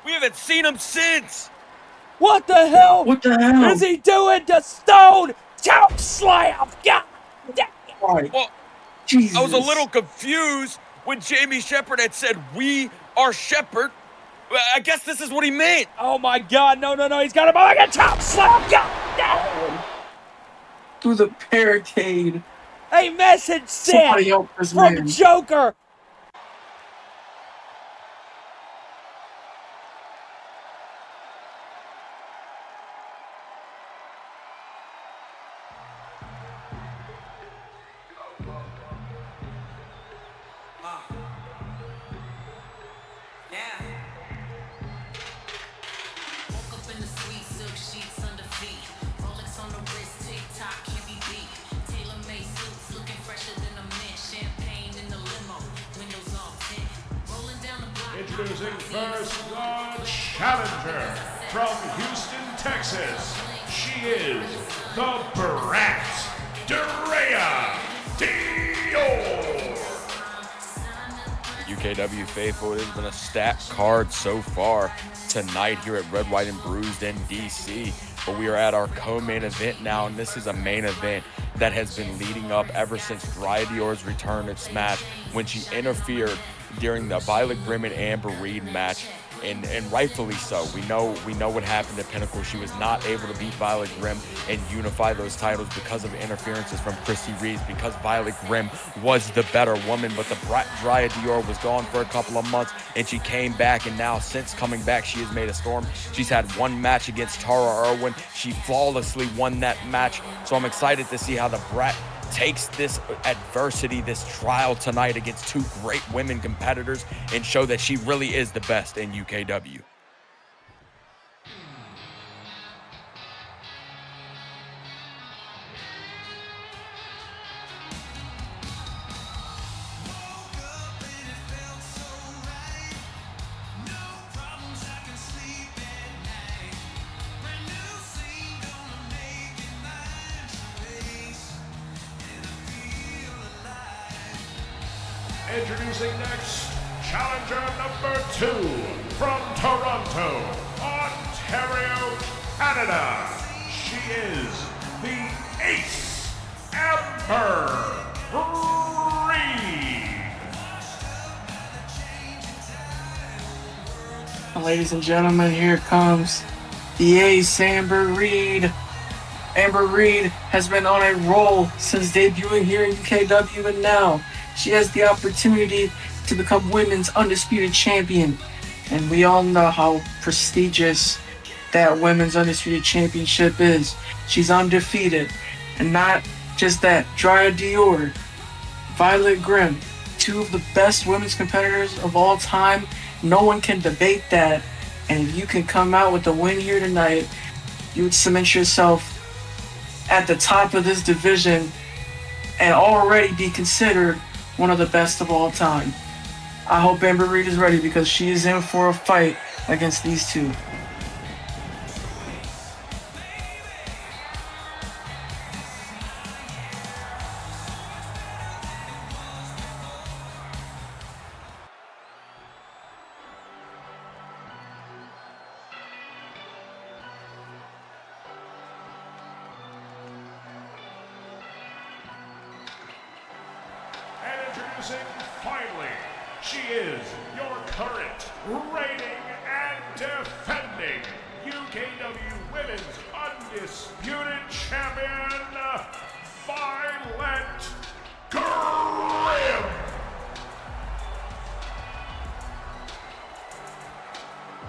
We haven't seen him since! What the hell? What the hell is he doing to Stone? Choke slam! God damn! Well, Jesus. I was a little confused when Jamie Shepard had said, "We are Shepard." I guess this is what he meant. Oh my God, no, he's got him like a choke slam! God damn! Through the barricade. A message sent from man. Joker. Introducing first the challenger from Houston, Texas. She is the Brat, Drea Dior. UKW faithful, it has been a stacked card so far tonight here at Red, White, and Bruised in DC. But we are at our co-main event now, and this is a main event that has been leading up ever since Drea Dior's return at Smash when she interfered during the Violet Grimm and Amber Reed match, and rightfully so. We know what happened at Pinnacle. She was not able to beat Violet Grimm and unify those titles because of interferences from Christy Reeves, because Violet Grimm was the better woman. But the Drea Dior was gone for a couple of months, and she came back, and now since coming back, she has made a storm. She's had one match against Tara Irwin. She flawlessly won that match, so I'm excited to see how the Brat takes this adversity, this trial tonight against two great women competitors, and show that she really is the best in UKW. Introducing next, challenger number 2 from Toronto, Ontario, Canada. She is the Ace, Amber Reed. Ladies and gentlemen, here comes the Ace, Amber Reed. Amber Reed has been on a roll since debuting here in UKW, and now she has the opportunity to become women's undisputed champion. And we all know how prestigious that women's undisputed championship is. She's undefeated. And not just that, Drea Dior, Violet Grimm, two of the best women's competitors of all time. No one can debate that. And if you can come out with a win here tonight, you would cement yourself at the top of this division and already be considered one of the best of all time. I hope Amber Reed is ready because she is in for a fight against these two. Finally, she is your current, reigning, and defending UKW Women's Undisputed Champion, Valente Grimm.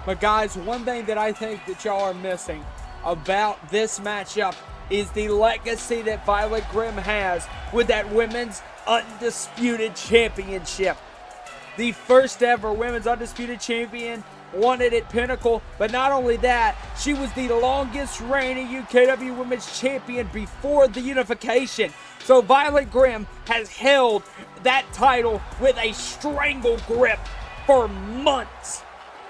But guys, one thing that I think that y'all are missing about this matchup is the legacy that Violet Grimm has with that women's undisputed championship. The first ever women's undisputed champion wanted at Pinnacle, but not only that, she was the longest reigning UKW Women's Champion before the unification. So Violet Grimm has held that title with a strangle grip for months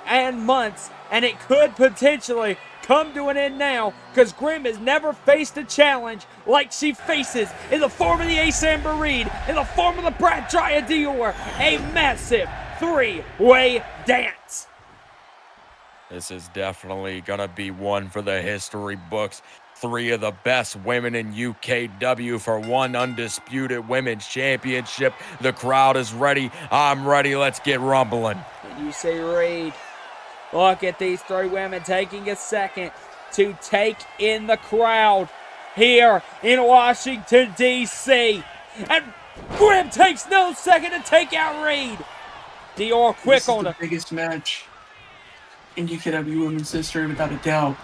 and months, and it could potentially come to an end now, because Grimm has never faced a challenge like she faces in the form of the Ace Amber Reed, in the form of the Brat Dryad Dior, a massive three-way dance. This is definitely going to be one for the history books. 3 of the best women in UKW for one undisputed women's championship. The crowd is ready. I'm ready. Let's get rumbling. And you see Reed. Look at these 3 women taking a second to take in the crowd here in Washington, D.C. And Grimm takes no second to take out Reed. Dior quick on the biggest match in UKW women's history, without a doubt.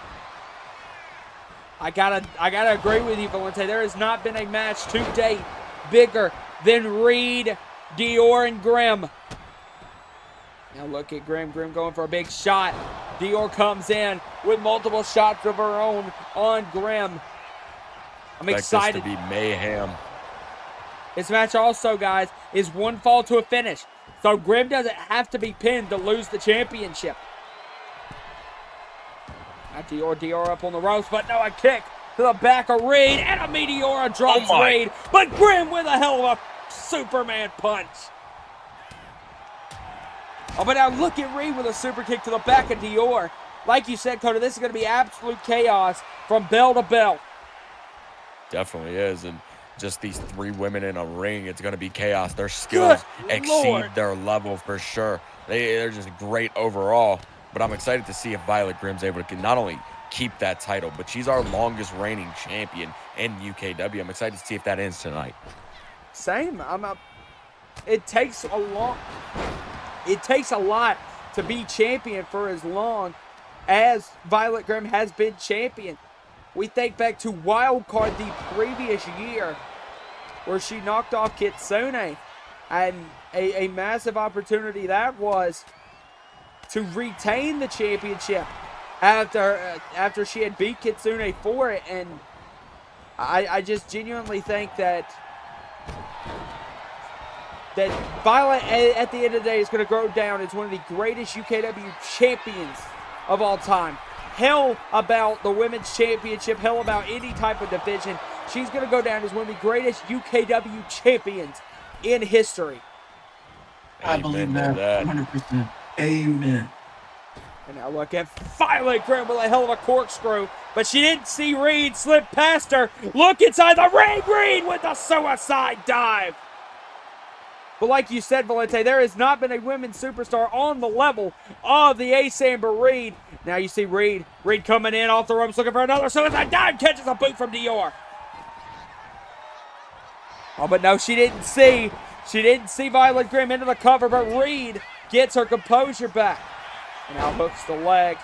I gotta agree with you, Valente. There has not been a match to date bigger than Reed, Dior, and Grimm. Now look at Grimm. Grimm going for a big shot. Dior comes in with multiple shots of her own on Grimm. I'm excited. This to be mayhem. This match also, guys, is 1 fall to a finish. So Grimm doesn't have to be pinned to lose the championship. Now Dior up on the ropes, but no, a kick to the back of Reed, and a Meteora drops Reed. But Grimm with a hell of a Superman punch. Oh, but now look at Reed with a super kick to the back of Dior. Like you said, Dakota, this is going to be absolute chaos from bell to bell. Definitely is, and just these 3 women in a ring, it's going to be chaos. Their skills exceed their level for sure. They're just great overall, but I'm excited to see if Violet Grimm's able to not only keep that title, but she's our longest reigning champion in UKW. I'm excited to see if that ends tonight. Same. It takes a lot to be champion for as long as Violet Grimm has been champion. We think back to Wildcard the previous year, where she knocked off Kitsune, and a massive opportunity that was to retain the championship after she had beat Kitsune for it. And I just genuinely think that Violet, at the end of the day, is going to go down as one of the greatest UKW champions of all time. Hell about the women's championship, hell about any type of division. She's going to go down as one of the greatest UKW champions in history. I believe that 100%. Amen. And now look at Violet Grimm with a hell of a corkscrew, but she didn't see Reed slip past her. Look inside the ring, Reed with the suicide dive. But like you said, Valente, there has not been a women's superstar on the level of the Ace Amber Reed. Now you see Reed. Reed coming in off the ropes looking for another suicide dive. Catches a boot from Dior. Oh, but no, she didn't see Violet Grimm into the cover, but Reed gets her composure back. And now hooks the leg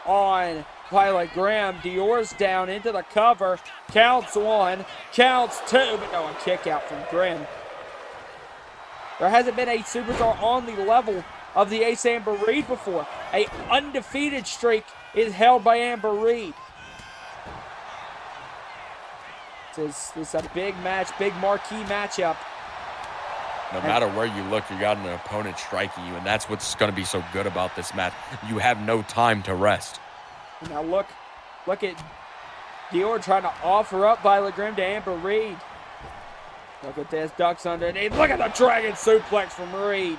on Violet Grimm. Dior's down into the cover. Counts 1, counts 2, but no, a kick out from Grimm. There hasn't been a superstar on the level of the Ace Amber Reed before. An undefeated streak is held by Amber Reed. This is a big match, big marquee matchup. No matter where you look, you got an opponent striking you, and that's what's going to be so good about this match. You have no time to rest. Now look at Dior trying to offer up Violet Grimm to Amber Reed. Look at this, ducks underneath. Look at the dragon suplex from Reed.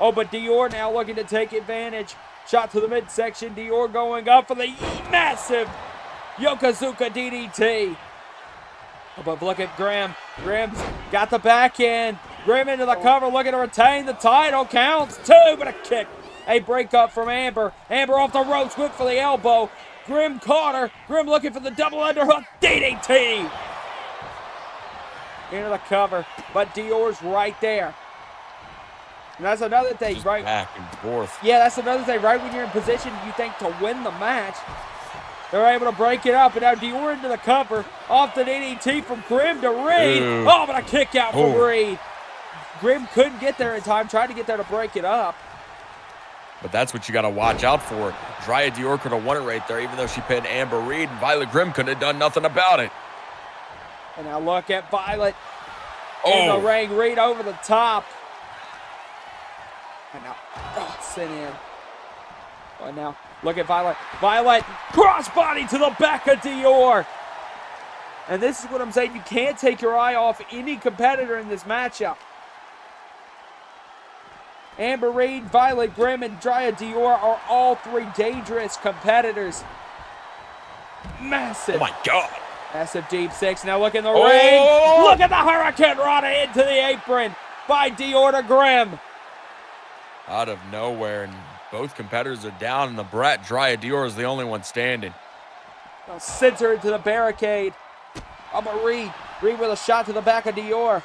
Oh, but Dior now looking to take advantage. Shot to the midsection. Dior going up for the massive Yokozuka DDT. Oh, but look at Grimm. Grimm's got the back end. Grimm into the cover, looking to retain the title. Counts 2, but a kick. A breakup from Amber. Amber off the ropes, whip for the elbow. Grimm caught her. Grimm looking for the double underhook. DDT. Into the cover, but Dior's right there. And that's another thing, just right? Back and forth. Yeah, that's another thing. Right when you're in position, you think to win the match, they're able to break it up. And now Dior into the cover, off the DDT from Grimm to Reed. Ooh. Oh, but a kick out from Reed. Grimm couldn't get there in time, tried to get there to break it up. But that's what you got to watch out for. Drea Dior could have won it right there, even though she pinned Amber Reed, and Violet Grimm couldn't have done nothing about it. And now look at Violet in the ring, Reed over the top. And now, sent in. And now, look at Violet. Violet, crossbody to the back of Dior. And this is what I'm saying. You can't take your eye off any competitor in this matchup. Amber Reed, Violet Grimm, and Drea Dior are all three dangerous competitors. Massive. Oh, my God. Massive deep six. Now look in the ring. Look at the Hurricane Rana into the apron by Dior to Grimm. Out of nowhere, and both competitors are down, and the brat Drea Dior is the only one standing. Now sends her into the barricade. But Reed with a shot to the back of Dior.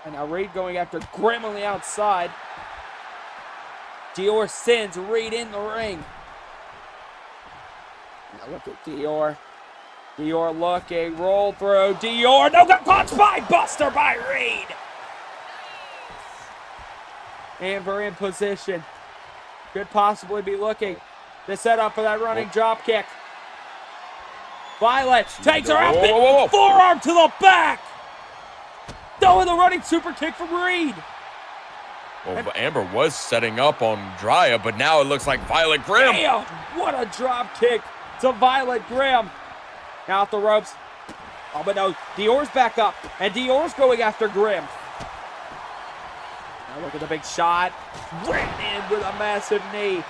And now Reed going after Grimm on the outside. Dior sends Reed in the ring. Now look at Dior. Dior looking, roll through. Dior, no, got caught spine buster by Reed. Amber in position. Could possibly be looking to set up for that running drop kick. Violet takes her out, forearm to the back. Throwing the running super kick from Reed. Well, Amber was setting up on Drea, but now it looks like Violet Grimm. Damn, what a drop kick to Violet Grimm. Now off the ropes. Oh, but no, Dior's back up, and Dior's going after Grimm. Now look at the big shot. Ran in with a massive knee.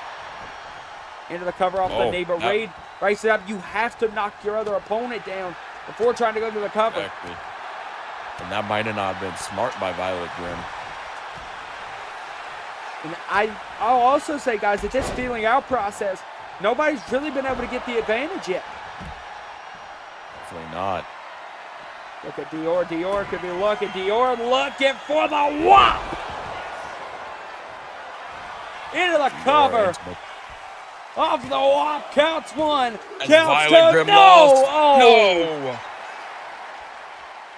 Into the cover off the knee, but Reed races it up. You have to knock your other opponent down before trying to go to the cover. Exactly. And that might have not been smart by Violet Grimm. And I'll also say, guys, that this feeling out process, nobody's really been able to get the advantage yet. Definitely not. Look at Dior. Dior could be looking. Dior looking for the whop. Into the cover. Off the whop. Counts one. And counts Violet two. Grimm No. lost. Oh. No.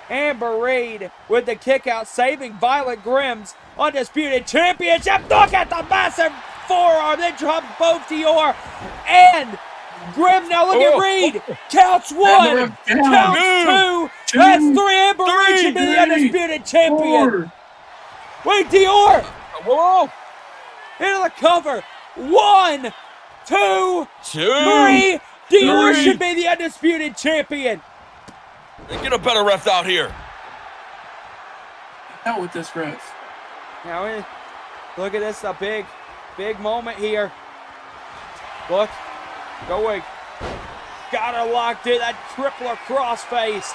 Amber Reed with the kick out, saving Violet Grimm's undisputed championship. Look at the massive forearm. They dropped both Dior and Grimm. Now look at Reed. Counts one. Counts two. That's three. Amber Reed should be the undisputed champion. Wait, Dior. Whoa. Into the cover. 1, 2, 3. Dior should be the undisputed champion. Get a better ref out here. Out with this ref. Now, look at this, a big moment here. Look, going. Got her locked in, that tripler crossface.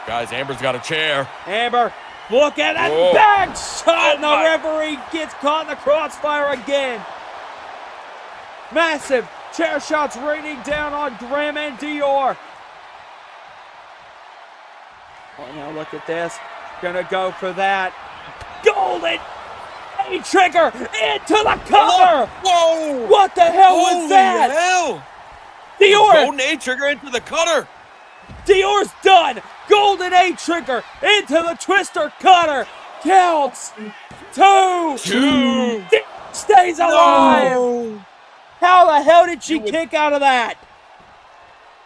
Guys, Amber's got a chair. Amber, look at that bag shot, and the referee gets caught in the crossfire again. Massive chair shots raining down on Grimm and Dior. Oh, now look at this. Gonna go for that. Golden A-trigger into the cover. Whoa! What the hell was that? Hell! Dior. Golden A-trigger into the cutter. Dior's done. Golden A-trigger into the twister cutter. Counts. 2. Stays alive. No. How the hell did she kick out of that?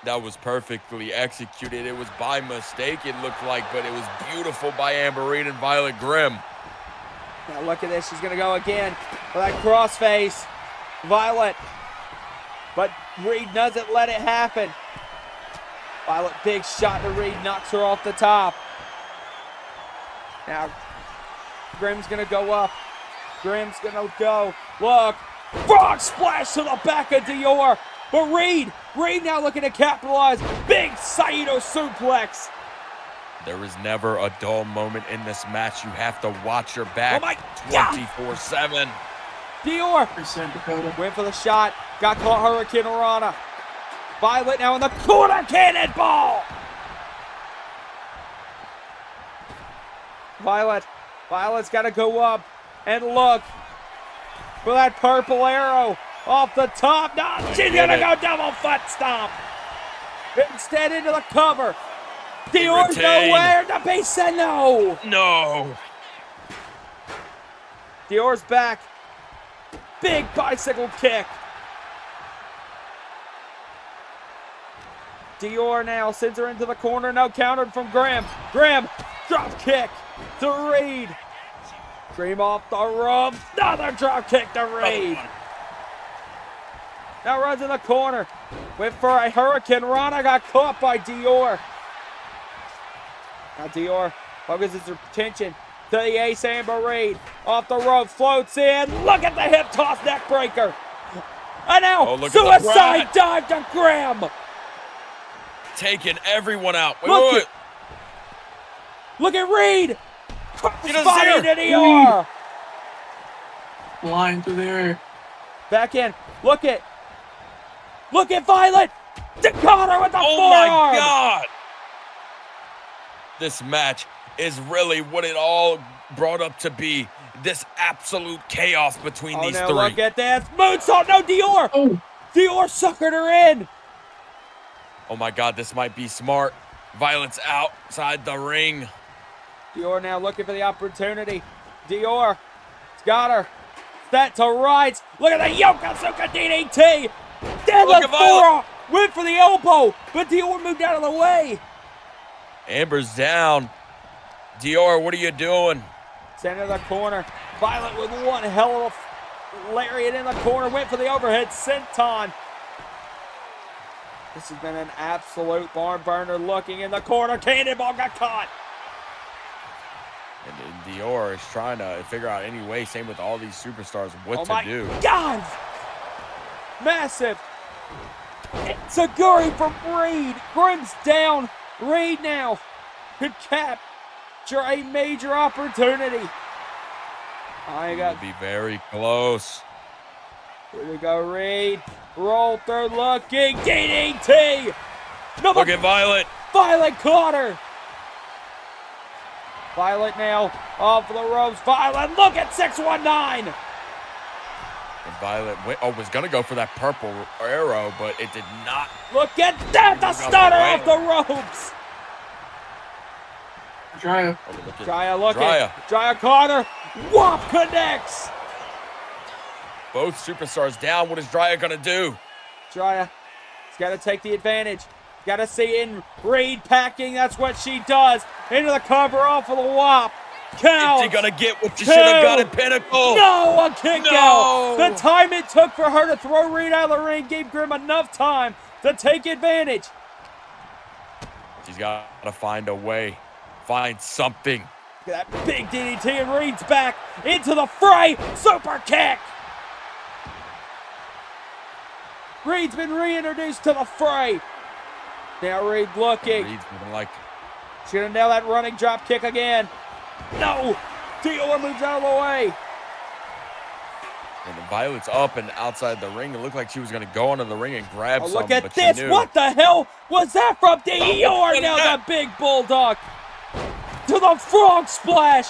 That was perfectly executed. It was by mistake, it looked like, but it was beautiful by Amber Reed and Violet Grimm. Now look at this. She's going to go again for that crossface. Violet. But Reed doesn't let it happen. Violet, big shot to Reed, knocks her off the top. Now, Grimm's going to go up. Grimm's going to go. Look. Frog splash to the back of Dior. But Reed now looking to capitalize. Big Saito suplex. There is never a dull moment in this match. You have to watch your back 24/7. Dior Dakota. went for the shot. Got caught Hurricane Rana. Violet now in the corner cannonball. Violet's got to go up and look for that purple arrow off the top. No, she's going to go double foot stomp. Instead into the cover. Dior's nowhere to be said. No. No. Dior's back. big bicycle kick. Dior now sends her into the corner. No, countered from Graham. Graham, drop kick to Reed. Dream off the rope. Another drop kick to Reed. Now runs in the corner. Went for a hurricane rana. Got caught by Dior. Now Dior focuses her attention to the ace Amber Reed. Off the rope, floats in. Look at the hip toss neck breaker. And now suicide dive to Graham. Taking everyone out. Look at Reed. Crossfire to Dior. Flying through there. Back in. Look at Violet. Dakota with the forearm. Oh my God. This match is really what it all brought up to be. This absolute chaos between these three. Look at this. Moonsault. No, Dior. Oh. Dior suckered her in. Oh my God, this might be smart. Violet's outside the ring. Dior now looking for the opportunity. Dior, it's got her. Set to rights. Look at the Yokosuka DDT. Then the forearm. Went for the elbow, but Dior moved out of the way. Amber's down. Dior, what are you doing? Center of the corner. Violet with one hell of a lariat in the corner. Went for the overhead senton. This has been an absolute barn burner. Looking in the corner. Cannonball got caught. And Dior is trying to figure out any way, same with all these superstars, what to do. God! Massive. It's a Guri from Reed. Grim's down. Reed now could capture a major opportunity. I got. Be very close. Here we go, Reed. Roll through, looking. DDT. No, look at Violet. Violet caught her. Violet now off the ropes. Violet, look at 619. And Violet was going to go for that purple arrow, but it did not. Look at that, the stunner off the ropes. Drya. Drya looking. Drya caught her. Whop connects. Both superstars down. What is Drya going to do? Drya, she's got to take the advantage. Got to see in Reed packing. That's what she does. Into the cover off of the whop. Count. Is she going to get what she should have got at Pinnacle? No, a kick out. The time it took for her to throw Reed out of the ring gave Grim enough time to take advantage. She's got to find a way. Find something. Look at that big DDT and Reed's back into the fray. Super kick. Reed's been reintroduced to the fray. Now Reed looking. Reed's like. She's gonna nail that running drop kick again. No! Dior moves out of the way. And the Violet's up and outside the ring. It looked like she was gonna go into the ring and grab something. Look at this! What the hell was that from Dior? Now the big bulldog to the frog splash.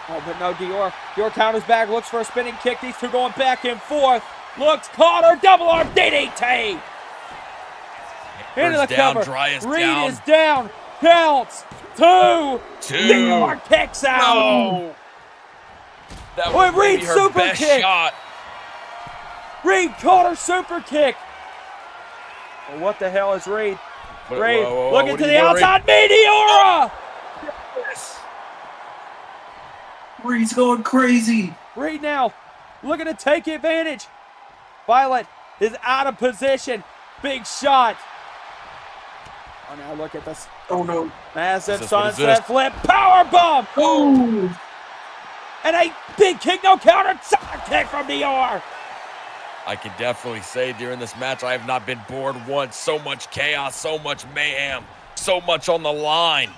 Oh, but no, Dior. Dior counters back, looks for a spinning kick. These two going back and forth. Looks, caught her, double arm DDT. Into the down, cover. Reed down. Is down. Counts. Two. Dior kicks out. No. That was Reed her super best kick. shot. Reed caught her super kick. Well, what the hell is Reed? Reed looking to the outside. Meteora. Yes. Reed's going crazy. Reed now looking to take advantage. Violet is out of position. Big shot. Oh, now look at this. Oh, no. Massive sunset flip. Power bomb. Oh. And a big kick, no counter. Side kick from Dior. I can definitely say during this match, I have not been bored once. So much chaos, so much mayhem, so much on the line.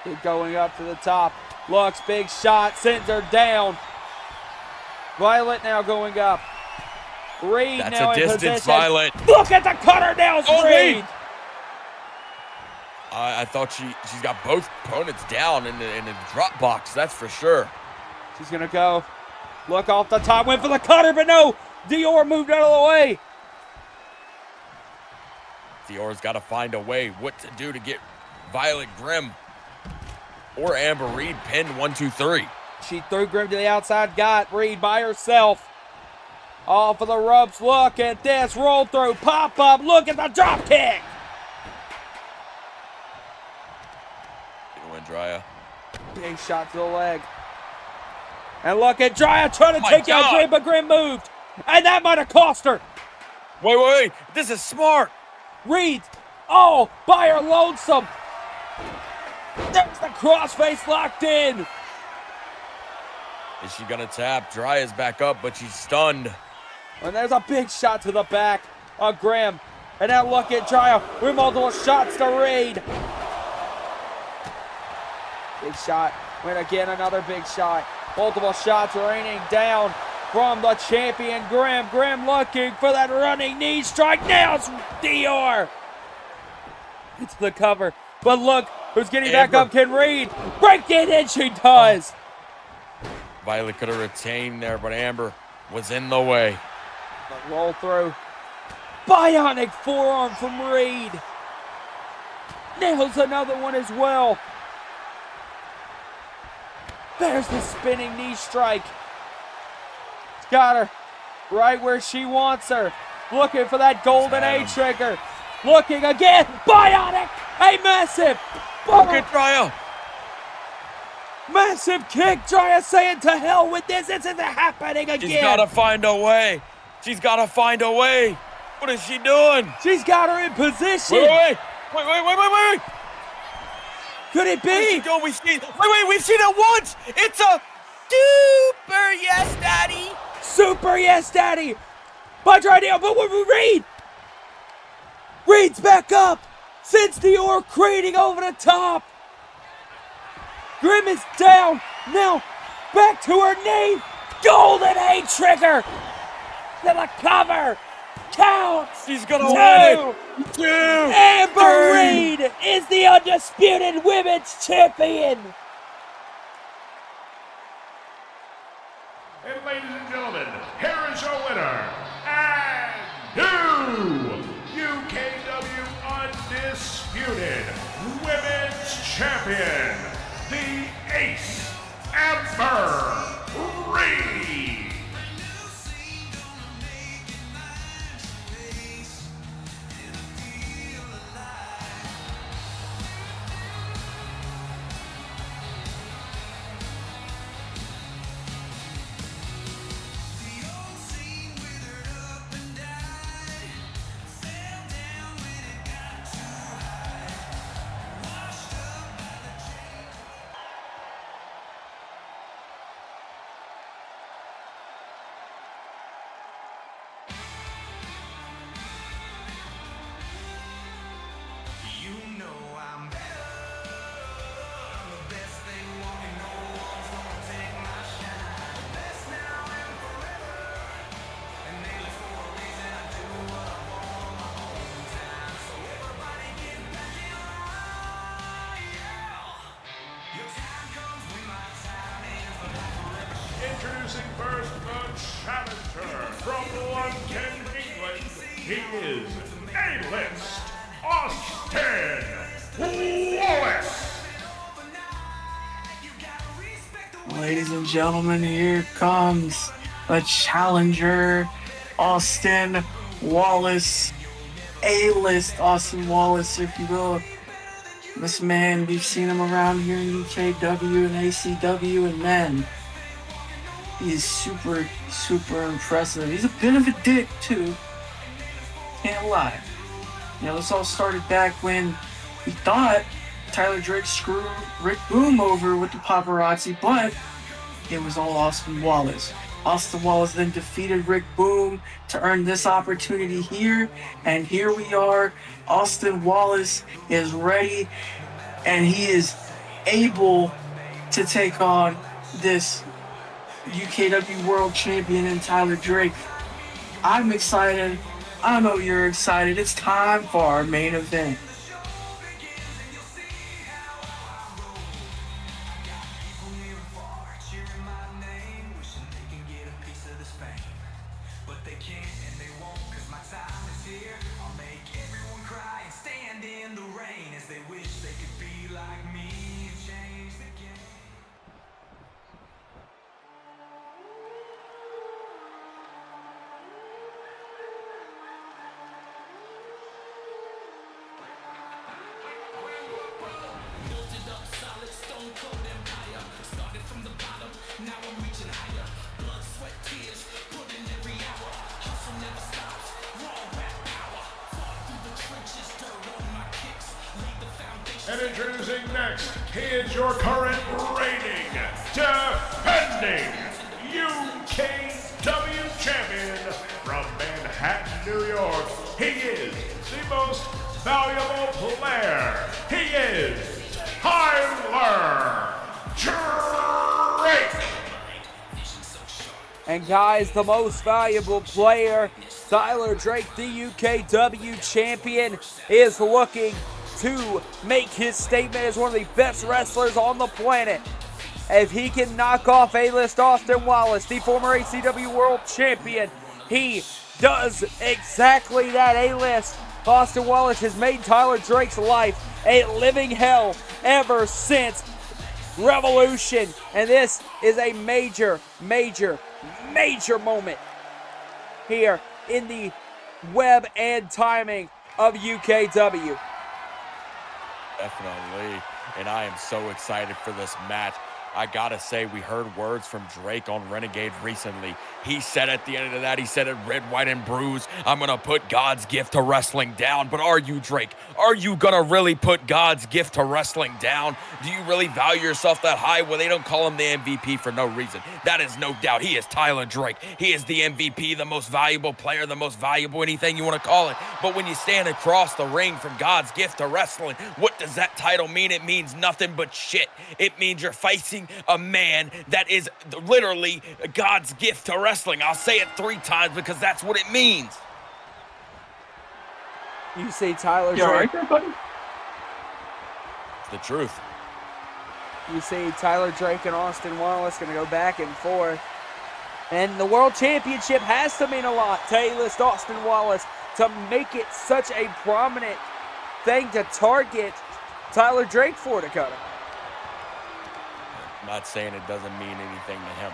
Keep going up to the top. Looks, big shot, sends her down. Violet now going up. Reed That's now a in distance, position. Violet. Look at the cutter nails, Reed. I thought she's got both opponents down in the drop box, that's for sure. She's going to go. Look off the top, went for the cutter, but no. Dior moved out of the way. Dior's got to find a way what to do to get Violet Grimm or Amber Reed pinned 1, 2, 3. She threw Grim to the outside, got Reed by herself. Off of the ropes, look at this, roll through, pop up, look at the drop kick. Gonna win Drya. Big shot to the leg. And look at Drya trying to take out Grim, but Grim moved. And that might have cost her. Wait. This is smart. Reed, all by her lonesome. There's the crossface locked in. Is she gonna tap? Drya's back up, but she's stunned. And there's a big shot to the back of Grim. And now look at Drya with multiple shots to Reed. Big shot. And again, another big shot. Multiple shots raining down from the champion, Grim. Grim looking for that running knee strike. Nails Dior. It's the cover. But look who's getting back up. Can Reed break it? And she does. Violet could have retained there, but Amber was in the way. The roll through. Bionic forearm from Reed. Nails another one as well. There's the spinning knee strike. It's got her right where she wants her. Looking for that golden A trigger. Looking again. Bionic. A massive. Look at Drya. Massive kick. Drya saying to hell with this. This isn't happening again. She's got to find a way. She's got to find a way. What is she doing? She's got her in position. Wait. Could it be? We've seen it once. It's a super yes, daddy. Super yes, daddy. By Drya, but Reed. Reed's back up. Sends Dior craning over the top. Grim is down. Now back to her knee. Golden A trigger. To the cover. Counts. She's gonna win it. 2, Amber Reed is the undisputed women's champion. And ladies and gentlemen, here is your winner and new UKW Undisputed Women's Champion, the Ace, Amber Reed. Introducing first the challenger from London, England. He is A-list Austin Wallace. Ladies and gentlemen, here comes the challenger, Austin Wallace. A-list Austin Wallace, if you will. This man, we've seen him around here in UKW and ACW, and man, he is super, super impressive. He's a bit of a dick, too. Can't lie. You know, this all started back when we thought Tyler Drake screwed Rick Boom over with the paparazzi, but it was all Austin Wallace. Austin Wallace then defeated Rick Boom to earn this opportunity here, and here we are. Austin Wallace is ready, and he is able to take on this UKW World Champion in Tyler Drake. I'm excited. I know you're excited. It's time for our main event. And introducing next, he is your current reigning, defending UKW champion from Manhattan, New York. He is the most valuable player. He is Tyler Drake. And guys, the most valuable player, Tyler Drake, the UKW champion, is looking to make his statement as one of the best wrestlers on the planet. If he can knock off A-list Austin Wallace, the former ACW World Champion, he does exactly that. A-list Austin Wallace has made Tyler Drake's life a living hell ever since Revolution. And this is a major moment here in the web and timing of UKW. Definitely, and I am so excited for this match. I gotta say, we heard words from Drake on Renegade recently. He said at the end of that, he said it red, white, and bruised, I'm gonna put God's gift to wrestling down. But are you, Drake? Are you gonna really put God's gift to wrestling down? Do you really value yourself that high? Well, they don't call him the MVP for no reason. That is no doubt. He is Tyler Drake. He is the MVP, the most valuable player, the most valuable anything you want to call it. But when you stand across the ring from God's gift to wrestling, what does that title mean? It means nothing but shit. It means you're facing a man that is literally God's gift to wrestling. I'll say it 3 times because that's what it means. You see Tyler You all Drake. right there, buddy? It's the truth. You see Tyler Drake and Austin Wallace going to go back and forth. And the World Championship has to mean a lot to A-list Austin Wallace to make it such a prominent thing to target Tyler Drake for, Dakota. I'm not saying it doesn't mean anything to him.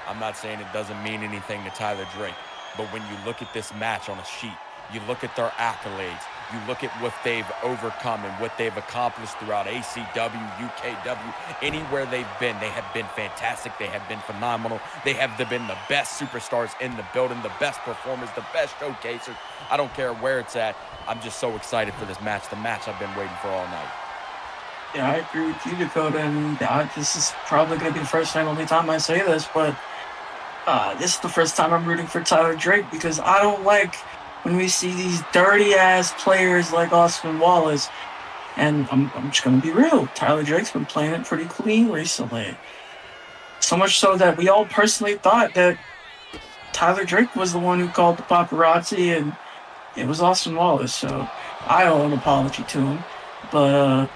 I'm not saying it doesn't mean anything to Tyler Drake. But when you look at this match on a sheet, you look at their accolades, you look at what they've overcome and what they've accomplished throughout ACW, UKW, anywhere they've been, they have been fantastic. They have been phenomenal. They have been the best superstars in the building, the best performers, the best showcasers. I don't care where it's at. I'm just so excited for this match, the match I've been waiting for all night. Yeah, I agree with you, Dakota, and this is probably going to be the first and only time I say this, but this is the first time I'm rooting for Tyler Drake because I don't like when we see these dirty-ass players like Austin Wallace, and I'm just going to be real. Tyler Drake's been playing it pretty clean recently. So much so that we all personally thought that Tyler Drake was the one who called the paparazzi, and it was Austin Wallace, so I owe an apology to him. But,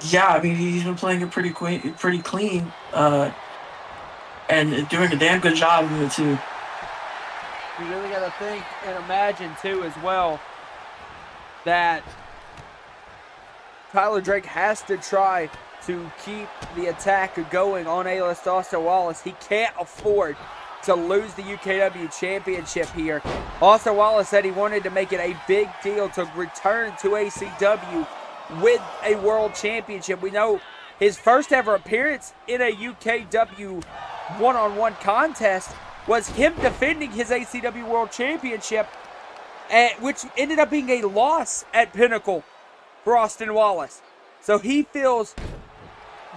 yeah, I mean, he's been playing it pretty clean, and doing a damn good job of it, too. You really got to think and imagine, too, as well, that Tyler Drake has to try to keep the attack going on A-list Austin Wallace. He can't afford to lose the UKW championship here. Austin Wallace said he wanted to make it a big deal to return to ACW with a world championship. We know his first ever appearance in a UKW one-on-one contest was him defending his ACW World Championship, which ended up being a loss at Pinnacle for Austin Wallace. So he feels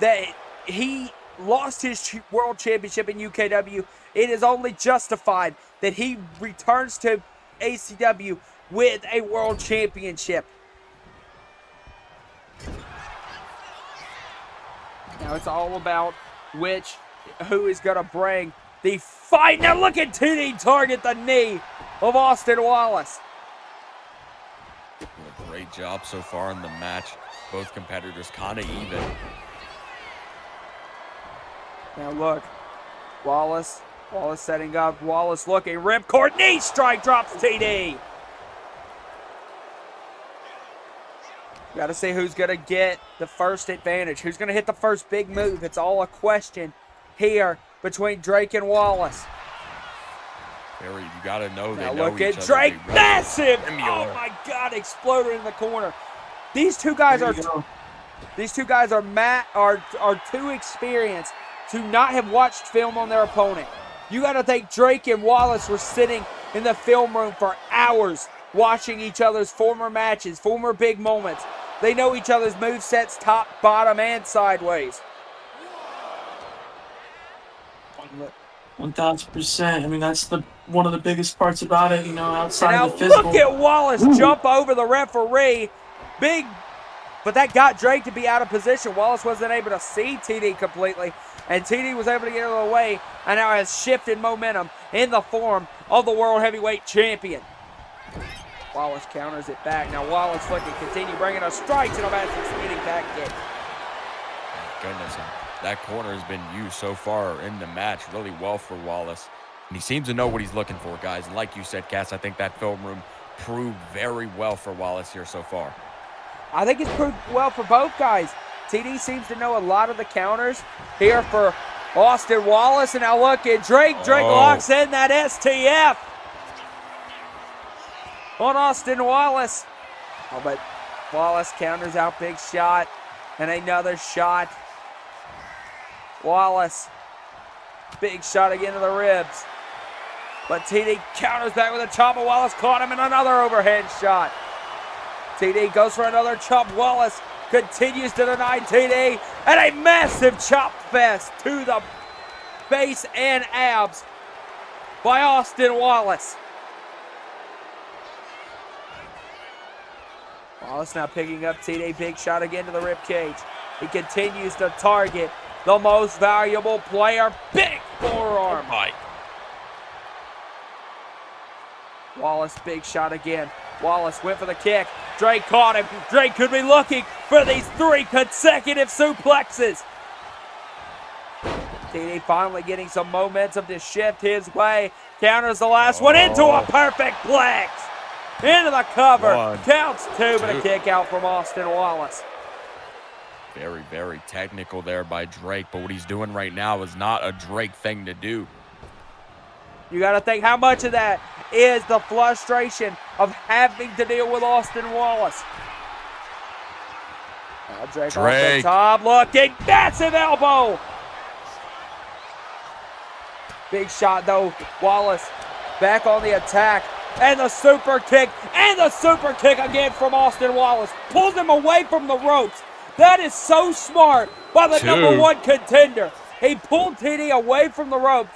that he lost his World Championship in UKW. It is only justified that he returns to ACW with a World Championship. Now it's all about who is going to bring the fight. Now look at TD target the knee of Austin Wallace. Doing a great job so far in the match. Both competitors kind of even. Now look, Wallace setting up, Wallace looking, ripcord knee strike, drops TD. Got to see who's going to get the first advantage, who's going to hit the first big move. It's all a question here between Drake and Wallace. Barry, you got to know now they know look each at other. Drake, They really massive! similar. Oh my God, exploder in the corner. These two guys are too experienced to not have watched film on their opponent. You got to think Drake and Wallace were sitting in the film room for hours watching each other's former matches, former big moments. They know each other's movesets, top, bottom, and sideways. 1000%. I mean, that's one of the biggest parts about it, you know, outside Now of the physical. look at Wallace jump over the referee. Big, but that got Drake to be out of position. Wallace wasn't able to see TD completely, and TD was able to get out of the way, and now has shifted momentum in the form of the World Heavyweight Champion. Wallace counters it back. Now Wallace looking to continue bringing us strikes, and a massive spinning back kick. Goodness, that corner has been used so far in the match really well for Wallace. And he seems to know what he's looking for, guys. And like you said, Cass, I think that film room proved very well for Wallace here so far. I think it's proved well for both guys. TD seems to know a lot of the counters here for Austin Wallace. And now look at Drake. Drake locks in that STF on Austin Wallace. Oh, but Wallace counters out, big shot, and another shot. Wallace, big shot again to the ribs. But TD counters back with a chop, and Wallace caught him in another overhand shot. TD goes for another chop. Wallace continues to deny TD, and a massive chop fest to the face and abs by Austin Wallace. Wallace now picking up TD, big shot again to the rib cage. He continues to target the most valuable player, big forearm. Wallace, big shot again. Wallace went for the kick. Drake caught him. Drake could be looking for these 3 consecutive suplexes. TD finally getting some momentum to shift his way. Counters the last one into a perfect plex. Into the cover. Counts 2, but a kick out from Austin Wallace. Very, very technical there by Drake, but what he's doing right now is not a Drake thing to do. You got to think how much of that is the frustration of having to deal with Austin Wallace. Now Drake off the top, looking, massive elbow. Big shot though, Wallace back on the attack. And the super kick, again from Austin Wallace. Pulls him away from the ropes. That is so smart by the #1 contender. He pulled TD away from the ropes,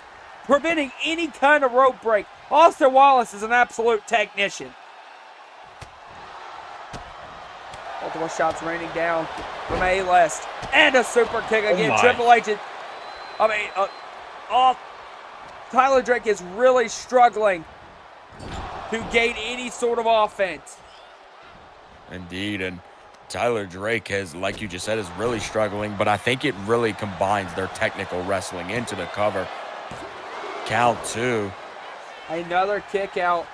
preventing any kind of rope break. Austin Wallace is an absolute technician. Multiple shots raining down from A-List. And a super kick again. Triple H. Tyler Drake is really struggling to gain any sort of offense. Indeed, and Tyler Drake has, like you just said, is really struggling, but I think it really combines their technical wrestling into the cover. Count 2. Another kick out.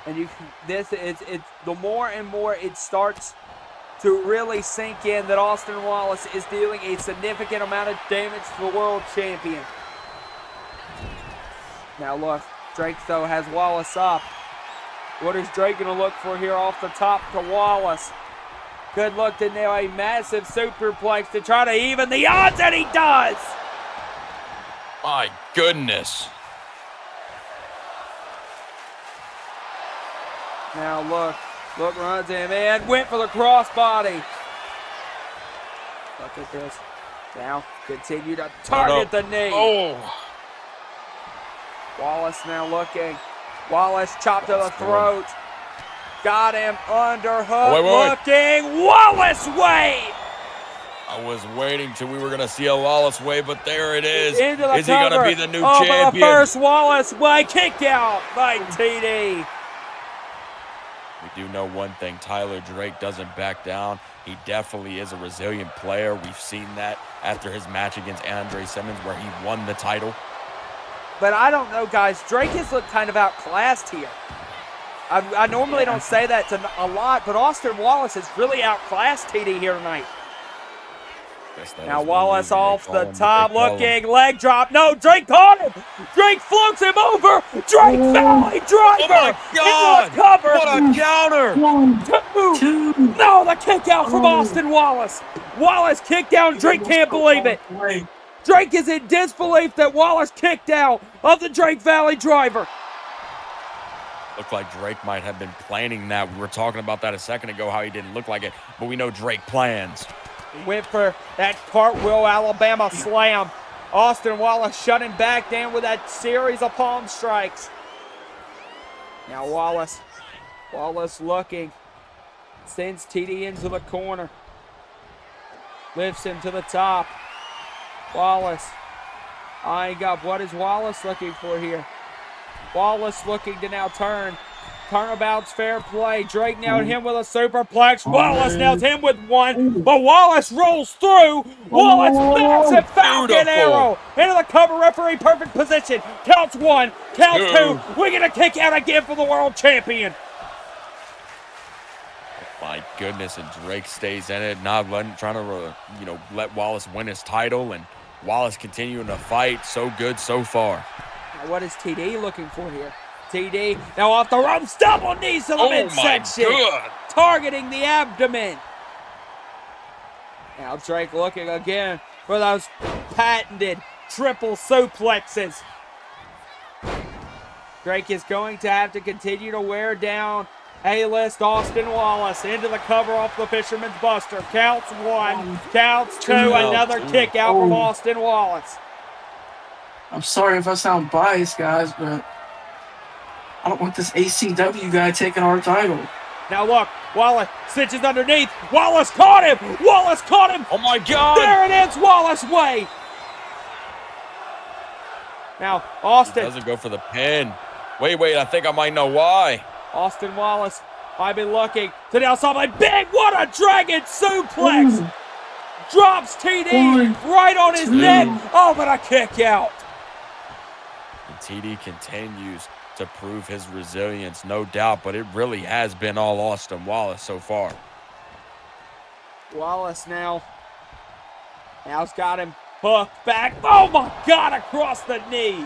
And it's the more and more it starts to really sink in that Austin Wallace is dealing a significant amount of damage to the world champion. Now look, Drake though has Wallace up. What is Drake going to look for here off the top to Wallace? Good look to nail a massive superplex to try to even the odds, and he does! My goodness. Now look runs him in, went for the crossbody. Look at this. Now continue to target the knee. Wallace now looking. Wallace chopped to the throat. Got him underhook. Looking. Wallace wave. I was waiting till we were going to see a Wallace wave, but there it is. Into the is he going to be the new but champion? the first Wallace wave kick out by TD. We do know one thing. Tyler Drake doesn't back down. He definitely is a resilient player. We've seen that after his match against Andre Simmons where he won the title. But I don't know, guys. Drake has looked kind of outclassed here. I normally don't say that a lot, but Austin Wallace has really outclassed TD here tonight. Now Wallace off the top, looking, leg drop. No, Drake caught him. Drake floats him over. Drake Valley driver. Oh my God. Into the cover. What a counter. 1, 2. No, the kick out from Austin Wallace. Wallace kicked down. Drake can't believe it. Drake is in disbelief that Wallace kicked out of the Drake Valley driver. Looked like Drake might have been planning that. We were talking about that a second ago, how he didn't look like it, but we know Drake plans. Went for that cartwheel Alabama slam. Austin Wallace shutting back down with that series of palm strikes. Now Wallace looking. Sends TD into the corner. Lifts him to the top. Wallace eyeing up. What is Wallace looking for here? Wallace looking to now turn. Turnabout's fair play. Drake nailed him with a superplex. Wallace nails him with one, but Wallace rolls through. Wallace massive Falcon arrow into the cover. Referee perfect position. Counts one, counts two. We're gonna kick out again for the world champion. My goodness, and Drake stays in it, not trying to let Wallace win his title, and Wallace continuing to fight. So good so far. Now what is TD looking for here? TD now off the ropes, double knees to the midsection, targeting the abdomen. Now Drake looking again for those patented triple suplexes. Drake is going to have to continue to wear down A-list Austin Wallace into the cover off the Fisherman's Buster. Counts one, counts two, another kick out from Austin Wallace. I'm sorry if I sound biased, guys, but I don't want this ACW guy taking our title. Now look, Wallace stitches underneath. Wallace caught him! Wallace caught him! Oh my God! There it is, Wallace way! Now, Austin. He doesn't go for the pin. Wait, I think I might know why. Austin Wallace might be looking to the outside like big. What a dragon suplex! Drops TD right on his neck. Oh, but a kick out. And TD continues to prove his resilience, no doubt, but it really has been all Austin Wallace so far. Wallace now's got him hooked back. Oh my God, across the knee.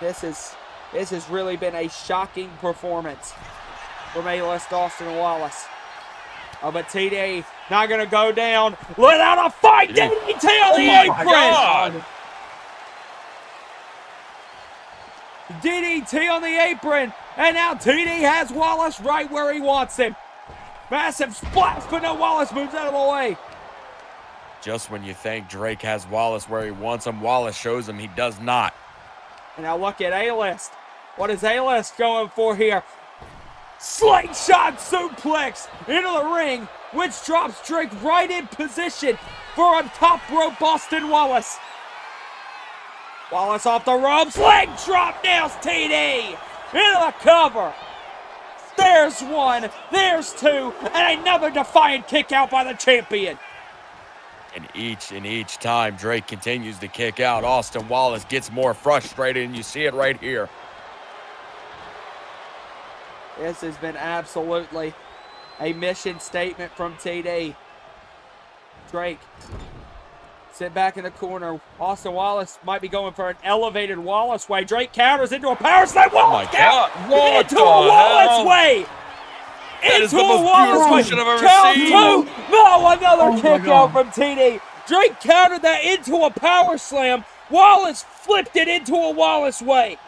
This has really been a shocking performance from A-list Austin Wallace. Oh, but TD not going to go down without a fight. DDT on the apron. DDT on the apron. And now TD has Wallace right where he wants him. Massive splash, but no, Wallace moves out of the way. Just when you think Drake has Wallace where he wants him, Wallace shows him he does not. And now look at A-list. What is A-list going for here? Slingshot suplex into the ring, which drops Drake right in position for a top rope Austin Wallace. Wallace off the ropes, leg drop, nails TD into the cover. There's one, there's two, and another defiant kick out by the champion. And each time Drake continues to kick out, Austin Wallace gets more frustrated, and you see it right here. This has been absolutely a mission statement from TD. Drake, sit back in the corner. Austin Wallace might be going for an elevated Wallace way. Drake counters into a power slam. Oh my God! What into a Wallace way. That is the most beautiful motion I've ever seen. Count two. No, another kick out from TD. Drake countered that into a power slam. Wallace flipped it into a Wallace way.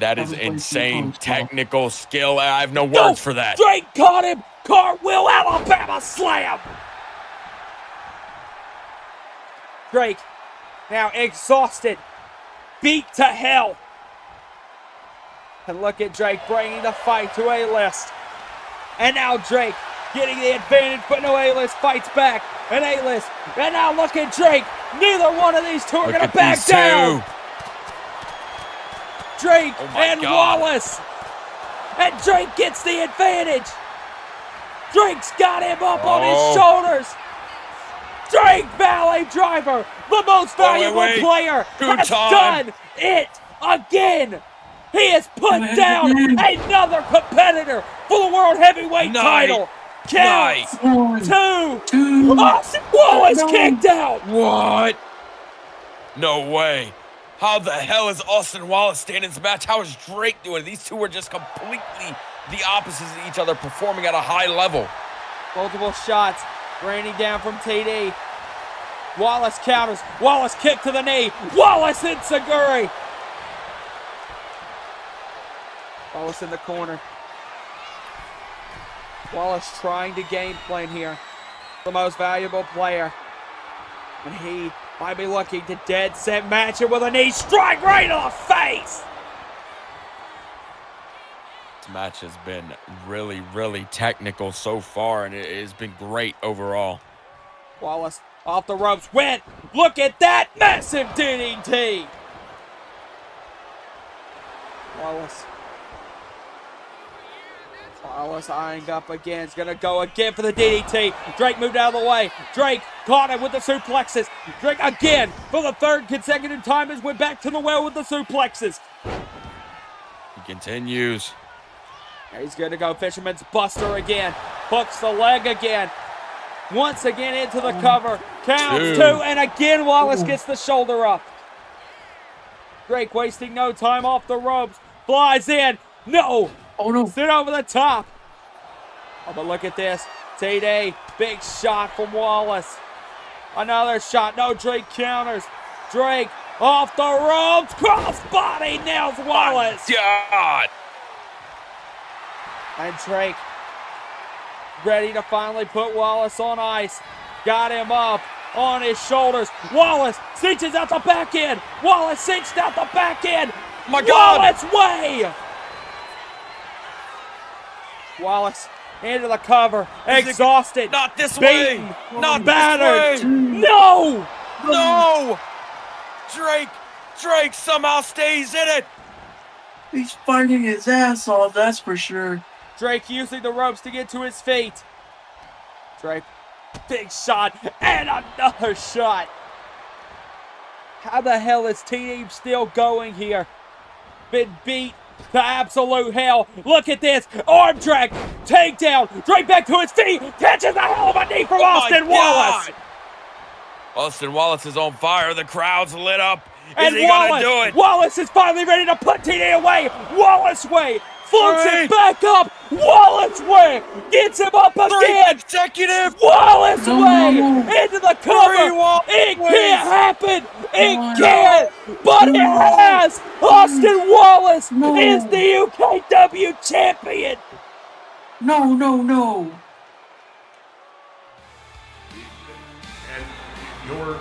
That is insane technical skill. I have no words for that. Drake caught him. Cartwheel Alabama slam. Drake now exhausted, beat to hell. And look at Drake bringing the fight to A-list. And now Drake getting the advantage, but no, A-list fights back. And A-list. And now look at Drake. Neither one of these two are going to back down. Drake and Wallace. And Drake gets the advantage. Drake's got him up on his shoulders. Drake Ballet Driver, the most valuable player, has done it again. He has put down another competitor for the World Heavyweight title. Count two. Austin Wallace kicked out. What? No way. How the hell is Austin Wallace staying in this match? How is Drake doing? These two are just completely the opposites of each other, performing at a high level. Multiple shots raining down from TD. Wallace counters. Wallace kick to the knee. Wallace Enziguri. Wallace in the corner. Wallace trying to game plan here. The most valuable player. And he might be looking to dead set match it with a knee strike right in the face. This match has been really, really technical so far, and it has been great overall. Wallace off the ropes, went. Look at that massive DDT. Wallace eyeing up again. He's going to go again for the DDT. Drake moved out of the way. Drake caught him with the suplexes. Drake again for the third consecutive time has went back to the well with the suplexes. He continues. He's going to go Fisherman's Buster again. Hooks the leg again. Once again into the cover. Counts 2, and again Wallace gets the shoulder up. Drake wasting no time off the ropes. Flies in. No. Oh no. Sit over the top. Oh, but look at this. TD. Big shot from Wallace. Another shot. No, Drake counters. Drake off the ropes. Crossbody nails Wallace. God. And Drake ready to finally put Wallace on ice. Got him up on his shoulders. Wallace cinches out the back end. Wallace cinched out the back end. My God. Wallace way. Wallace into the cover. Exhausted. Not this beaten, way. Not battered. this way. No. No. Drake somehow stays in it. He's fighting his ass off, that's for sure. Drake using the ropes to get to his feet. Drake, big shot, and another shot. How the hell is TD still going here? Been beat to absolute hell. Look at this. Arm drag, takedown. Drake back to his feet. Catches the hell of a knee from Austin Wallace. Austin Wallace is on fire. The crowd's lit up. And is he gonna do it? Wallace is finally ready to put TD away. Wallace way. Floats it back up. Wallace way. Gets him up again. Consecutive. Wallace way. No. Into the cover. It can't happen. It can't. But it has. Austin Wallace is the UKW champion. No. And your